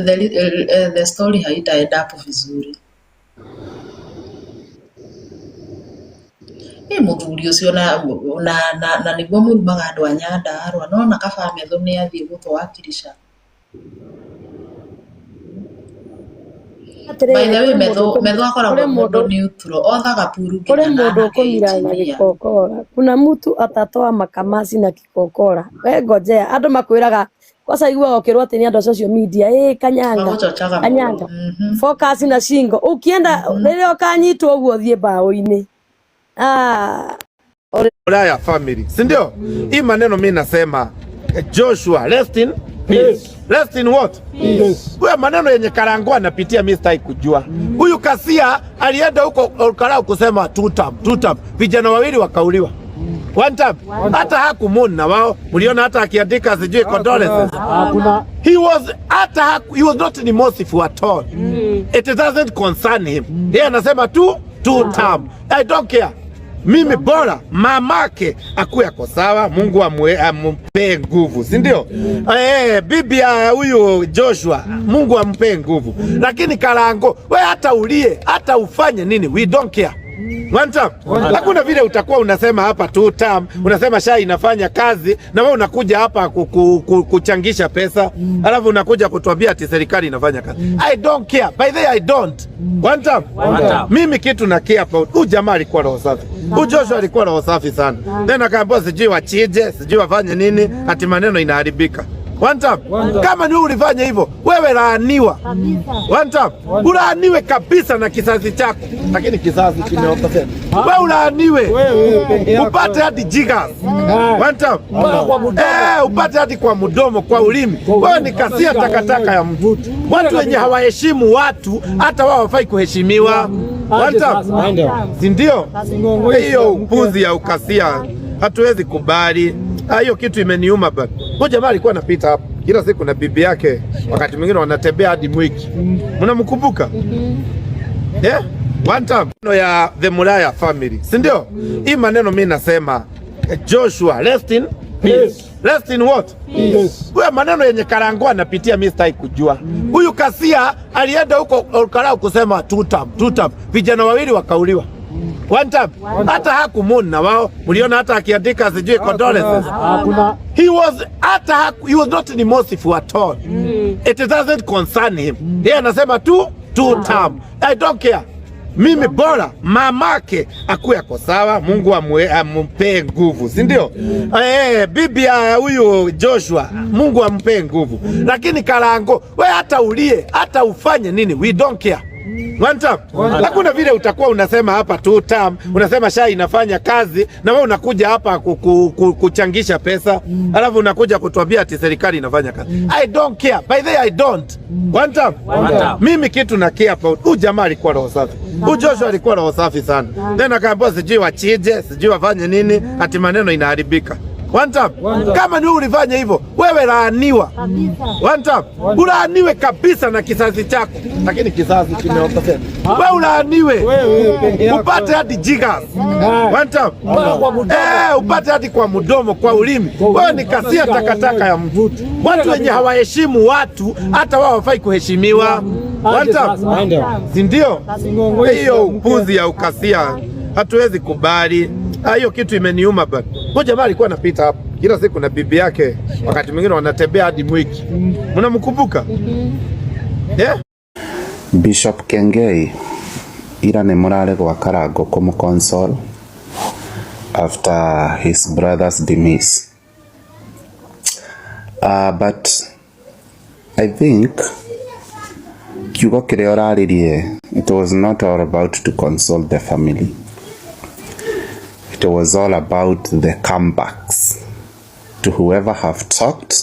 the story haitaenda hapo vizuri muthuri ucio na niguo murumaga andu a Nyandarua no na kaba metho ni athie gutwakirisha by the way metho akoragwo mundu neutral othaga puru kule mundu ukumira na gikokora kuna mtu atatoa makamasi na kikokora we ngojea andu makwiraga kwasa igua okirwo ati ni andu social media kanyanga focus na shingo ukienda riria ukanyitwo uguo thie bao-ini Ulaya family si ndio? Hii maneno mimi nasema Joshua rest in peace. Rest in what? Yes. Huyo maneno yenye Karango anapitia mimi sitaki kujua. Huyu Kasia alienda huko Olkarau kusema two term. Vijana wawili wakauliwa. One time. Hata hakumwona na wao. Mliona hata akiandika sijui condolences. He was not remorseful at all. It doesn't concern him. Yeye anasema two term. I don't care. Mimi bora mamake akuwe ako sawa, Mungu ampe nguvu, si ndio? Bibi ya huyu Joshua, Mungu ampe nguvu. Lakini Karango, we hata ulie, hata ufanye nini, we don't care. One term. Hakuna vile utakuwa unasema hapa 2 term, unasema SHA inafanya kazi na wewe unakuja hapa kuchangisha pesa, alafu unakuja kutuambia ati serikali inafanya kazi. I don't care. By the way, I don't. One term. Mimi kitu na care about. Huyu jamaa alikuwa roho safi. Huyu Joshua alikuwa roho safi sana. Then akaambiwa sijui wachije, sijui wafanye nini, ati maneno inaharibika. One time. Kama ni ulifanya hivyo, wewe laaniwa. One time. Ulaaniwe kabisa na kizazi chako. Lakini kizazi kimeokoka. Wewe ulaaniwe. Upate hadi jigas. One time. Upate hadi kwa mdomo, kwa ulimi. Wewe ni kasia takataka ya mtu. Watu wenye hawaheshimu watu, hata wao hawafai kuheshimiwa. One time. Si ndio? Hiyo upuzi ya ukasia hatuwezi kubali. Hiyo kitu imeniuma bado. Huyo jamaa alikuwa anapita hapo kila siku na bibi yake, wakati mwingine wanatembea hadi Mwiki. Mnamkumbuka? One time ya the Muraya family. Si ndio? Hii maneno mimi nasema Joshua rest in peace. Rest in what? Peace. Huyo maneno yenye Karango anapitia mimi sitaki kujua. Huyu kasia alienda huko Olkarau kusema 2 term. Vijana wawili wakauliwa. One time. Hata hakumwona na wao. Mliona hata akiandika sijui condolences. He was not remorseful at all. It doesn't concern him. Yeye anasema 2 term. I don't care. Mimi bora mamake akuwe ako sawa, Mungu ampe nguvu, si ndio? Bibi ya huyu Joshua, Mungu ampe nguvu. Lakini Karango, wewe hata ulie, hata ufanye nini, we don't care. One time. Hakuna vile utakuwa unasema hapa 2 term, unasema SHA inafanya kazi na wewe unakuja hapa kuchangisha pesa, alafu unakuja kutuambia ati serikali inafanya kazi. I don't care. By the way, I don't. One time. Mimi kitu na care about. Huyu jamaa alikuwa roho safi. Huyu Joshua alikuwa roho safi sana. Then akaambiwa sijui wachije, sijui wafanye nini, ati maneno inaharibika. One time. Kama ni ulifanya hivyo, wewe laaniwa. One time. Ulaaniwe kabisa na kizazi chako. Lakini kizazi kimeokoka. Wewe ulaaniwe. Upate hadi jigas. One time. Upate hadi kwa mdomo, kwa ulimi. Wewe ni kasia takataka ya mtu. Watu wenye hawaheshimu watu, hata wao hawafai kuheshimiwa. One time. Si ndio? Hiyo upuzi ya ukasia hatuwezi kubali. Hiyo kitu imeniuma bado. Huyo jamaa alikuwa anapita hapo kila siku na bibi yake, wakati mwingine wanatembea hadi Mwiki. Mnamkumbuka? Bishop Kengei ira ne morale kwa Karango como console after his brother's demise. But I think kiugo kile oraririe, it was not all about to console the family. It was all about the comebacks to whoever have talked,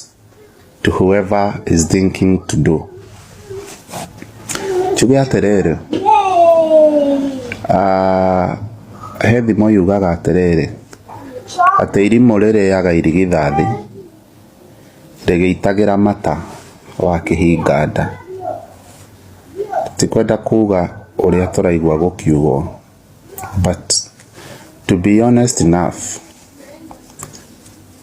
to whoever is thinking to do. Chugia aterere. Hethi mo yugaga aterere. Ate irimo rere yaga irigithathi. Regeitagira mata wa kihinganda. Tikwenda kuga uria turaigwa gukiugo. But to be honest enough,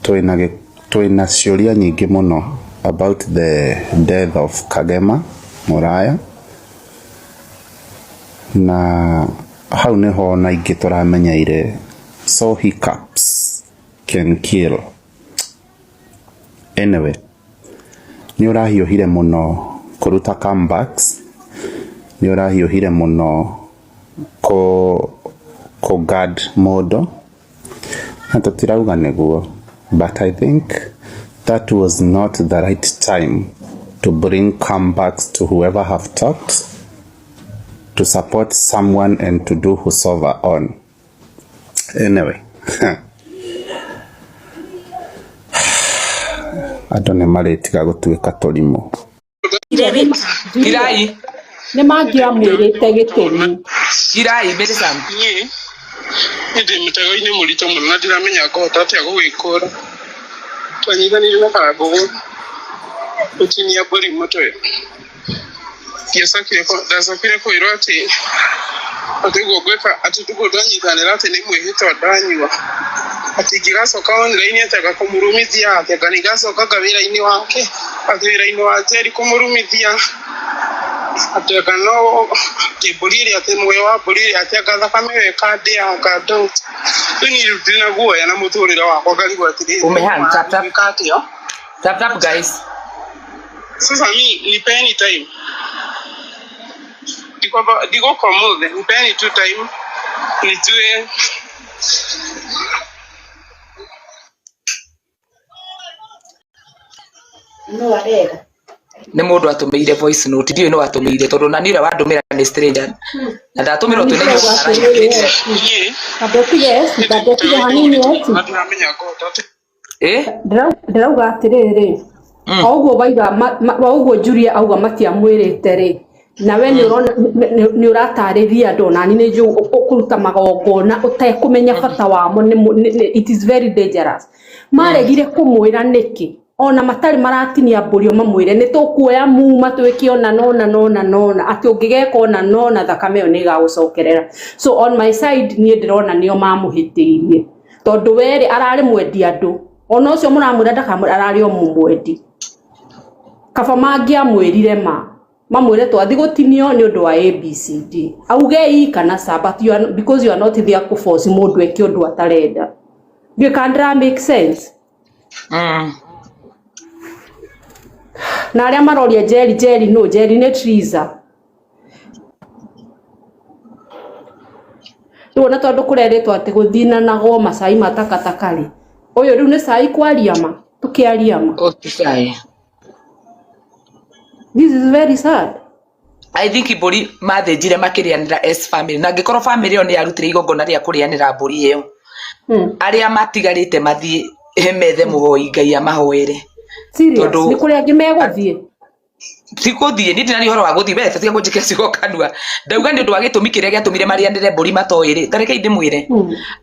twina ciuria nyingi muno about the death of Kagema Muraya, na hau niho na ingi turamenyeire so hiccups can kill. Anyway, ni urahiuhire muno kuruta comebacks, ni urahiuhire muno ko guard modo na tutirauga neguo, but I think that was not the right time to bring comebacks to whoever have talked, to support someone and to do whosoever on. Anyway, adone maretiga gutuika torimo Kirai ne magia mwirite gitumi Kirai mbere sana ndi mutego-ini murito muno na ndiramenya kohota atia gugikura twanyithanire na Karango gutinia mburi mutwe ndacokire kwirwo ati atiguo gwika ati tuguo twanyitanira ati ni mwihitwa ndanyua ati ngigacoka online atega kumurumithia ati ngigacoka wira-ini wake ati wira-ini wa Njeri kumurumithia ateka no kibuliri ate mwe wa buliri ateka thakame kadi ya kado tuni rutina guo na muturira wakwa karibu atiri umehang tap tap guys. Sasa nipeni time digo kwa muda nipeni tu time nitue no arega nä må ndå atå mä ire voice note ndiå no atå mä ire tondå na nä å wandå mä ra nä stranger na ndatå mä ra tå ndärauga atä rä rä oguo waiga oguo Julia auga matiamwä rä te rä nawe nä å ratarä ria andå nani nä njå å kå ruta magongona å tekå menya bata wamo it is very dangerous maregire kå mwä ra nä kä ona matarä maratinia mbå mamwire nä tå kuoya muma twä ke ona nona atä å ngä geka ona nona thakame ä yo nä igagå cokerera so on my side niä ndä rona nä o mamå hä tä irie tondå werä ararä mwendia andå ona å cio må ramwä ra ararä o må mwendi kaba mangä amwä rire mamwä re twathi gå tinio nä å ndå wa ABCD auge ii kana because you are not there kå force må ndå eke å ndå atarenda ndiå kandra make sense na arĩa maroria Jerry no Jerry nĩ Triza tuona tondũ kũreretwo atĩ gũthinanago macai matakatakari ũyũ rĩu nĩ cai kwaria ma tũkĩaria ma this is very sad. I think mbũri mathĩnjire makĩrĩanĩra as family na angĩkorwo family ĩyo nĩ yarutire igongona rĩa kũrĩanĩra mbũri ĩyo arĩa matigarĩte mathiĩ methe mũhoi Ngai amahoere nĩ kũrĩa angĩ megũthiĩ sikũthiĩ nĩ ndinari ũhoro wa gũthiĩ wete tiga kũnjĩkĩra ciugo kanua ndauga nĩ ũndũ wa gĩtũmi kĩrĩa gĩatũmire marĩanĩre mbũri matoĩrĩ tareke ndĩmwĩre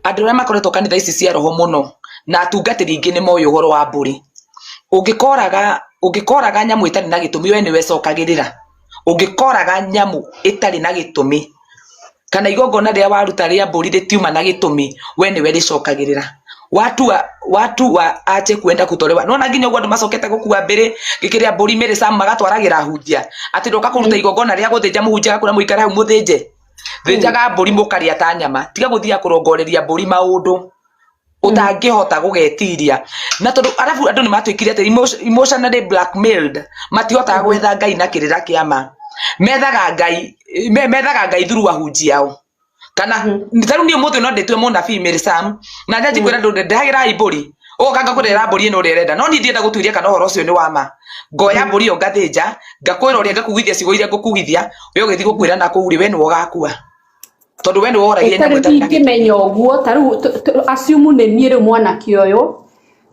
andũ arĩa makoretwo kanitha ici cia roho mũno na atungatĩri aingĩ nĩ moĩ ũhoro wa mbũri ũngĩkoraga nyamũ ĩtarĩ na gĩtũmi we nĩwe cokagĩrĩra ũngĩkoraga nyamũ ĩtarĩ na gĩtũmi kana igongona rĩa waruta rĩa mbũri rĩtiuma na gĩtũmi we nĩwe rĩcokagĩrĩra watu ache kuenda kutolewa nona nginya ũguo andũ macokete gũkua mbere gĩkĩrĩa mbũri mĩrĩ Sam magatwaragĩra hunjia atĩ ndoka kũruta igongona rĩa gũthĩnja mũhunjia gakũra mũikara hau mũthĩnje thĩnjaga mbũri mũkarĩa ta nyama tiga gũthiya kũrongoreria mbũri maũndũ ũtangĩhota gũgetiria na tondũ arabu andũ nĩ matuĩkire atĩ emotionally blackmailed matihotaga gwetha Ngai na kĩrĩra kĩama methaga Ngai through ahunjia ao kana nitaru ni mũthĩ no ndĩtue mũnabii Mary Sam na nyanji kwĩra ndũ ndĩhagĩra mbũri ũganga kũrera mbũri ĩno ũrĩa ĩrenda no niĩ ndienda gũtuĩria kana ũhoro ũcio nĩ wama ngoya mbũri ĩyo ngathĩnja ngakwĩra ũrĩa ngakugithia ciugo iria ngũkugithia we ũgĩthiĩ gũkwĩra na kũu rĩ we nĩwe ũgakua tondũ we nĩwe woragire nyamũ ĩtarĩ ngĩmenya ũguo tarĩu assume nĩ niĩ rĩu mwanake ũyũ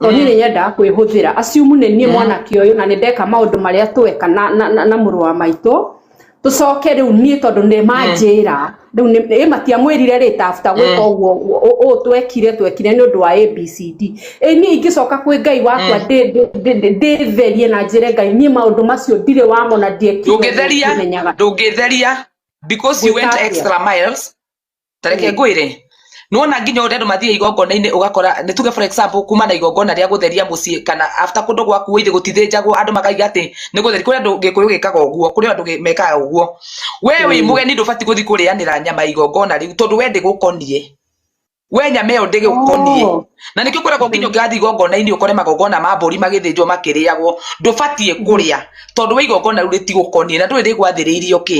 tondũ niĩ nĩnyendaga kwĩhũthĩra assume nĩ niĩ mwanake ũyũ na nĩ ndeka maũndũ marĩa tweka na mũrũ wa maitũ tucoke riu nie tondu ni manjira riu ni matiamwirire rita after gwika uguo twekire ni undu wa ABCD nie ingicoka kwi Ngai wakwa nditherie na njire Ngai nie maundu macio ndire wamona ndungitheria because you went extra miles tareke ngwire nona nginya ũrĩa andũ mathiĩ igongona-inĩ ũgakora nĩ tuge for example kuma na igongona rĩa gũtheria mũciĩ kana after kũndũ gwaku ithe gũtithĩnjagwo andũ makaiga atĩ nĩ gũtheria kũrĩ andũ Gĩkũyũ gĩkaga ũguo kũrĩ andũ mekaga ũguo we wĩ mũgeni ndũbatiĩ gũthiĩ kũrĩanĩra nyama igongona rĩu tondũ we ndĩgũkoniĩ we nyama ĩyo ndĩgũkoniĩ na nĩkĩo kwĩragwo nginya ũngĩgathiĩ igongona-inĩ ũkore magongona ma mbũri magĩthĩnjwo makĩrĩagwo ndũbatiĩ kũrĩa tondũ we igongona rĩu rĩtigũkoniĩ na ndũrĩ rĩgwathĩrĩirio kĩ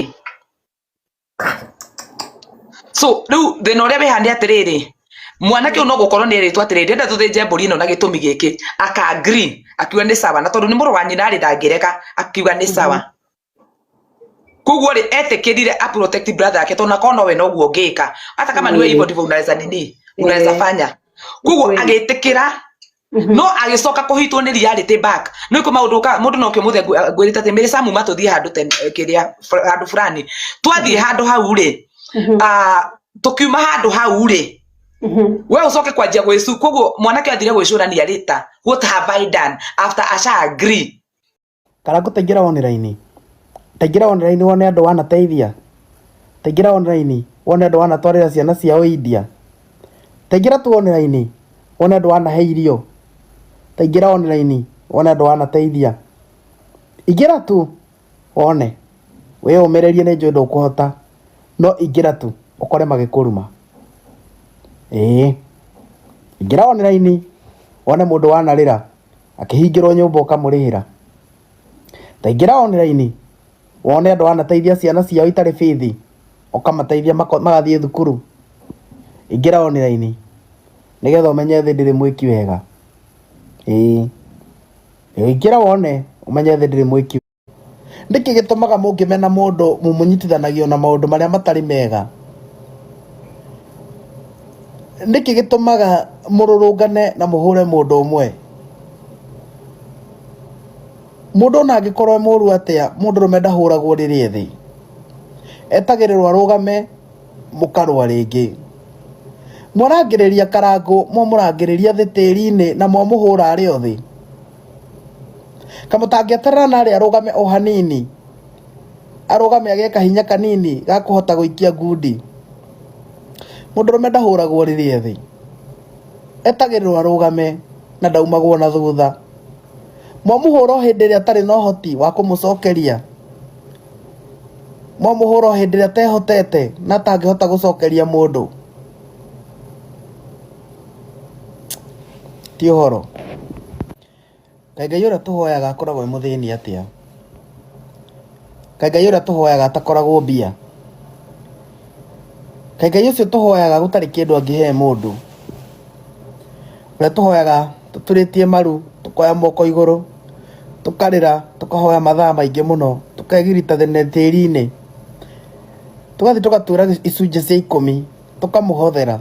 so riu thina uria wihane atiriri mwanake no gukorwo ni ritwa atiriri enda tuthinje mburi ino na gitumi giki aka agree akiuga ni sawa na tondu ni muru wa nyina ari ndangireka akiuga ni sawa kuguo ri etikirire a protect brother yake tona kono we no guo ngika hata kama niwe hivyo ndivyo unaweza fanya kuguo agitikira no agicoka kuhitwo ni reality back no iko mundu no kimuthe ngwirita ati Mary Sam matuthie handu kiria handu fulani twathie handu hau ri tukiuma handu hau ri we ucoke kwanjia gwicu koguo mwanake athire gwicurania rita what have I done after asha agree kara gutaingira online taingira online wone andu wanateithia taingira online wone andu wanatwarira ciana ciao India taingira tu online wone andu wanahe irio taingira online wone andu wanateithia ingira tu wone we umererie nĩ njũĩ ndũkũhota no ingĩra tu ũkore magĩkũruma ingĩra online wone mũndũ wanarĩra akĩhingĩrwo nyũmba ũkamũrĩhĩra ta ingĩra online wone andũ wanateithia ciana ciao itarĩ bithi ũkamateithia magathiĩ thukuru ingĩra online nĩgetha ũmenye thĩ ndĩrĩ mwĩki wega ingĩra wone ũmenye thĩ ndĩrĩ mwĩki ndiki gĩtũmaga mũngĩmena mũndũ mũnyitithanagio na maũndũ marĩa matarĩ mega ndiki gĩtũmaga mũrũrũngane na mũhũre mũndũ ũmwe mũndũ ona angĩkorwo mũru atĩa mũndũ rũme ndahũragwo rĩrĩ thĩ etagĩrĩrwo arũgame mũkarwa rĩngĩ mwarangĩrĩria Karangũ mũrangĩrĩria thĩ tĩri-inĩ na mũhũra arĩ thĩ kamũtangĩeterera narĩ arũgame o hanini arũgame agĩe kahinya kanini gakũhota gũikia ngundi mũndũ rũme ndahũragwo rĩrĩ thĩ etagĩrĩrwo arũgame na ndaumagwo na thutha mũhũra hĩndĩ ĩrĩa atarĩ na ũhoti wa kũmũcokeria mũhũra hĩndĩ ĩrĩa atehotete na atangĩhota gũcokeria mũndũ ti ũhoro Ngai ũrĩa tũhoyaga akoragwo mũthĩni atĩa Ngai ũrĩa tũhoyaga atakoragwo mbia Ngai ũcio tũhoyaga gũtarĩ kĩndũ angĩhe mũndũ ũrĩa tũhoyaga tũturĩtie maru tũkoya moko igũrũ tukarĩra tukahoya mathaa maingĩ mũno tukegirita tĩri-inĩ tugathiĩ tũgatura icunjĩ cia 10 tukamũhothera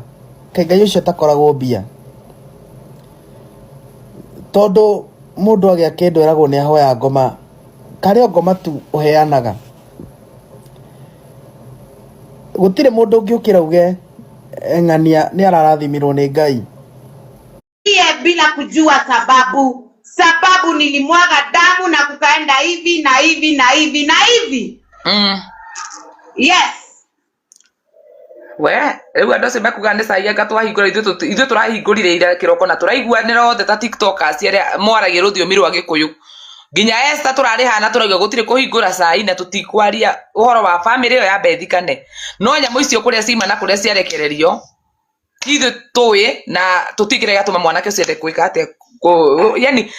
Ngai ũcio atakoragwo mbia tondũ mũndũ agĩa kĩndũ eragwo nĩ ahoya ngoma karĩ ngoma tu ũheanaga gũtirĩ mũndũ ũngĩũkĩra uge ng'ania nĩ ararathimirwo nĩ Ngai bila kujua sababu nilimwaga damu na kukaenda hivi na hivi na hivi na hivi yes we rĩu andũ acio mekuganĩcagia gatwahingũra ithuĩ tũrahingũrire ira kĩroko na tũraiguanĩra othe ta tiktokers arĩa moaragia rũthiomi rwa Gĩkũyũ nginya Esther tũrarĩhana tũrauga gũtirĩ kũhingũra cai na tũtikwaria ũhoro wa family ĩyo ya Bethikane no nyamũ icio kũrĩa ciima na kũrĩa ciarekererio ithuĩ tũĩ na tũtigire gatũma mwanake ũcio ende gwĩka atĩa yani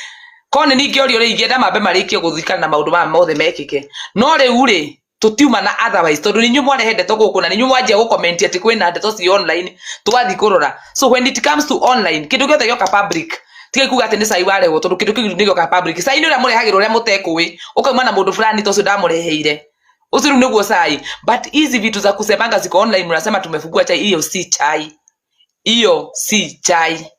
kone ningĩ orio rĩ ingĩenda mambe marĩkie gũthikana na maũndũ maya mothe mekĩke no rĩu rĩ tutiuma na otherwise tondu ninyu mwarehendetwo guku na ninyu mwanjia gucomment ati kwina ndeto ci online twathi kurora so when it comes to online kindu giothe gioka public tiga kuga ati ni cai warehwo tondu kindu kiu ni gioka public cai ni uria murehagirwo uria mutekui ukauma na mundu fulani tocio ndamureheire ucio riu niguo cai but hizi vitu za kusemanga ziko online mnasema tumefungua chai hiyo si chai hiyo si chai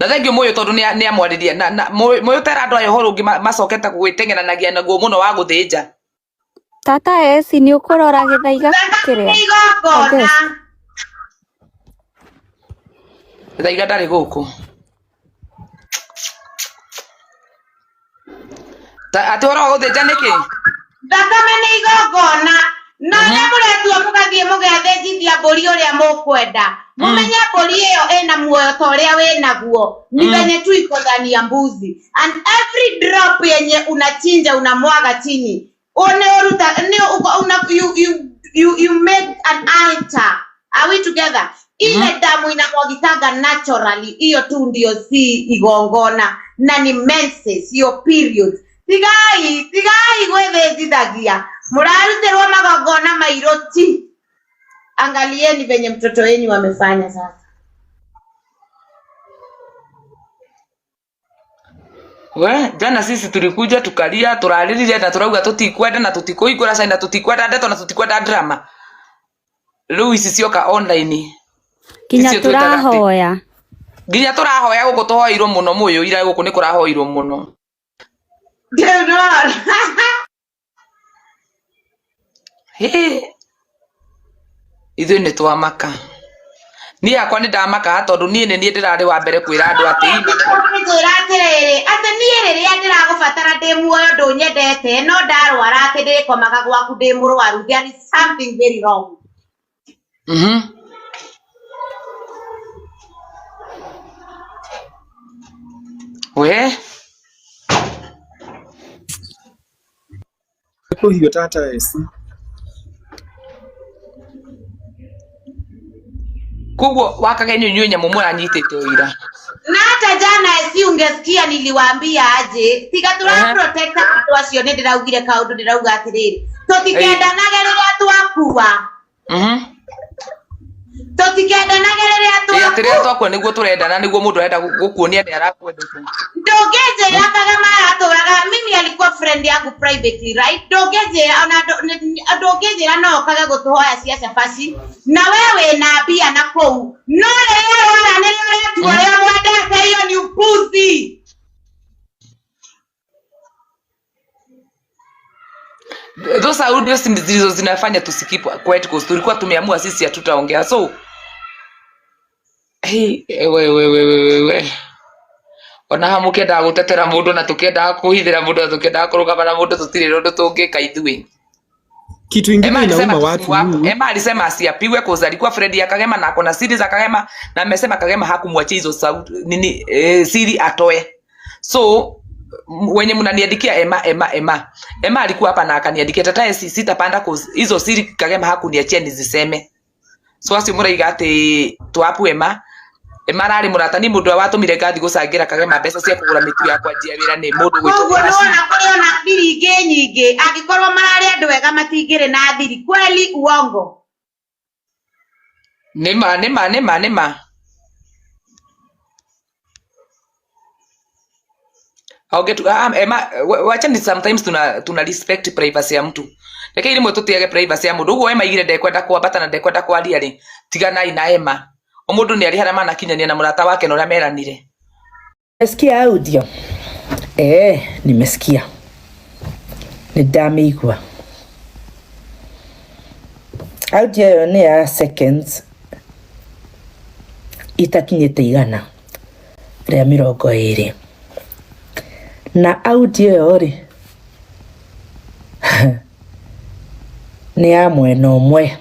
na thengi moyo tondu ni amwariria na moyo tera andu ayo horo ngi macoketa gwitengeranagia naguo muno wa guthĩnja tata esi ni ukurora githaiga kiria githaiga ndari guku ati horo wa guthĩnja niki thakame ni igongona no nĩ mũretua mũgathiĩ mũgethĩnjithia mbũri ũrĩa mũkwenda mumenye mbũri ĩyo ĩna muoyo ta ũrĩa wĩnaguo ni venye tu ikothania mbuzi and every drop yenye unachinja unamwaga chini unaoruta you make an altar. Are we together? Ile damu inamwagikaga naturally, hiyo tu ndio si igongona na ni menses, your period. Tigai gwethĩnjithagia mũraruterwo magongona mairoti. Angalieni venye mtoto wenyu wamefanya sasa. We jana sisi tulikuja tukalia turariririe na turauga tutikwenda na tutikuigura cai na tutikwenda ndeto na tutikwenda drama. Riu ici cioka online kinya turahoya guku tuhoirwo muno muyo ira guku ni kurahoirwo muno. Ithuĩ nĩ twamaka niĩ yakwa nĩ ndamaka tondũ niĩ nĩ ndĩrarĩ wa mbere kwĩra andũ atĩ kwĩra atĩ niĩ rĩrĩa ndĩragũbatara ndĩ muoyo ndũnyendete no ndarwara atĩ ndĩkomaga gwaku ndĩ mũrwaru. There is something very wrong. We kuhio tata esi Kugo wakagenyo nyonya mumura nyitete oira. Na hata jana si ungesikia niliwaambia aje tiga tura protect watu acio ni ndiraugire kaundu ndirauga atiriri tutikenda nagereria twakuwa tutikenda nagereria twakuwa atiriri twakwa niguo turendana niguo mundu arenda gukuonia ni arakwendete ndongeje Kagame aturaga mimi alikuwa friend yangu privately right ndongeje ona ndongeje no kaga gutuhoya siasa basi na wewe na bia na kou no leo na nileo tuwaya mwada hiyo ni upuzi. Those audios ndizo zinafanya tusikipo kwetu kwa tulikuwa tumeamua sisi hatutaongea so hey we ona hamukenda gutetera mundu na tukenda kuhithira mundu na tukenda kurugama na mundu tutire rondu tungika ithui kitu ingine inauma watu. Emma alisema asiapigwe kwa alikuwa friend ya Kagame na akona siri za Kagame na amesema Kagame hakumwachia hizo sauti nini siri atoe. So wenye mnaniandikia Emma alikuwa hapa na akaniandikia tata sitapanda kwa hizo siri Kagame hakuniachia niziseme. So asimuraiga ati twapu Emma rari muratani mundu watumire ngathi gucangira Kagame mbeca cia kugura mitu ya kwanjia wira ni mundu gwitu uguo nona kuri ona thiri nyingi angikorwo marari andu wega matingire na thiri kweli uongo nima Emma wacha ni sometimes tuna respect privacy ya mtu lakini rimwe tutiage privacy ya mundu uguo Emma igire ndekwenda kwambata na ndekwenda kwaria ri tigana ina Emma omundu ni ari harama nakinyania na murata wake na uria meranire. Nimesikia audio nimesikia nidamigwa audio yo ni ya seconds itakinyite igana ria 20 na audio yo ri ni ya mwena umwe.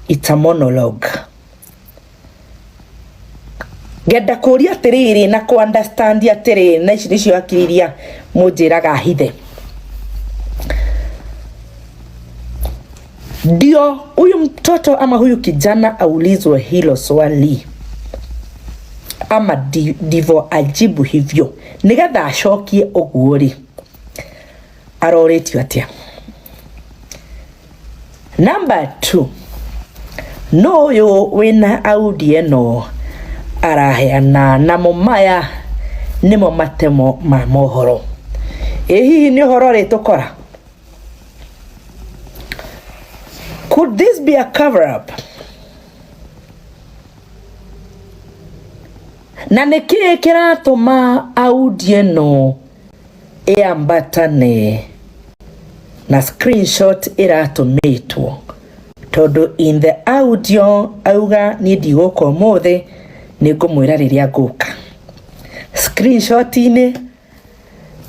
It's a monologue. Genda kuria atiriri na ku understand atiriri na ici nicio akiriria munjiraga hithe. Ndio huyu mtoto ama huyu kijana aulizwe hilo swali ama divo ajibu hivyo nigetha acokie uguo ri aroretio atia. Number 2, no yo wina audio no araheana na mumaya nimo matemo ma mohoro hihi ni horo ri tukora. Could this be a cover up? Na niki kiratuma audio no ambatane na screenshot iratumitwo todo in the audio auga ni ndigoko mothe ni ngumwira riria nguka screenshot ine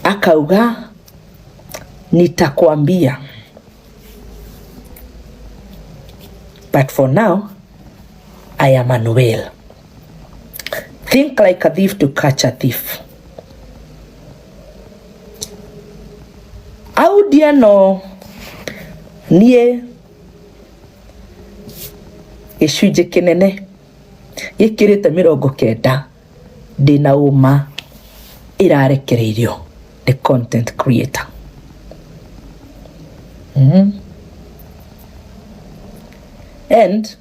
akauga nitakwambia, but for now I am Manuel. Think like a thief to catch a thief. Audio no nie gicunjĩ kinene gikirite 90 ndina uma irarekereirio the content creator. And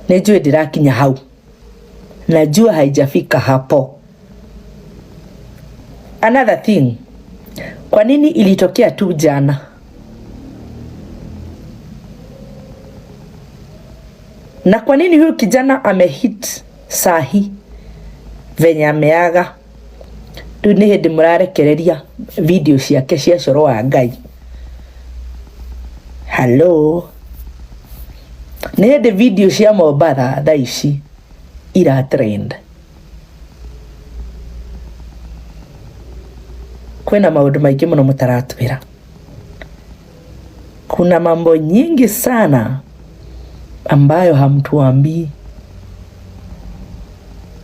nejue ndirakinya hau, najua haijafika hapo. Another thing, kwa nini ilitokea tu jana? Na kwa nini huyu kijana amehit sahi venye ameaga? Tu ni hindi murarekereria video ciake cia coro wa Ngai. Hello. Ni hindi video cia Mombatha thaa ici ira trend. Kwena maundu maingi muno mutaratwira. Kuna mambo nyingi sana ambayo hamtuambii.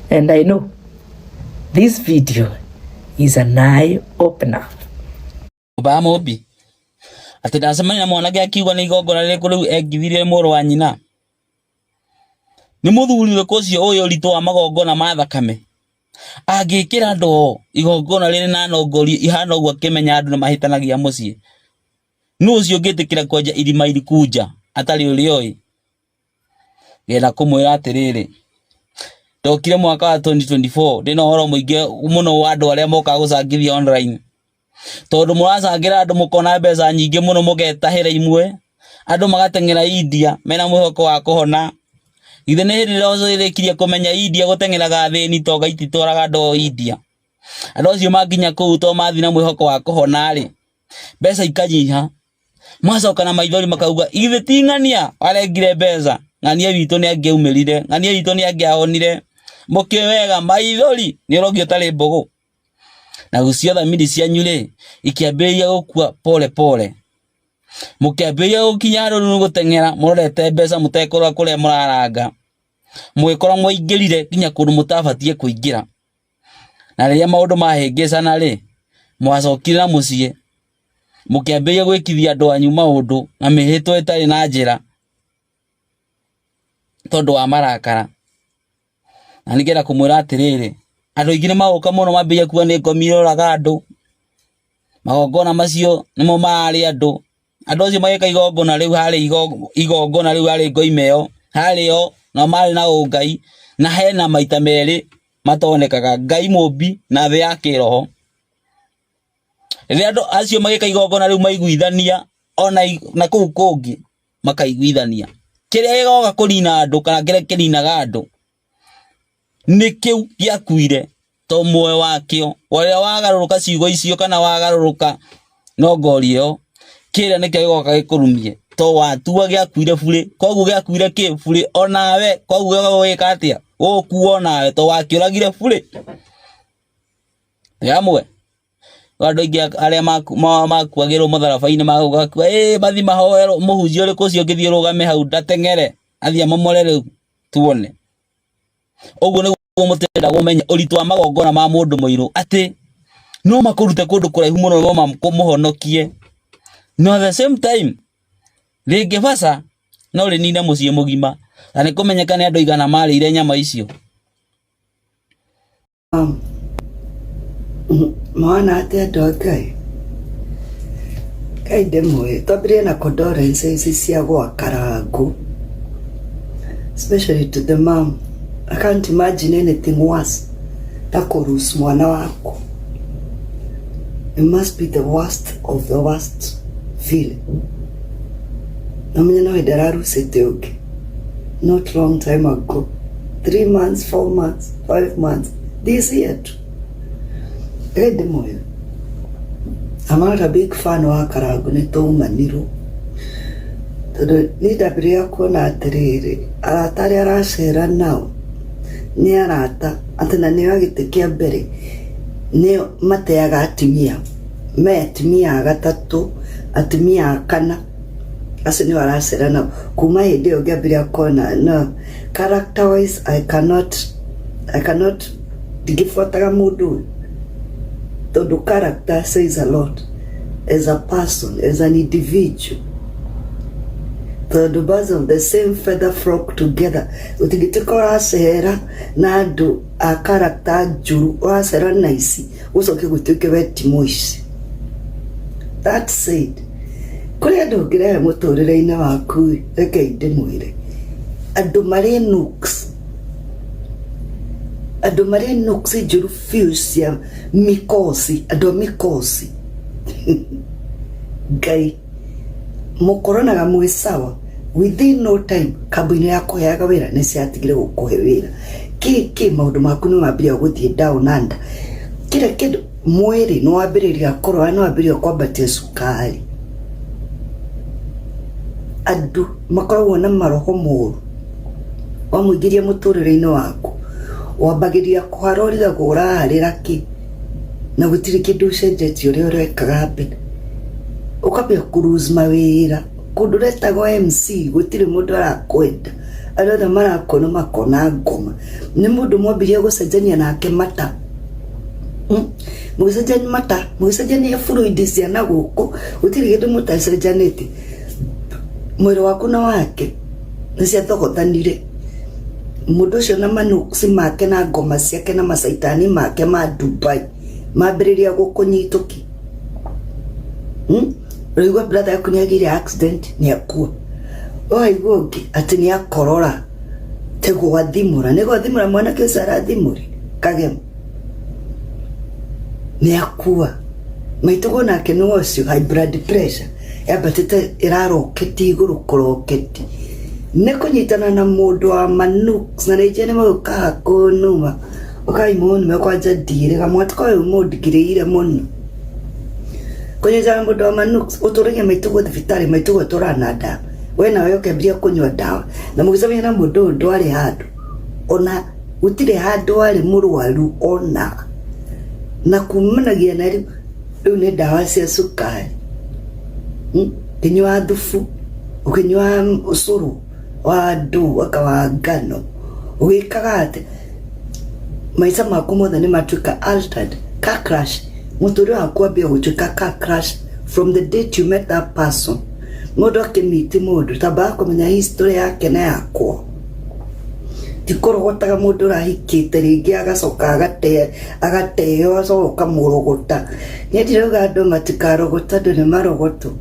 And I know this video is an eye opener. Ba mobi ati ndacemania na mwanake akiuga ni igongona rĩrĩkũ rĩu engithirie mũrũ wa nyina. Nĩ mũthuri ũrĩkũ ũcio ũyũ ũritũ wa magongona ma thakame angĩkĩra andũ igongona rĩrĩ na nongori ihana ũguo akĩmenya andũ nĩ mahĩtanagia mũciĩ. Nũ ũcio ũngĩtĩkĩra kwenja irima iriku nja atarĩ ũrĩoĩ. Ngenda kũmwĩra atĩrĩrĩ, ndokire mwaka wa 2024 ndĩna ũhoro mũingĩ mũno wa andũ arĩa mokaga gũcangithia online. Tondũ mũracangira andũ mũkona mbeca nyingĩ mũno mũgetahĩra imwe, andũ magateng'era India mena mwĩhoko wa kũhona. Ithe nĩ hĩndĩ rĩrĩkirie kũmenya India gũteng'eraga thĩni toga ititwaraga andũ India. Andũ acio manginya kũu to mathiĩ na mwĩhoko wa kũhona rĩ, mbeca ikanyiha. Macoka na maithori makauga ithe ti ng'ania arengire mbeca, ng'ania witũ nĩ angĩaumĩrire, ng'ania witũ nĩ angĩahonire. Mũkĩwega maithori nĩ ũrogio tarĩ mbũgũ. Na gucio thamiri cianyu rĩ ikiambĩrĩria gũkua pole pole. Mũkĩambĩrĩria gũkinya rũrũ gũteng'era mũrorete mbeca mũtekũrora kũrĩa mũraranga. Mũgĩkora mũingĩrire nginya kũndũ mũtabatie kũingĩra. Na rĩrĩa maũndũ mahĩngĩcana rĩ mwacokire na mũciĩ. Mũkĩambĩrĩria gwĩkithia andũ anyu maũndũ na mĩhĩtwa ĩtarĩ na njĩra tondũ wa marakara. Na nĩngenda kũmwĩra atĩrĩrĩ, andũ aingĩ nĩ magoka mũno mambĩrĩria kuga nĩ ngomi iroraga andũ. Magongona macio nĩmo mararĩ andũ. Andũ acio magĩka igongona rĩu harĩ ngoime ĩyo harĩ o na marĩ na ũngai na hena maita merĩ matonekaga, Ngai mũmbi na thĩ ya kĩroho. Rĩrĩa andũ acio magĩka igongona rĩu maiguithania ona na kũu kũngĩ makaiguithania. Kĩrĩa gĩgoka kũnina andũ kana kĩrĩa kĩninaga andũ nĩ kĩu gĩakuire to muoyo wakĩo. Ũrĩa wagarũrũka ciugo icio kana wagarũrũka nongori ĩyo, kĩrĩa nĩkĩo gĩgoka gĩkũrumie to watua gĩakuire burĩ. Koguo gĩakuire kĩ burĩ onawe, koguo gĩgwĩka atĩa gũkuo nawe to wakĩũragire burĩ. Yamwe andũ aingĩ arĩa makuagĩrwo mũtharaba-inĩ magakua mathi mahoerwo mũhunjia ũrĩkũ ũcio ũngĩthiĩ rũgame hau ndateng'ere athiĩ amomore rĩu tuone. Ũguo nĩguo mũtenda kũmenya ũritũ wa magongona ma mũndũ mũirũ atĩ no makũrute kũndũ kũraihu mũno no makũmũhonokie. No at the same time rĩngĩbaca no rĩnine mũciĩ mũgima. Na nĩ kũmenyeka nĩ andũ igana marĩire nyama icio. Mwana atĩ andũ a Ngai Ngai ndĩmũĩ twambĩrĩrie na condolences ici cia gwa Karangũ, especially to the mom. I can't imagine anything worse than kũlose mwana waku. It must be the worst of the worst feeling. Na mwenye no ndararusĩte ũngĩ not long time ago, 3 months, 4 months, 5 months, this year too. I'm not a big fan wa Karangũ nĩ tũmanirwo tondũ nĩ ndambĩrĩria kuona atĩrĩrĩ arata arĩa aracera nao nĩ arata atĩ na nĩo gĩtĩ kĩa mbere nĩ mateaga atumia me atumia a gatatũ atumia a kana acio nĩo aracera nao. Kuma hĩndĩ ĩyo ngĩambĩrĩria kuona no character wise I cannot ndigibuataga mũndũ ũyũ. The character says a lot as a person, as an individual. The birds of the same feather flock together. Utigitiko uracera na andu a character njuru uracera na ici ucoke gutuike wetimo ici. That said, kuri andu ngirehe muturire-ini waku reke ndimwire andu mari nooks andå marä noksi njuru biũ cia mikosi andå mikosi Ngai mũkoronaga mwĩ sawa within no time kambuni ya kũheaga wĩra nĩ ciatigire gũkũhe wĩra kĩ maũndũ maku nĩ wambĩrĩria gũthiĩ down under kĩrĩa kĩndũ mwĩrĩ nĩ wambĩrĩria kũrũa nĩ wambĩrĩria kwambatia cukari andũ makoragwo na maroho moru wamũingĩria mũtũrĩre-inĩ waku wambagĩrĩria kũharũrĩra ũraharĩra kĩ na gũtirĩ kĩndũ ũcenjetie ũrĩa ũrekaga mbere ũkambia kũlose mawĩra kũndũ ũretagwo MC gũtirĩ mũndũ arakwenda arothe marakona makona ngoma nĩ mũndũ mwambirie gũcenjania nake mata mũgĩcenjania mata mũgĩcenjania fluid cia na gũkũ gũtirĩ kĩndũ mũtacenjanĩtie mwĩrĩ waku na wake nĩciathogothanire mũndũ ũcio na manuksi make na ngoma ciake na macaitani make ma Dubai mambĩrĩria gũkũnyitũki rĩigua brother yaku nĩagire accident nĩakua oaigua ũngĩ atĩ nĩakorora te gwathimũra nĩ gwathimũra mwanake ũcio arathimũri Kagema nĩakua maitũguo nake nĩ ũcio high blood pressure yabatĩte ĩraroketi igũrũ kũroketi nĩ kũnyitana na mũndũ wa manuks na rĩngĩ nĩ magũkaga kũnuma ũkaimwo nĩme kwanja ndirĩ kamwatĩka ũyũ mũndigĩrĩire mũno kũnyitana na mũndũ wa manuks ũtũrĩgia maitũguo thibitarĩ maitũguo tũrana ndawa we nawe ũkĩambia kũnyua ndawa na mũgĩcemania na mũndũ ũyũ ndwarĩ handũ ona gũtirĩ handũ arĩ mũrwaru ona na kumanagia na rĩu nĩ ndawa cia cukari ũkĩnyua thubu ũkĩnyua ũcũrũ wa ndũ wa ngano ũgĩkaga atĩ maica maku mothe nĩ matuĩka altered car crash mũtũrĩ waku ambia gũtuĩka car crash from the date you met that person mũndũ akĩmiti mũndũ tambaga kũmenya history yake na yakwa tikũrogotaga mũndũ ũrahikĩte rĩngĩ agacoka agateo acoka mũrogota niĩ ndirauga andũ matikarogota andũ nĩ marogotwo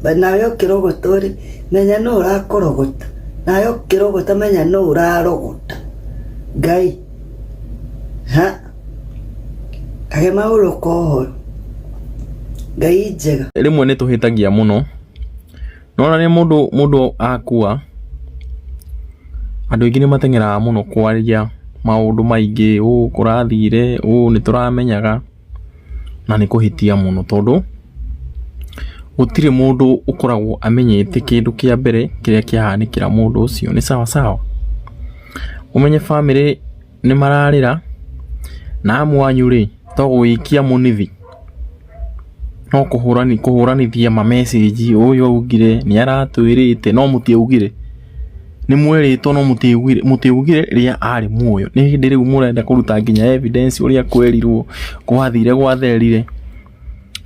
nawe ũkĩrogota rĩ menya no ũrakũrogota nawe ũkĩrogota menya no ũrarogota Ngai ha Kagema ũroka ũhoro Ngai njega rĩmwe nĩ tũhĩtagia mũno no na mũndũ akua andũ aingĩ nĩ mateng'eraga mũno kwaria maũndũ maingĩ kũrathire nĩ tũramenyaga na nĩ kũhĩtia mũno tondũ gũtirĩ mũndũ ũkoragwo amenyete kĩndũ kĩa mbere kĩrĩa kĩahanĩkĩra mũndũ ũcio nĩ sawa sawa ũmenye family nĩ mararĩra na mwanyu rĩ to gũikia mũnithi no kũhũranithia ma message ũyũ augire nĩ aratwĩrĩte no mũtiaugire nĩ mwĩrĩtwo no mũtiaugire rĩrĩa arĩ muoyo nĩ hĩndĩ rĩu mũrenda kũruta nginya evidence ũrĩa kwerirwo kwathire gwatherire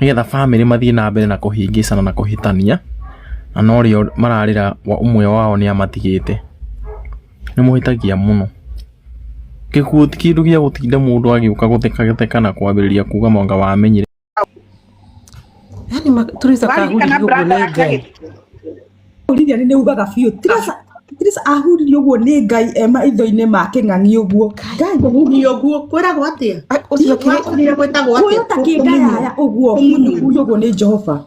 nĩgetha family mathiĩ na mbere na kũhingĩcana na kũhĩtania na no rĩo mararĩra ũmwe wao nĩ amatigĩte nĩ mũhĩtagia mũno gĩkuũ ti kĩndũ gĩa gũtinda mũndũ agĩũka gũtheka na kwambĩrĩria kuga mwanga wamenyire yani Teresa kahuririo ũguo nĩ Ngai ũrithia nĩ ugaga biũ Teresa ahuririo ũguo nĩ Ngai maitho-inĩ ma kĩng'ang'i ũguo Ngai ndũhurio ũguo kwĩragwo atĩa ũcio kĩrĩa gwĩtagwo atĩa ta kĩngaya ũguo ũhurio ũguo nĩ Jehova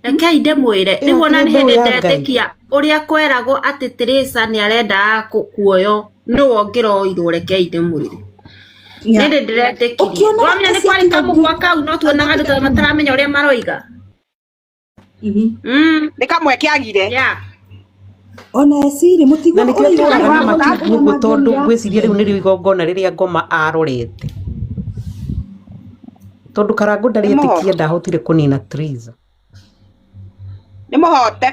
rekei ndĩmwĩre nĩguo na nĩ hĩndĩ ndetĩkia ũrĩa kweragwo atĩ Teresa nĩ arenda kuoyo nĩwe ngĩroirwo rekei ndĩmwĩre nĩndĩ ndĩretĩkirie wamenya nĩ kwarĩ kamũhwa kau no tuonaga andũ tondũ mataramenya ũrĩa maroiga nĩ kamwe kĩagire ona esiri mũtigwo ũguo tondũ gwĩciria rĩu nĩrĩo igongona rĩrĩa Ngoma arorete tondũ Karangũ ndarĩtĩkia ndahotire kũnina Teresa nĩ mũhote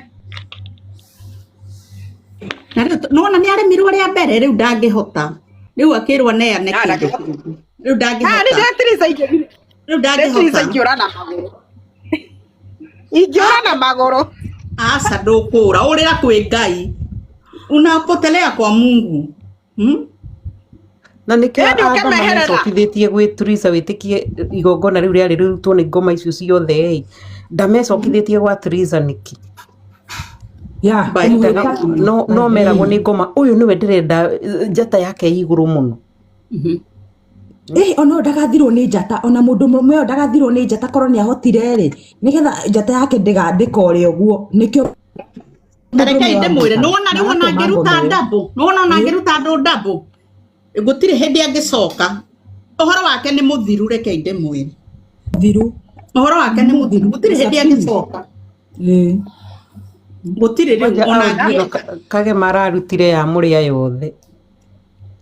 nona nĩ aremirwo rĩa mbere rĩu ndangĩhota rĩu akĩrwo neane kĩndũ rĩu ndangĩhota rĩu ndangĩhota ingĩũra na magũrũ aca ndũkũra ũrĩra kwĩ Ngai unapotelea kwa Mungu na nĩkĩo ndamecokithĩtie gwĩ Teresa wĩtĩkie igongona rĩu rĩarĩ rĩrutwo nĩ ngoma icio ciothe ndamecokithĩtie gwa Teresa nĩki no meragwo nĩ Ngoma ũyũ nĩwe ndĩrenda njata yake igũrũ mũno ona ndagathirwo nĩ njata ona mũndũ mũmwe ndagathirwo nĩ njata korwo nĩ ahotire rĩ nĩgetha njata yake ndĩgandĩka ũrĩa ũguo nĩkĩo rekei ndĩmwĩre nĩwona rĩu ona angĩruta ndambo nĩwona ona angĩruta andũ ndambo gũtirĩ hĩndĩ angĩcoka ũhoro wake nĩ mũthiru rekei ndĩmwĩre thiru ũhoro wake nĩ mũthiru gũtirĩ hĩndĩ angĩcoka gũtirĩ rĩu ona Kagema ararutire ya mũrĩa yothe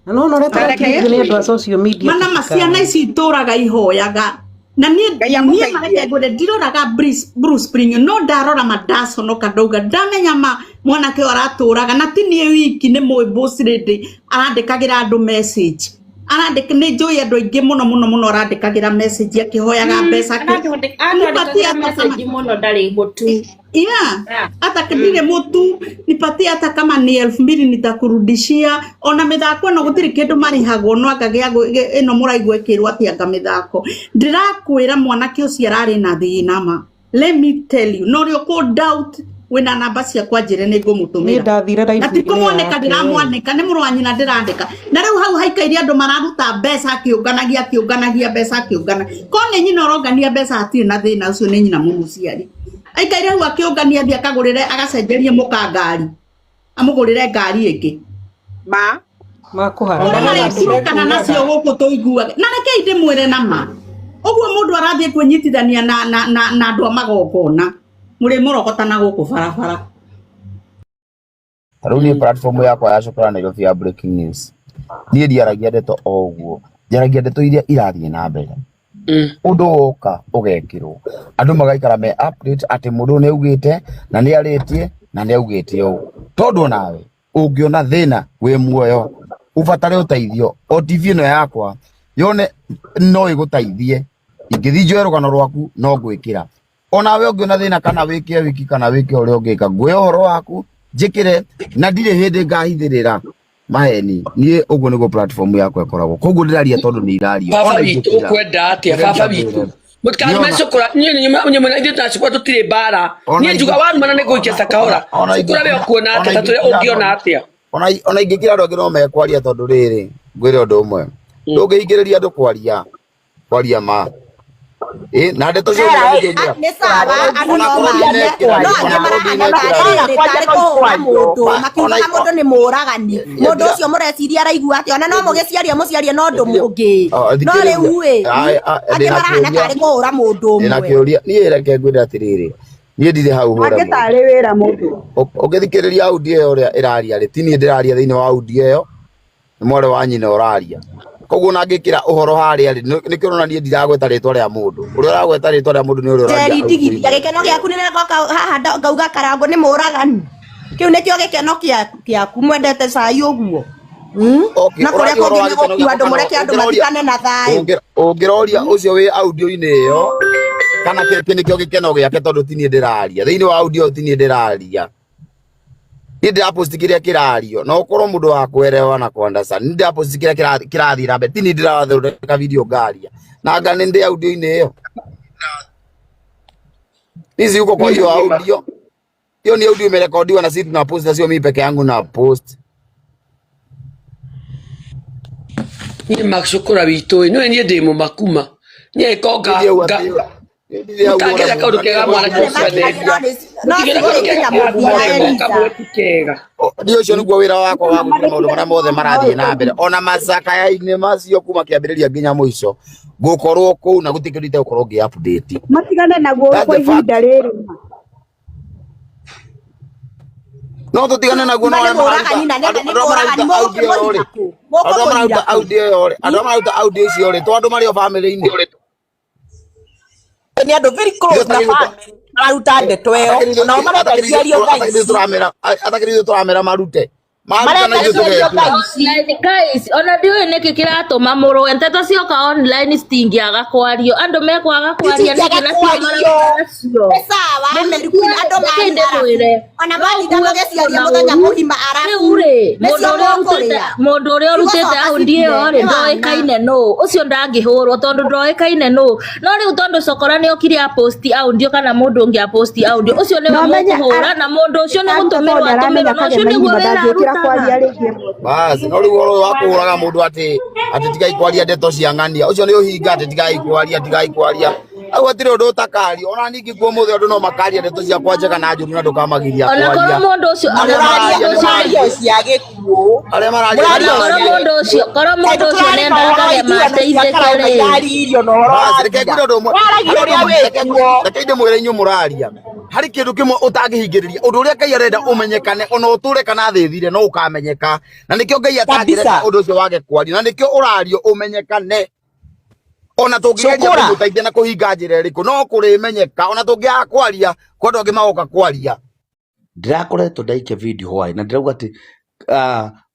na no no reta nĩ andũ a social media mana maciana ici itũraga ihoyaga na niä mareke ngå re ndiroraga Bruce Spring no ndarora Madaso no Kadauga ndamenya mwanake aratå raga na ti niä wiki nä må boss lady arandäkagä ra andå message arandäka nä njå andå aingä må no arandäkagä ra message akä hoyaga mbeca hata kidire mutu nipatie hata kama ni 2000 nitakurudishia ona mithako no gutiri kindu marihagwo no akagia ino muraigwe kirwa ati anga mithako ndirakwira mwanake ucio arari na thina ma let me tell you no rio ko doubt wina namba cia kwa njire ni ngumutumira ati kumwoneka ndiramwandika ni muru wanyina ndirandika na riu hau haikaire andu mararuta mbeca akiunganagia mbeca akiungana kone nyina orongania mbeca atiri na thina ucio ni nyina muciari aikaire hau akiungania thia kagurire agacenjerie mukangari amugurire ngari ingi makuhara kana nacio guku tuiguaga na reke inde mwire na ma uguo mundu arathie kwenyitithania na andu amagongona muri murogotana guku barabara taruni platform yakwa ya Shukran Nairobi ya breaking news nie ndiaragia ndeto o uguo njaragia ndeto iria irathie na mbere undu woka ugekirwo andu magaikara me update ati mundu ne ugite na ni aritie na ni ugite u tondu nawe ungiona thina wi muoyo ubatare uteithio o TV no yakwa yone no igutaithie ingithijwe rugano rwaku no gwikira ona we ungiona thina kana wike wiki kana wike uri ungika ngwe horo waku njikire na ndire hindi ngahithirira maheni nie uguo niguo platform yakwa ikoragwo koguo ndiraria tondu ni iraria ona itu kwenda atia baba bitu mutkani macukura nyuma ithu tacukura tutire bara nie njuga wanu mana ni guikia sakahora cukura we kuona atia tature ungiona atia ona ingikira andu angi no mekwaria tondu riri ngwire undu umwe ndungihingiriria andu kwaria ma na ndeto cio ni sawa andu no makiuga mundu ni muragani mundu ucio mureciria araigua ati ona no muciarie no ndu mungi no riu ati marahana kari kuhura mundu umwe nakiuria nie reke ngwire atiriri nie ndire hau hura agitari wira mundu ungithikiriria audio iyo uria iraria ri tini ndiraria thiini wa audio iyo ni mwore wa nyina uraria koguo nangikira uhoro haria ri nikirona nie ndiragweta ritwa ria mundu uria uragweta ritwa ria mundu ni uria uraria ndigithia gikeno giaku ni goka haha ngauga Karangu ni muragani kiu nikio gikeno giaku mwendete cai uguo na kuria kungi ni gukua andu mureke andu matikane na thayu ungiroria ucio wi audio ini iyo kana kiki nikio gikeno giake tondu tini ndiraria thiini wa audio tini ndiraria ndira post kiria kirario no ukorwo mundu wa kwerewa na kuandasa ndira post kiria kirathira mbe tini ndirathondeka video ngaria na ngane ndi audio ini iyo hizi uko kwa hiyo audio hiyo ni audio imerekodiwa na sisi tuna post, sio mimi peke yangu na post ni makshukura witu no ni ndimo makuma ni koga Mutagera kaundu kega mwana kucia nderia mutigera kaundu kega mwana kega ndio cio niguo wira wakwa wa guthira maundu maria mothe marathie na mbere ona macaka ya ine macio kuma kiambiriria nginya muico gukorwo kuu na gutikirite gukorwo ngi update matigane naguo kwa ihinda riri no tutigane naguo no marauta audio icio ri tondu mario family-ini ni andu very close na family maruta ndeto eo no marenda ciario atakirizo turamera marute guys ona ndiwe niki kiratuma muru nteto cioka online stingiaga kwario andu mekwaga kwaria niki na cio sawa merikuni andu mandire ona bali ndamo geciaria muthenya muhima araku mundu uria urutite aundi iyo ri ndoikaine no ucio ndangihurwo tondu ndoikaine no riu tondu cokora ni okiri a post audio kana mundu ungi a post audio ucio ni mukuhura na mundu ucio ni gutumirwo atumirwo no ucio ni gwira basi no riu oro wakuuraga mundu ati tigai kwaria ndeto cia ng'ania ucio ni uhinga ati tigai kwaria au atire undu utakari ona ningi kuo muthe andu no makaria ndeto cia kwanja kana njuru na ndukamagiria kwaria ona korwo mundu ucio cia gikuo aria mararia korwo mundu ucio nenda kage mateithikire basi reke ngire undu umwe reke inde mwire inyu muraria hari kindu kimwe utangihingiriria undu uria Ngai arenda umenyekane ona uture kana thithire no ukamenyeka na nikio Ngai atangireka undu ucio wage kwaria na nikio urario umenyekane ona tungigeria kumuteithia na kuhinga njira iriku no kurimenyeka ona tungiaga kwaria kwandu angi magoka kwaria. Ndirakoretwo ndaikia video hwai na ndirauga ati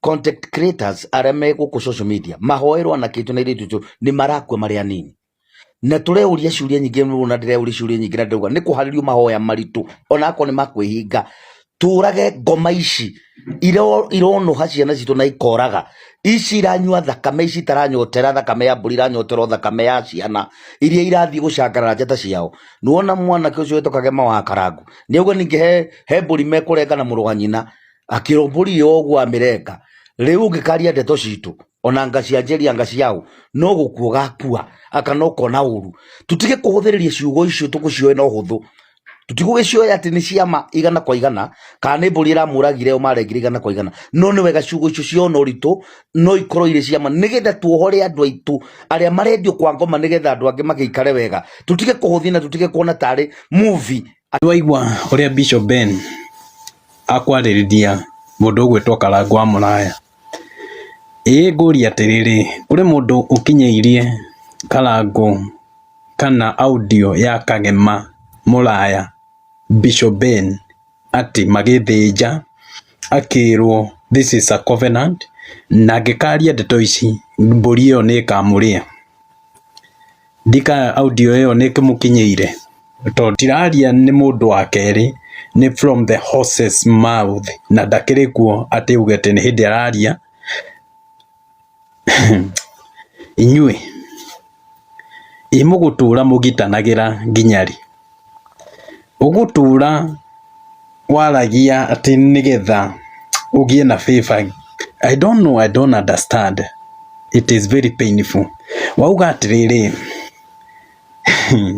content creators areme guku social media mahoerwo na kitu na iritu ni marakwe mari anini na tureuria ciuria nyingi na ndireuria ciuria nyingi na ndauga ni kuharirio mahoya maritu onako ni makwihinga turage ngoma ici irono haciana citu na ikoraga ici iranyua thakame ici taranyotera thakame ya mburi iranyotera thakame ya ciana iria irathii gucangarara njata ciao nuona mwana ke ucio wetokage mawa Karangu niugo ninge he mburi mekurenga na muruga nyina akiromburi ogwa mirenga riu ngikaria ndeto citu ona ngacia njeri ngaci yao no gukuo gakua akanoko na uru tutige kuhuthiriria ciugo icio tugucioe na uhuthu tutigugicioya ati ni ciama igana kwa igana kana ni mburi iramuragire o marengire igana kwa igana no ni wega ciugo icio ciona uritu no ikorwo ire ciama nigetha tuohore andu aitu aria marendio kwa ngoma nigetha andu angi magikare wega tutige kuhuthia na tutige kuona tari movie. Waigua uria Bishop Ben akwaririria mundu gwitwo Karangu wa Muraya nguri atiriri uri mundu ukinyeirie Karangu kana audio ya Kagema Muraya Bishop Ben ati magithinja akirwo this is a covenant na gikaria ndeto ici mburi iyo ni kamuria dika audio iyo ni kimukinyeire to tiraria ni mundu wa keri ni from the horse's mouth na ndakiri kuo ati ugete ni hindi araria inyue imugutura mugitanagira nginyari ugutura waragia ati nigetha ugie na favor. I don't know, I don't understand. It is very painful. Wauga atiriri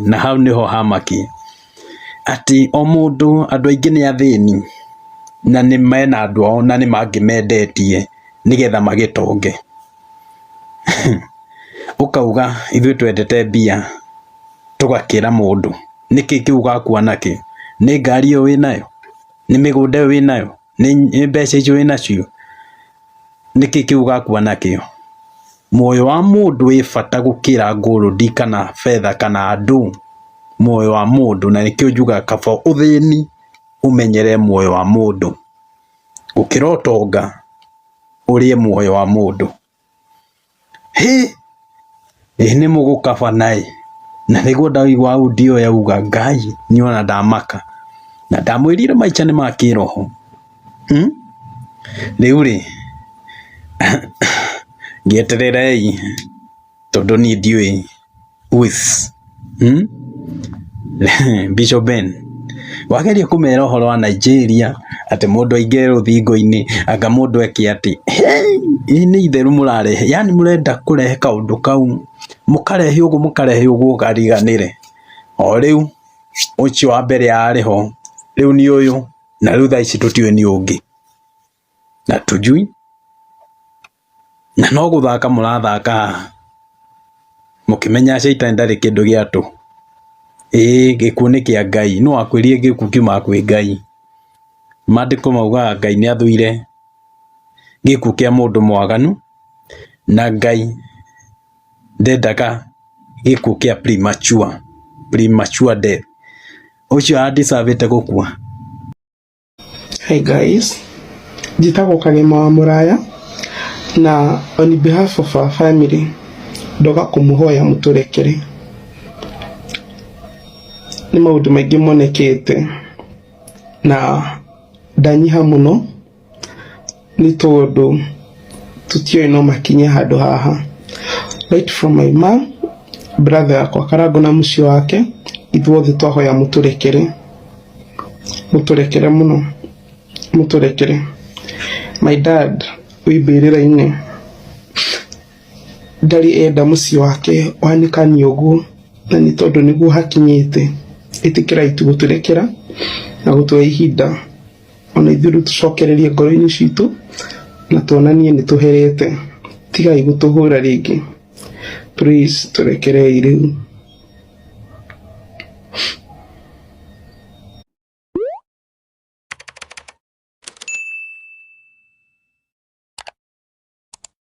na hau niho hamaki ati o mundu andu aingi ni athini na ni mena andu ao na ni mangimendetie nigetha magitonge ukauga ithuĩ twendete mbia tugakira mundu niki kiuga kuwa naki ni ngari iyo winayo ni migunda iyo winayo ni mbeca icio winacio niki kiuga kuwa nakio moyo wa mundu wi bata gukira ngurudi kana fedha kana andu moyo wa mundu na nikio njuga kaba uthini umenyere moyo wa mundu ukirotonga urie moyo wa mundu ni mugukaba nai na niguo ndaigua audio yauga Ngai niona ndamaka na ndamwirire maica ni makiroho riu ri ngietererei tondu ni ndiui with Bishop Ben wageria kumera uhoro wa Nigeria ati mundu aingire ruthingo-ini anga mundu eki ati ni itheru murarehe yani murenda kurehe kaundu kau mukarehe uguo gariganire o riu ucio wa mbere ariho riu ni uyu na riu thaici tutiwe ni ungi na tujui na no guthaka murathaka mukimenya shaitani ndari kindu giatu gikuo ni kia Ngai no akwirie gikuo kiuma kwi Ngai mandiko mauga Ngai ni athuire gikuo kia mundu mwaganu na Ngai ndendaga gikuo kia premature death ucio adisavete gukua. Hey guys, njitagwo Kagema wa Muraya na on behalf of our family ndoga kumuhoya muturekere ni maundu maingi monekete na ndanyiha muno ni tondu tutio no makinye handu haha right from my mom brother yakwa Karangu na mucio wake ithuothe twahoya muturekere muno muturekere. My dad wibirira-ini ndari enda mucio wake wanikani uguo na ni tondu niguo hakinyite itikira itu guturekera na gutuhe ihinda ona ithuĩ tucokererie ngoro-inĩ citũ na tuonanie ni tuherete tigai gutuhura ringi please turekerei riu.